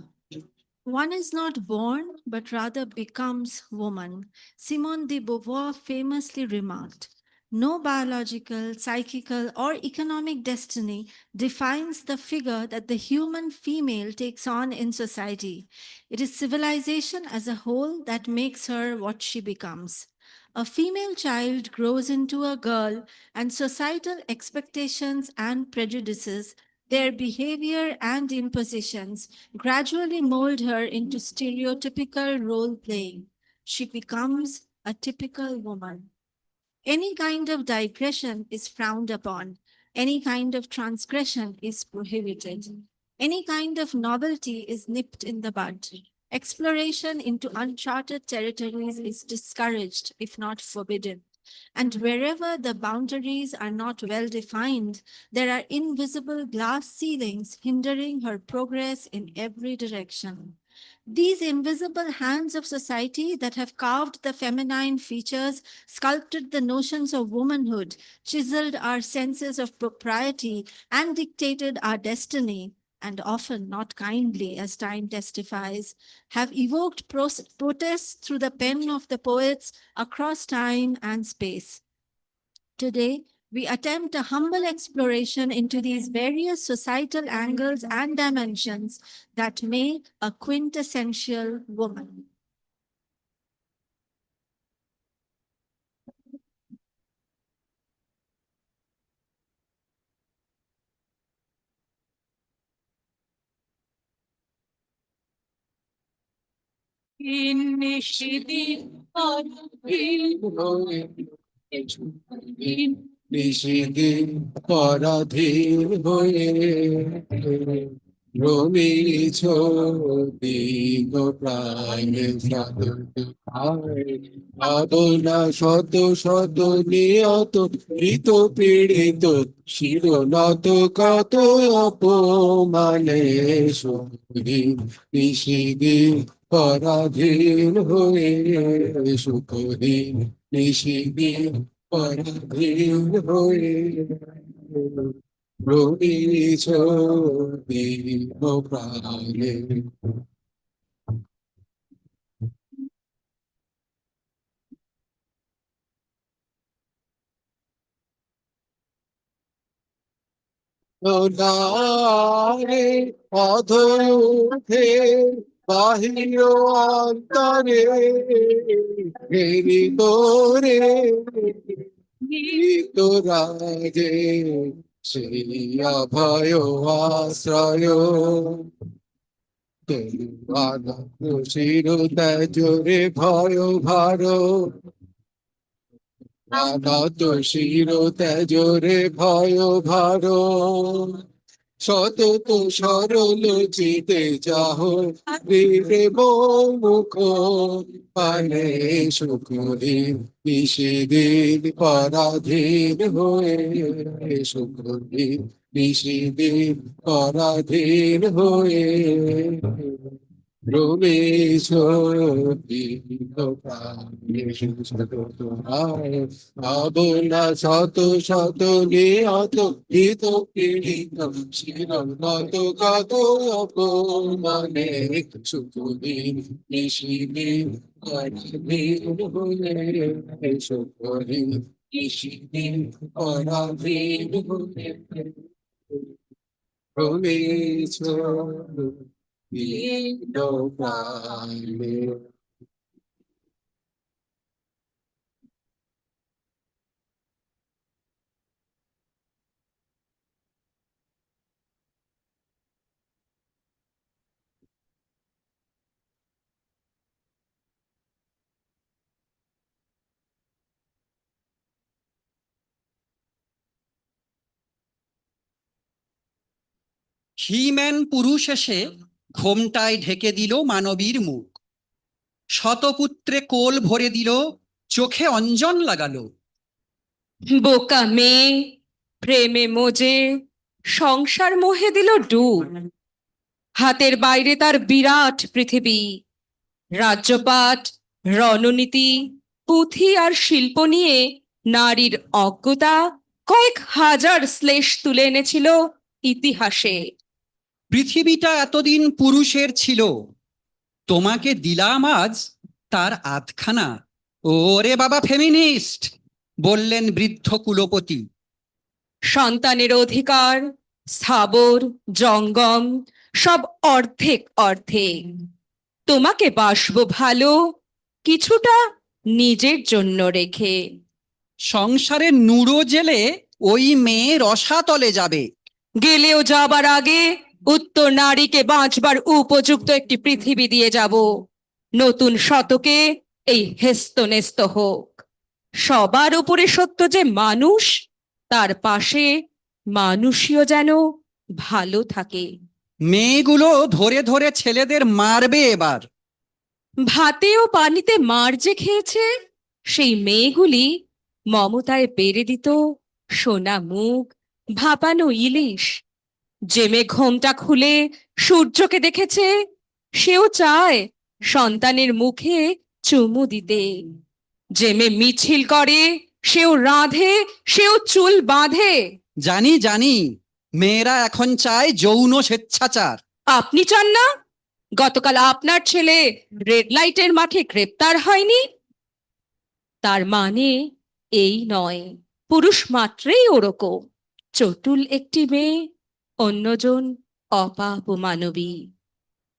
One is not born, but rather becomes woman. Simone de Beauvoir famously remarked, no biological, psychical, or economic destiny defines the figure that the human female takes on in society. It is civilization as a whole that makes her what she becomes. A female child grows into a girl, and societal expectations and prejudices, their behavior and impositions, gradually mold her into stereotypical role playing. She becomes a typical woman. Any kind of digression is frowned upon. Any kind of transgression is prohibited. Any kind of novelty is nipped in the bud. Exploration into uncharted territories is discouraged, if not forbidden. And wherever the boundaries are not well defined, there are invisible glass ceilings hindering her progress in every direction. These invisible hands of society that have carved the feminine features, sculpted the notions of womanhood, chiseled our senses of propriety, and dictated our destiny, and often not kindly, as time testifies, have evoked protests through the pen of the poets across time and space. Today, we attempt a humble exploration into these various societal angles and dimensions that make a quintessential woman. নিষেদিন পরাধীন হয়ে রমিছ দিগ প্রাণে ভাবনা শত শত নিয়ত মৃত পীড়িত শিরনত কত অপমানে সুদিন নিষেদিন পরাধীন হয়ে সুখদিন নিষেদিন পরাধীন হয়ে রবিছ দিগ প্রাণে নারে অধয় উঠে বাহির অন্তরে ফেরি তোরে তোরাগে সেই অভয় আশ্রয় শির তেজরে ভয় ভার আনত শির তেজরে ভয় ভার সতত সরল চিতে যাহ বীরে মুখ পানে সুখদিন নিষেদিন পরাধীন হয়ে সুখদিন নিষেদিন পরাধীন হয়ে রমেশ ভাবনা শত শত নিহত হিত পীড়িত শিরনত কত অপমানে সুখদিন নিষিদিন পরাধীন হয়ে সুখদিন নিষিদিন পরাধীন হয়ে রমেশ হিম্যান পুরুষ এসে ঘোমটায় ঢেকে দিল মানবীর মুখ, শতপুত্রে কোল ভরে দিল, চোখে অঞ্জন লাগালো। বোকা মেয়ে প্রেমে মজে সংসার মোহে দিল ডুব, হাতের বাইরে তার বিরাট পৃথিবী, রাজ্যপাট, রণনীতি, পুঁথি আর শিল্প নিয়ে নারীর অজ্ঞতা কয়েক হাজার শ্লেষ তুলে এনেছিল ইতিহাসে। পৃথিবীটা এতদিন পুরুষের ছিল, তোমাকে দিলাম আজ তার আধখানা। ওরে বাবা ফেমিনিস্ট, বললেন বৃদ্ধ কুলপতি। সন্তানের অধিকার স্থাবর জঙ্গম সব অর্ধেক অর্ধেক, তোমাকে বাসবো ভালো কিছুটা নিজের জন্য রেখে। সংসারের নুড়ো জেলে ওই মেয়ে রসাতলে যাবে। গেলেও যাবার আগে উত্তর নারীকে বাঁচবার উপযুক্ত একটি পৃথিবী দিয়ে যাব। নতুন শতকে এই হেস্তনেস্ত হোক। সবার উপরে সত্য যে মানুষ, তার পাশে মানুষীয় যেন ভালো থাকে। মেয়েগুলো ধরে ধরে ছেলেদের মারবে এবার। ভাতে ও পানিতে মার যে খেয়েছে, সেই মেয়েগুলি মমতায় বেড়ে দিত সোনা মুখ, ভাপানো ইলিশ। যে মেয়ে ঘোমটা খুলে সূর্যকে দেখেছে, সেও চায় সন্তানের মুখে চুমু দিতে। যে মেয়ে মিছিল করে, সেও রাঁধে, সেও চুল বাঁধে। জানি জানি, মেয়েরা এখন চায় যৌন স্বেচ্ছাচার। আপনি চান না? গতকাল আপনার ছেলে রেড লাইটের মাঠে গ্রেপ্তার হয়নি? তার মানে এই নয় পুরুষ মাত্রেই ওরকম। চটুল একটি মেয়ে, অন্যজন অপাপ মানবী।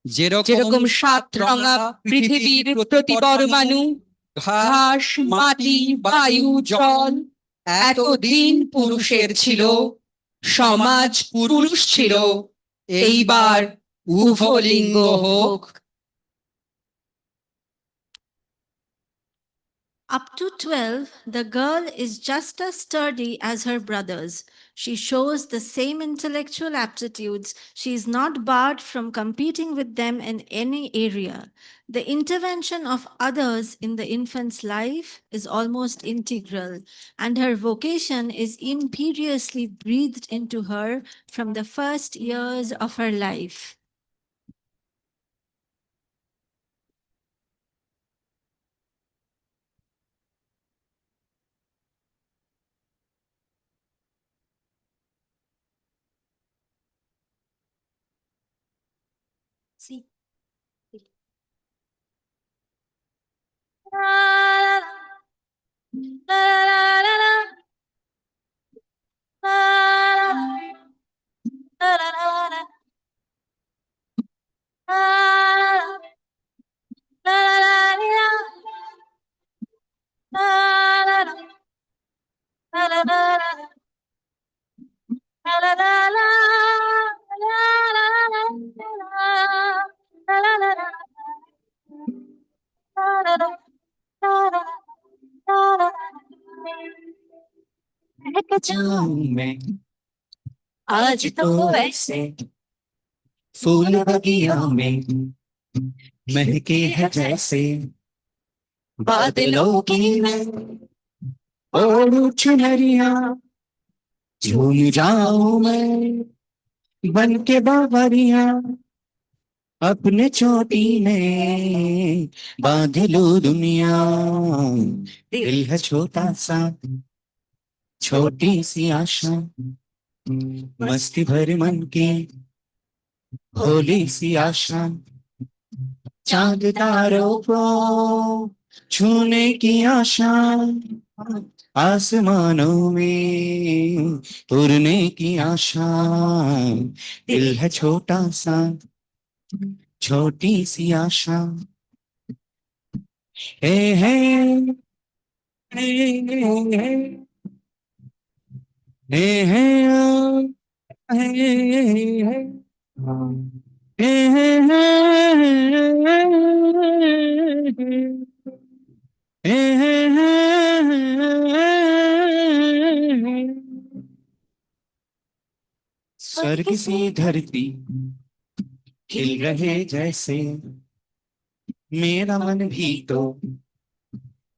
যেরকম সাত রঙা পৃথিবীর প্রতি পরমাণু, ঘাস মাটি বায়ু জল এতদিন পুরুষের ছিল, সমাজ পুরুষ ছিল, এইবার উভলিঙ্গ হোক। Up to 12, the girl is just as sturdy as her brothers. She shows the same intellectual aptitudes. She is not barred from competing with them in any area. The intervention of others in the infant's life is almost integral, and her vocation is imperiously breathed into her from the first years of her life. See. आज तो ऐसे फूल बगिया में महके है जैसे बादलों की मैं ओढ़ चुनरिया, झूम जाऊं मैं बन के बावरिया, अपने चोटी में बांध लूं दुनिया। दिल है छोटा सा छोटी सी आशा, मस्ती भर मन की भोली सी आशा, चांद तारों को छूने की आशा, आसमानों में उड़ने की आशा। दिल है छोटा सा छोटी सी आशा। हे हे हे हे हे हे हे स्वर्ग सी धरती खिल रहे जैसे मेरा मन भी तो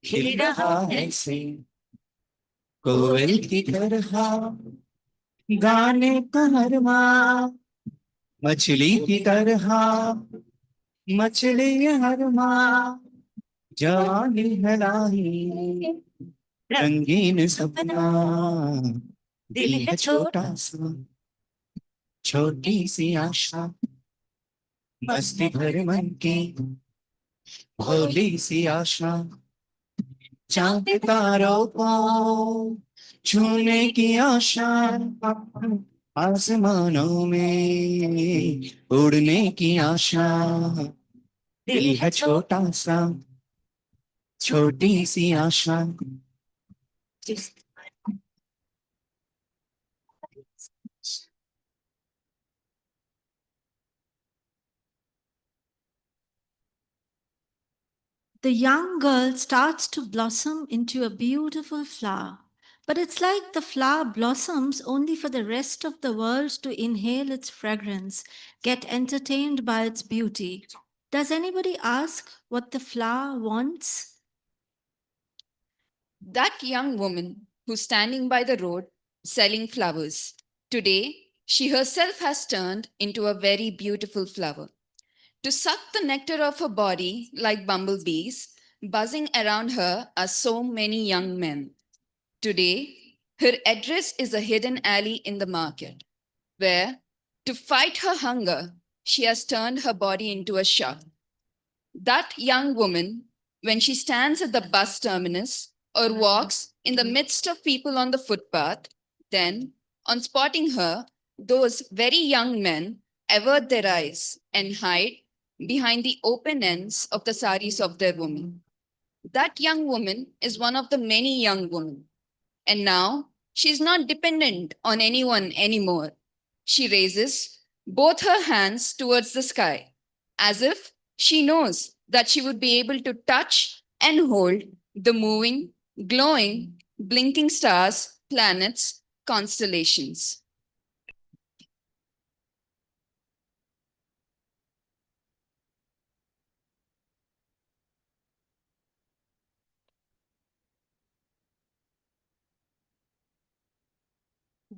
खिल रहा है से कोयल की तरह गाने का हरमा मछली की तरह मछली हरमा जवानी हलाई रंगीन सपना दिल है छोटा सा छोटी सी आशा मस्ती भर मन की भोली सी आशा चांद तारों को छूने की आशा आसमानों में उड़ने की आशा दिल है छोटा सा छोटी सी आशा The young girl starts to blossom into a beautiful flower. But it's like the flower blossoms only for the rest of the world to inhale its fragrance, get entertained by its beauty. Does anybody ask what the flower wants? That young woman who's standing by the road selling flowers. Today, she herself has turned into a very beautiful flower. To suck the nectar of her body like bumblebees, buzzing around her are so many young men. Today, her address is a hidden alley in the market, where, to fight her hunger, she has turned her body into a shop. That young woman, when she stands at the bus terminus or walks in the midst of people on the footpath, then, on spotting her, those very young men avert their eyes and hide behind the open ends of the saris of their women. That young woman is one of the many young women. And now she's not dependent on anyone anymore. She raises both her hands towards the sky as if she knows that she would be able to touch and hold the moving, glowing, blinking stars, planets, constellations.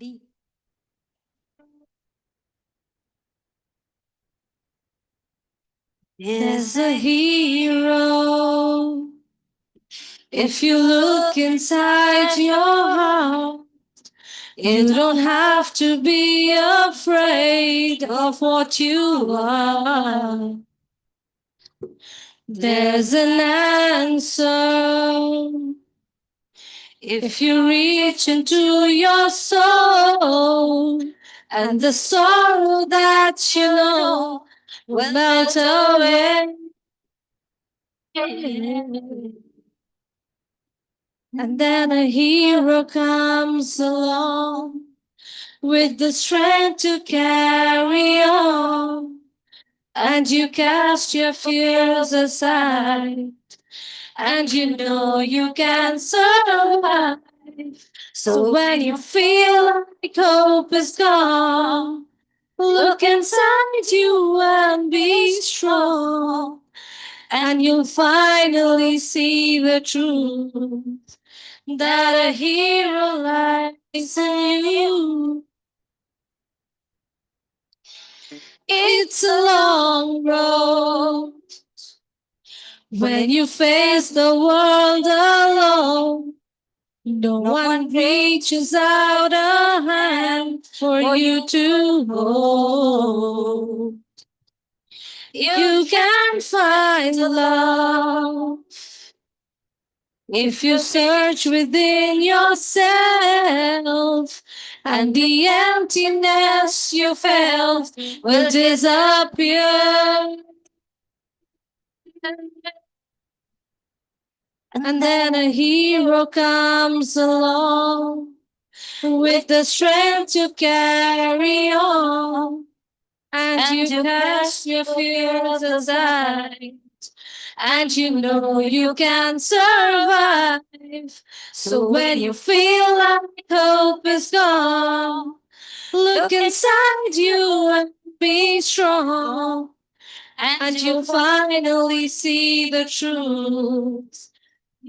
D. There's a hero. If you look inside your heart, you don't have to be afraid of what you are. There's an answer. If you reach into your soul, and the sorrow that you know will melt away. And then a hero comes along with the strength to carry on. And you cast your fears aside, and you know you can survive. So when you feel like hope is gone, look inside you and be strong. And you'll finally see the truth that a hero lies in you. It's a long road when you face the world alone. No one reaches out a hand for you to hold. You can find love if you search within yourself, and the emptiness you felt will disappear. And then a hero comes along with the strength to carry on. And you cast your fears aside, and you know you can survive. So when you feel like hope is gone, Look inside you and be strong, and you'll finally see the truth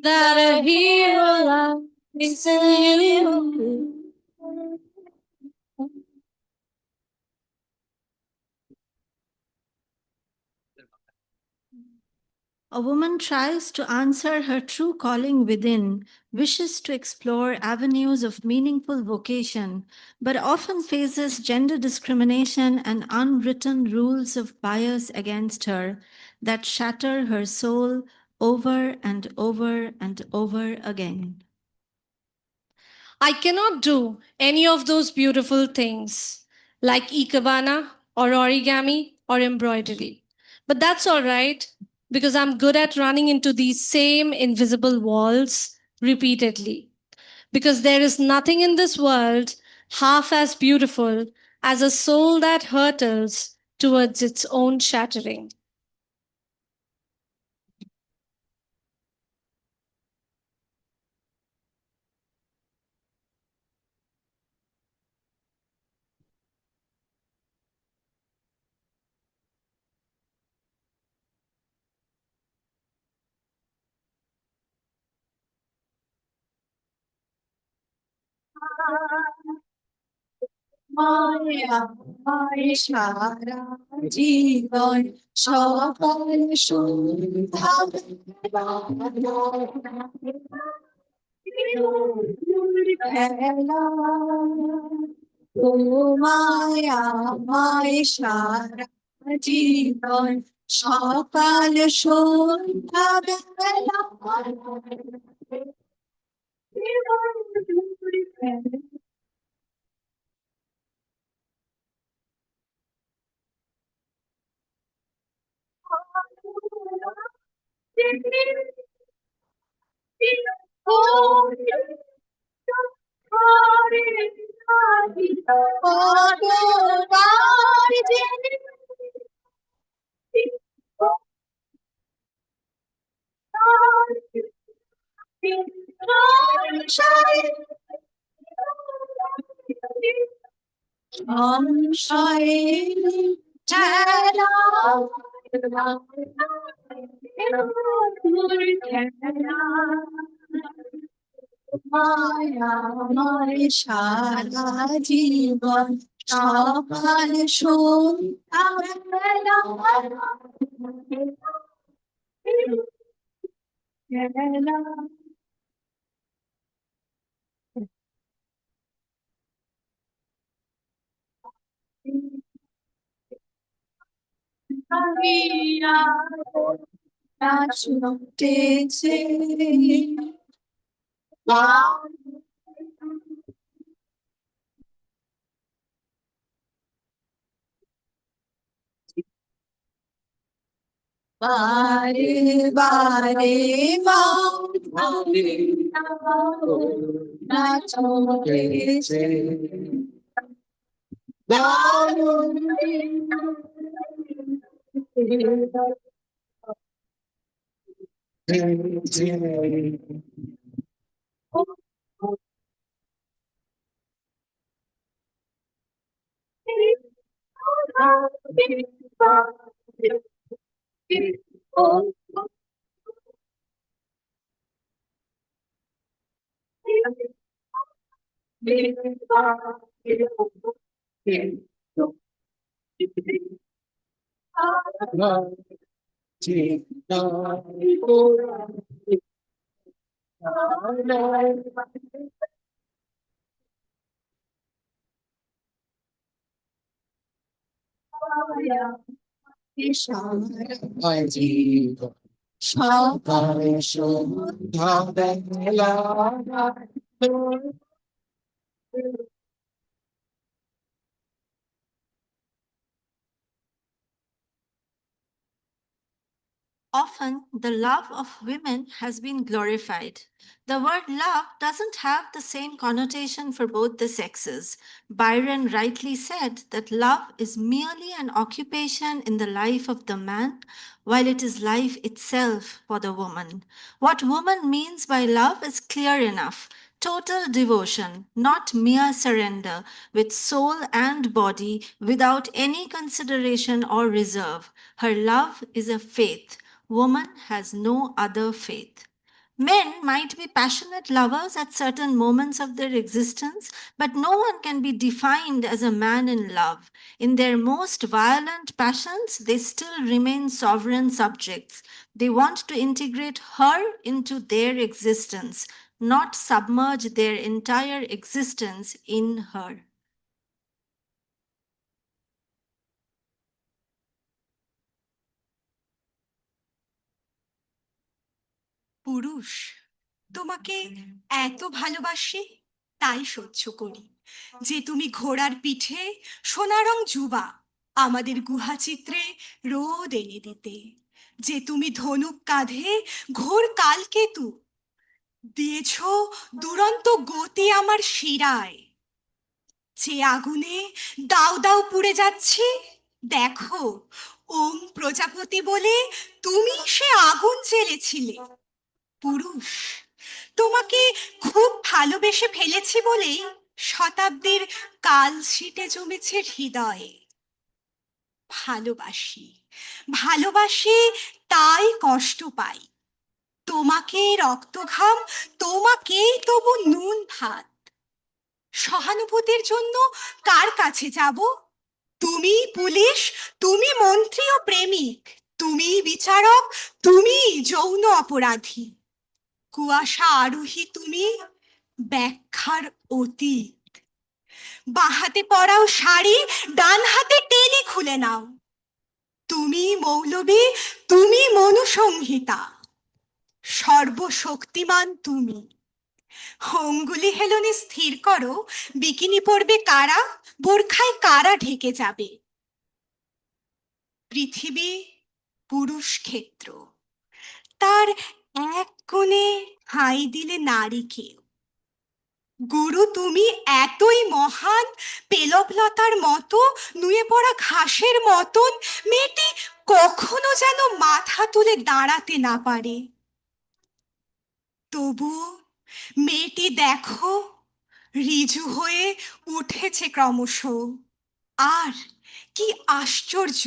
that a hero lies in you. A woman tries to answer her true calling within, wishes to explore avenues of meaningful vocation, but often faces gender discrimination and unwritten rules of bias against her that shatter her soul over and over and over again. I cannot do any of those beautiful things like ikebana or origami or embroidery. But that's all right because I'm good at running into these same invisible walls repeatedly. Because there is nothing in this world half as beautiful as a soul that hurtles towards its own shattering. মায়া মায় সারা জীবন সকাল সন্ধ্যা বেলা ও মায়া মায় সারা জীবন সকাল সন্ধ্যা বেলা মায়া মায় সারা জীবন সকাল সন্ধ্যা বেলা ছুটেছে বারে বারে না ছুটেছে জীবন সকাল সন্ধ্যা বেলা Often, the love of women has been glorified. The word love doesn't have the same connotation for both the sexes. Byron rightly said that love is merely an occupation in the life of the man, while it is life itself for the woman. What woman means by love is clear enough. Total devotion, not mere surrender, with soul and body, without any consideration or reserve. Her love is a faith. Woman has no other faith. Men might be passionate lovers at certain moments of their existence, but no one can be defined as a man in love. In their most violent passions, they still remain sovereign subjects. They want to integrate her into their existence, not submerge their entire existence in her. পুরুষ তোমাকে এত ভালোবাসি তাই সহ্য করি যে তুমি ঘোড়ার পিঠে সোনা রং যুবা আমাদের গুহা চিত্রে রোদ এনে দিতে, যে তুমি ধনুক কাঁধে ঘোর কালকেতু দিয়েছ দুরন্ত গতি আমার শিরায়, যে আগুনে দাউ দাউ পুড়ে যাচ্ছি দেখো ওম প্রজাপতি বলে তুমি সে আগুন জ্বেলেছিলে। পুরুষ তোমাকে খুব ভালোবেসে ফেলেছি বলেই শতাব্দীর কাল ছিটে জমেছে হৃদয়ে। ভালোবাসি ভালোবাসি তাই কষ্ট পাই, তোমাকে রক্তঘাম তোমাকেই তবু নুন ভাত। সহানুভূতির জন্য কার কাছে যাব? তুমি পুলিশ, তুমি মন্ত্রী ও প্রেমিক, তুমি বিচারক, তুমি যৌন অপরাধী। কুয়াশা আরোহী তুমি, ব্যাখ্যার অতীত। বাঁ হাতে পরাও শাড়ি, ডান হাতে টেলি খুলে নাও। তুমি মৌলবী, তুমি মনুসংহিতা, সর্বশক্তিমান তুমি। অঙ্গুলি হেলনে স্থির করো, বিকিনি পরবে কারা, বোরখায় কারা ঢেকে যাবে। পৃথিবী পুরুষ ক্ষেত্র, তার এক কোণে ঠাঁই দিলে নারীকে। গুরু তুমি এতই মহান, পেলবলতার মতো নুয়ে পড়া ঘাসের মতন মেয়েটি কখনো যেন মাথা তুলে দাঁড়াতে না পারে। তবু মেয়েটি দেখো ঋজু হয়ে উঠেছে ক্রমশ। আর কি আশ্চর্য,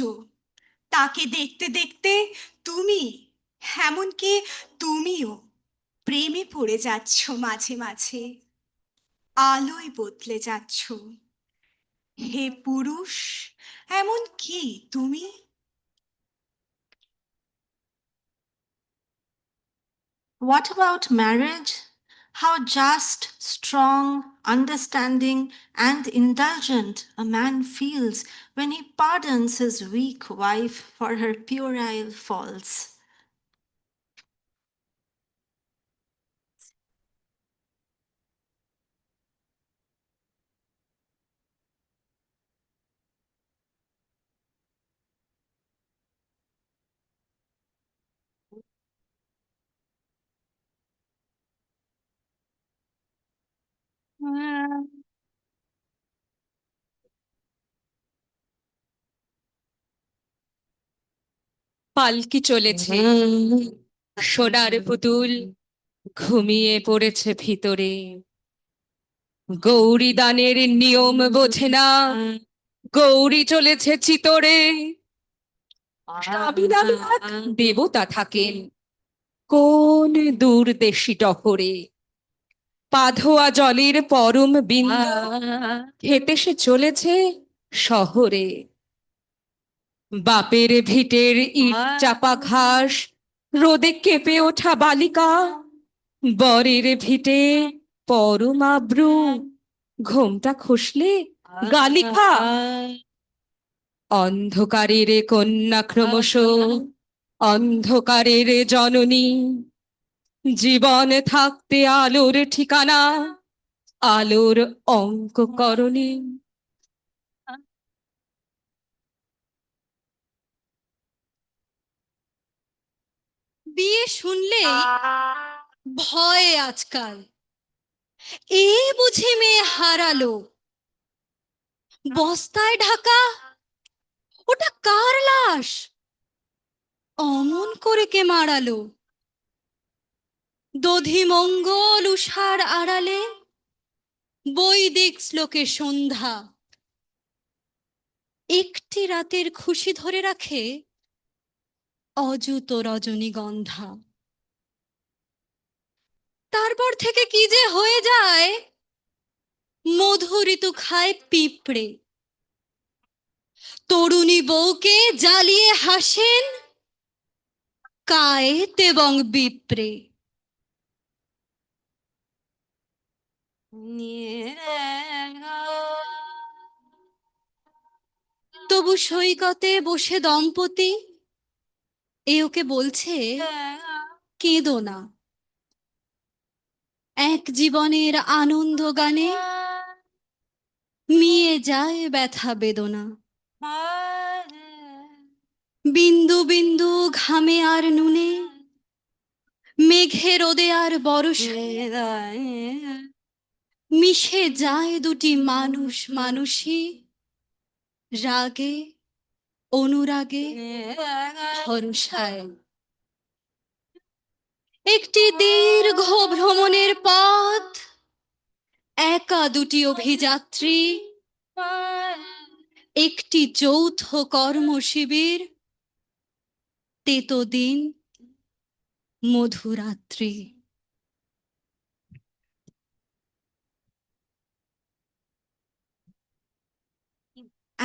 তাকে দেখতে দেখতে তুমি, এমনকি তুমিও প্রেমে পড়ে যাচ্ছ মাঝে মাঝে, আলোয় বদলে যাচ্ছ। হে পুরুষ, এমন কি তুমি? What about marriage? How just, strong, understanding, and indulgent a man feels when he pardons his weak wife for her puerile faults. পালকি চলেছে, সোনার পুতুল ঘুমিয়ে পড়েছে ভিতরে। গৌরী দানের নিয়ম বোঝে না, গৌরী চলেছে চিতরে। দামি দামি এক দেবতা থাকেন কোন দূরদেশী টহরে। পাধোয়া জলের পরম বিন্দু হেঁটে সে চলেছে শহরে। বাপের ভিটের ইট চাপা ঘাস, রোদে কেঁপে ওঠা বালিকা। বরের ভিটে পরমাব্রু, ঘোমটা খসলে গালিখা। অন্ধকারের কন্যা ক্রমশ অন্ধকারের জননী। জীবন থাকতে আলোর ঠিকানা, আলোর অঙ্ক করণী। বিয়ে শুনলেই ভয় আজকাল। এ বুঝি মেয়ে হারালো, বস্তায় ঢাকা, ওটা কার লাশ? অমন করে কে মারালো? দধি মঙ্গল উষার আড়ালে, বৈদিক শ্লোকে সন্ধ্যা, একটি রাতের খুশি ধরে রাখে অযুত রজনীগন্ধা। তারপর থেকে কি যে হয়ে যায়, মধু ঋতু খায় পিঁপড়ে। তরুণী বউকে জ্বালিয়ে হাসেন কায়েত এবং বিপ্রে। তবু সৈকতে বসে দম্পতি এ ওকে বলছে, কেঁদো না। এক জীবনের আনন্দ গানে মিয়ে যায় ব্যথা বেদনা। বিন্দু বিন্দু ঘামে আর নুনে, মেঘে রোদে আর বরষায় মিশে যায় দুটি মানুষ মানুষই, রাগে অনুরাগে ভরসায়। একটি দীর্ঘ ভ্রমণের পথ, একা দুটি অভিযাত্রী, একটি যৌথ কর্মশিবির, তেতো দিন মধুরাত্রি।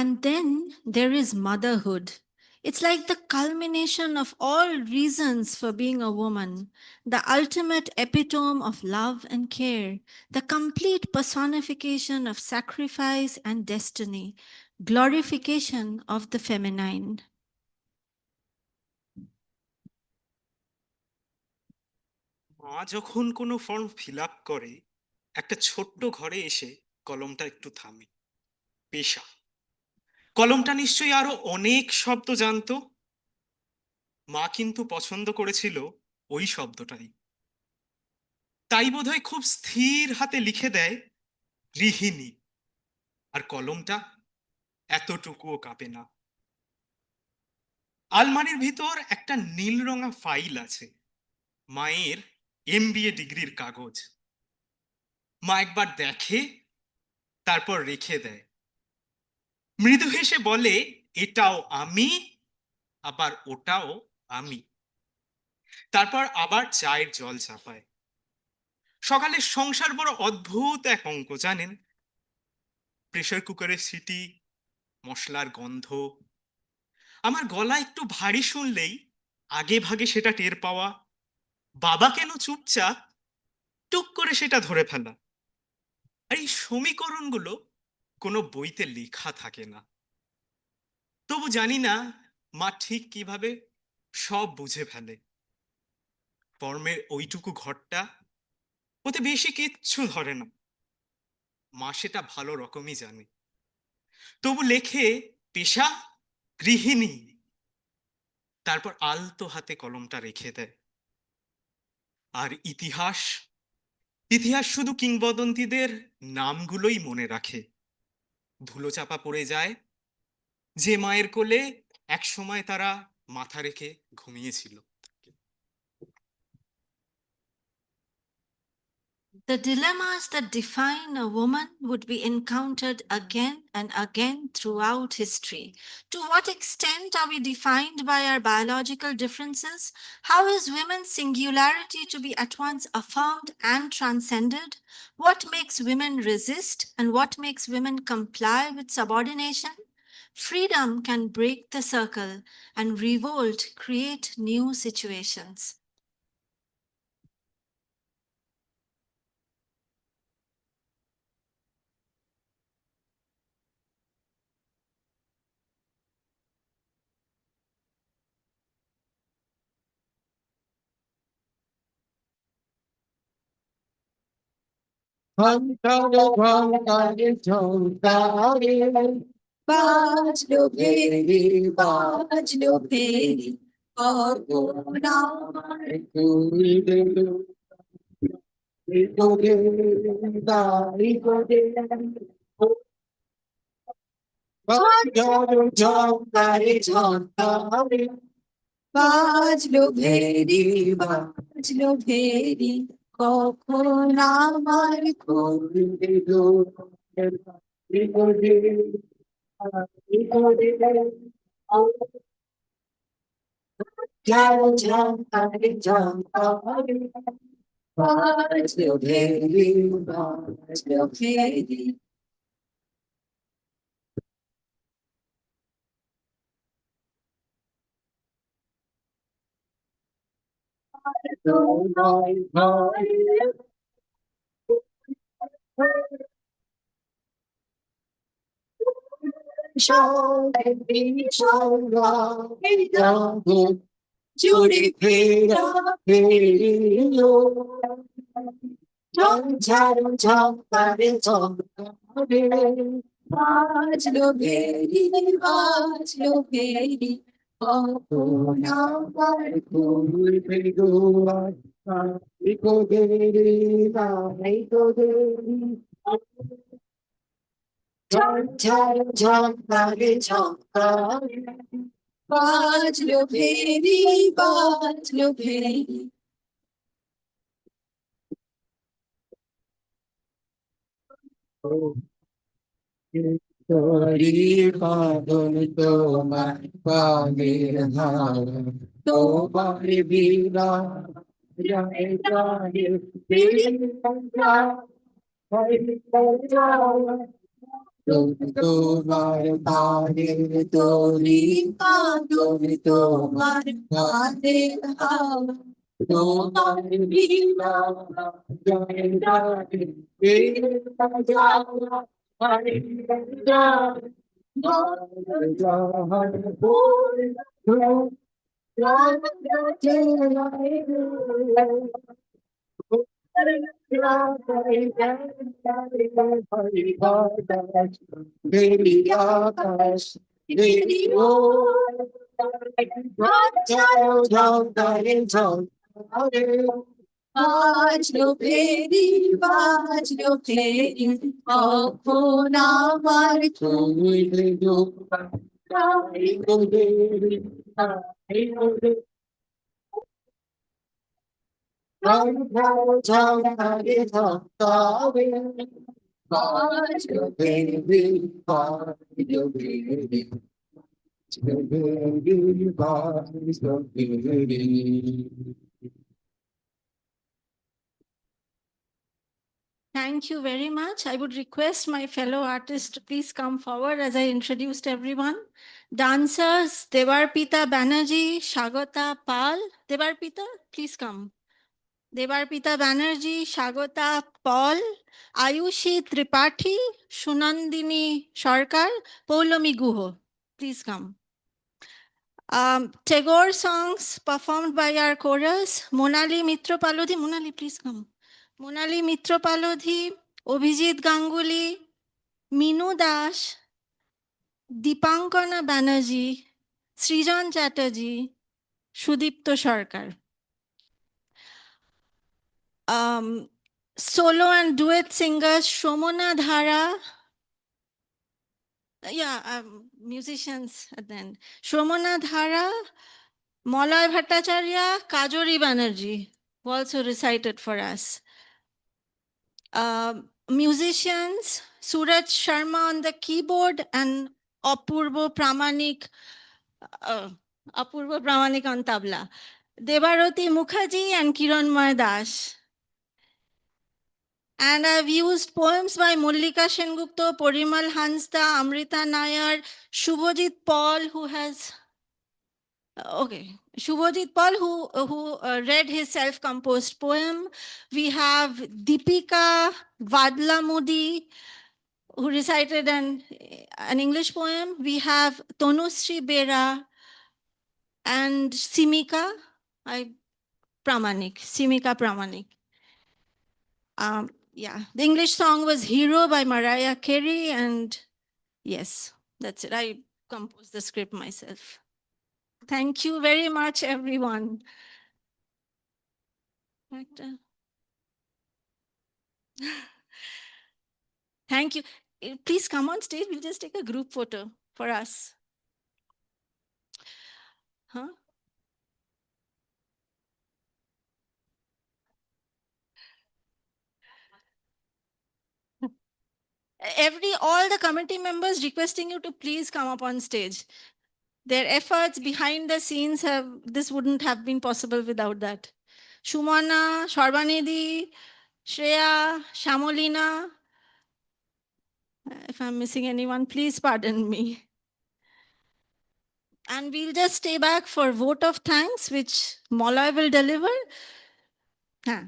And then there is motherhood. It's like the culmination of all reasons for being a woman, the ultimate epitome of love and care, the complete personification of sacrifice and destiny, glorification of the feminine. মা যখন কোনো form fill up করে, একটা ছোট্ট ঘরে এসে কলমটা একটু থামে। পেশা। কলমটা নিশ্চয়ই আরো অনেক শব্দ জানতো। মা কিন্তু পছন্দ করেছিল ওই শব্দটাই। তাই বোধহয় খুব স্থির হাতে লিখে দেয় গৃহিণী, আর কলমটা এতটুকুও কাঁপে না। আলমারির ভিতর একটা নীল রঙা ফাইল আছে, মায়ের MBA ডিগ্রির কাগজ। মা একবার দেখে, তারপর রেখে দেয়। মৃদু হেসে বলে, এটাও আমি, আবার ওটাও আমি। তারপর আবার চায়ের জল চাপায়। সকালে সংসার বড় অদ্ভুত এক অঙ্ক, জানেন? প্রেসার কুকারের সিটি, মশলার গন্ধ, আমার গলা একটু ভারী শুনলেই আগে ভাগে সেটা টের পাওয়া, বাবা কেন চুপচাপ, টুক করে সেটা ধরে ফেলা। আর এই সমীকরণগুলো কোনো বইতে লেখা থাকে না। তবু জানি না মা ঠিক কিভাবে সব বুঝে ফেলে। ফর্মের ওইটুকু ঘরটা, ওতে বেশি কিচ্ছু ধরে না। মা সেটা ভালো রকমই জানে। তবু লেখে পেশা গৃহিণী, তারপর আলতো হাতে কলমটা রেখে দেয়। আর ইতিহাস, ইতিহাস শুধু কিংবদন্তিদের নামগুলোই মনে রাখে। ধুলো চাপা পড়ে যায় যে মায়ের কোলে এক সময় তারা মাথা রেখে ঘুমিয়েছিল। The dilemmas that define a woman would be encountered again and again throughout history. To what extent are we defined by our biological differences? How is women's singularity to be at once affirmed and transcended? What makes women resist and what makes women comply with subordination? Freedom can break the circle and revolt create new situations. বাজলো very বাজলো very অগোনার কুলবে রিকোদে রিকোদে বাজলো ঝংকারে ঝংকারে বাজলো very কখন আমার খুলবে দোর রিকোদে রিকোদে ঝংকারে ঝংকারে বাজলো very তোমায় ভয় জুড়ে ফেরা ফেরিও ঝঞ্ঝার ঝঙ্কারে ঝঙ্কারে বাজলো ভেরি কখন আমার খুলবে দুয়ার ইকো দেরি ইকো দেরি ঝঞ্ঝার ঝঙ্কারে ঝঙ্কারে বাজলো ভেরি তোরি বাদল তোমার পাগের হার তোমার বিনা জয় জয় তোমার পাগের তোরি বাদল তোমার পাগের হার তোমার বিনা জয় জয় বাজলো ফেরি কখন আমার খুলবে ঝংকারে ঝংকারে বাজলো ফেরি বাজলো ফেরি বাজলো ফেরি Thank you very much. I would request my fellow artists to please come forward as I introduced everyone. Dancers, Devarpita Banerjee, Shagota Pal. Devarpita, please come. Devarpita Banerjee, Shagota Paul, Ayushi Tripathi, Shunandini Sarkar, Paulomi Guho. Please come. Tagore songs performed by our chorus, Monali Mitropalodhi. Monali, please come. Monali Mitropalodhi, Obhijit Ganguly, Minu Das, Dipankana Banerjee, Srijan Chatterjee, Sudipto Sarkar. Solo and duet singers, Shomona Dhara, musicians at the end. Shomona Dhara, Molay Bhattacharya, Kajori Banerjee, who also recited for us. Musicians, Suraj Sharma on the keyboard and Apurva Pramanik on tabla. Devaroti Mukherjee and Kiranmoy Das. And I've used poems by Mullika Sengupta, Porimal Hansda, Amrita Nayar, Shubhajit Paul, who has Shubhajit Paul, who read his self-composed poem. We have Deepika Vadla Modi, who recited an English poem. We have Tonusri Bera and Simika Pramanik. The English song was Hero by Mariah Carey, and yes, that's it. I composed the script myself. Thank you very much, everyone. Thank you. Please come on stage. We'll just take a group photo for us. Huh? All the committee members requesting you to please come up on stage. Their efforts behind the scenes this wouldn't have been possible without that. Shumana, Sharbanidhi, Shreya, Shamolina. If I'm missing anyone, please pardon me. And we'll just stay back for vote of thanks, which Molloy will deliver. Huh.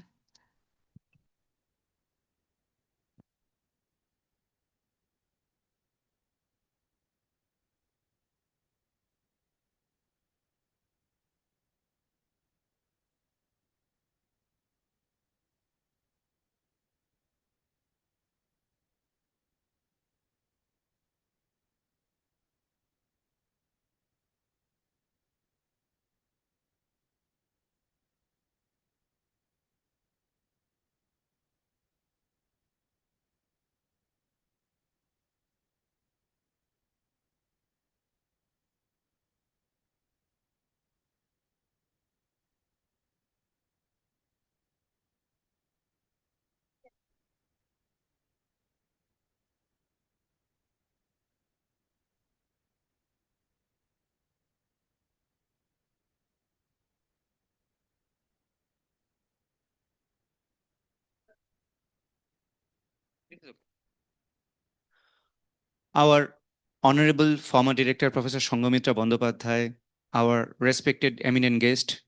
Our Honorable former Director, Professor Sanghamitra Bandyopadhyay, our respected eminent guest,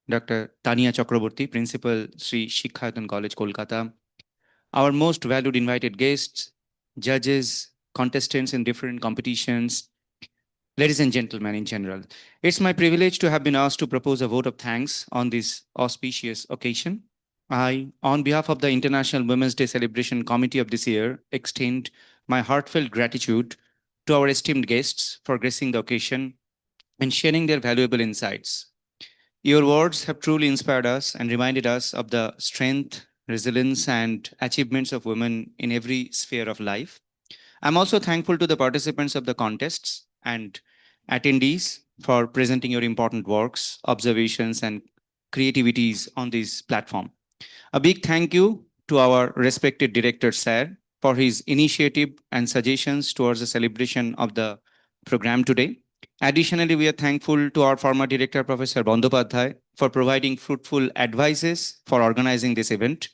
Dr. Tania Chakraborty, Principal, Sri Shikshayotan College, Kolkata, our most valued invited guests, judges, contestants in different competitions, ladies and gentlemen in general. It's my privilege to have been asked to propose a vote of thanks on this auspicious occasion. I, on behalf of the International Women's Day Celebration Committee of this year, extend my heartfelt gratitude to our esteemed guests for gracing the occasion and sharing their valuable insights. Your words have truly inspired us and reminded us of the strength, resilience, and achievements of women in every sphere of life. I'm also thankful to the participants of the contests and attendees for presenting your important works, observations, and creativities on this platform. A big thank you to our respected director, Sir, for his initiative and suggestions towards the celebration of the program today. Additionally, we are thankful to our former director, Professor Bandyopadhyay, for providing fruitful advices for organizing this event.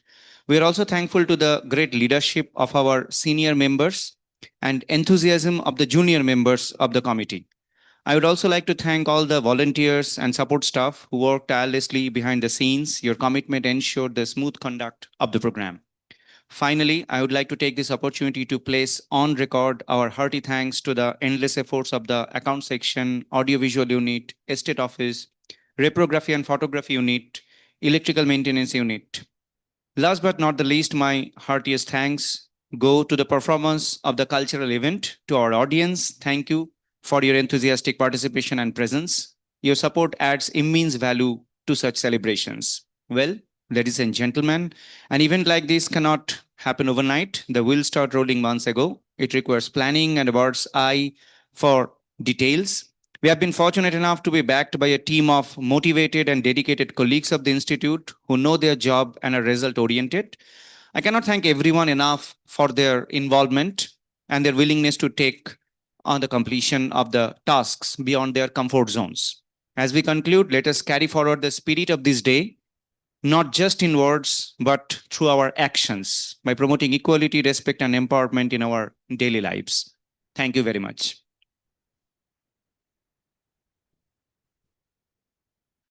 We are also thankful to the great leadership of our senior members and enthusiasm of the junior members of the committee. I would also like to thank all the volunteers and support staff who worked tirelessly behind the scenes. Your commitment ensured the smooth conduct of the program. Finally, I would like to take this opportunity to place on record our hearty thanks to the endless efforts of the account section, audiovisual unit, estate office, reprography and photography unit, electrical maintenance unit. Last but not the least, my heartiest thanks go to the performance of the cultural event. To our audience, thank you for your enthusiastic participation and presence. Your support adds immense value to such celebrations. Well, ladies and gentlemen, an event like this cannot happen overnight. The wheels start rolling months ago. It requires planning and a bird's eye for details. We have been fortunate enough to be backed by a team of motivated and dedicated colleagues of the Institute who know their job and are result oriented. I cannot thank everyone enough for their involvement and their willingness to take on the completion of the tasks beyond their comfort zones. As we conclude, let us carry forward the spirit of this day, not just in words, but through our actions by promoting equality, respect, and empowerment in our daily lives. Thank you very much.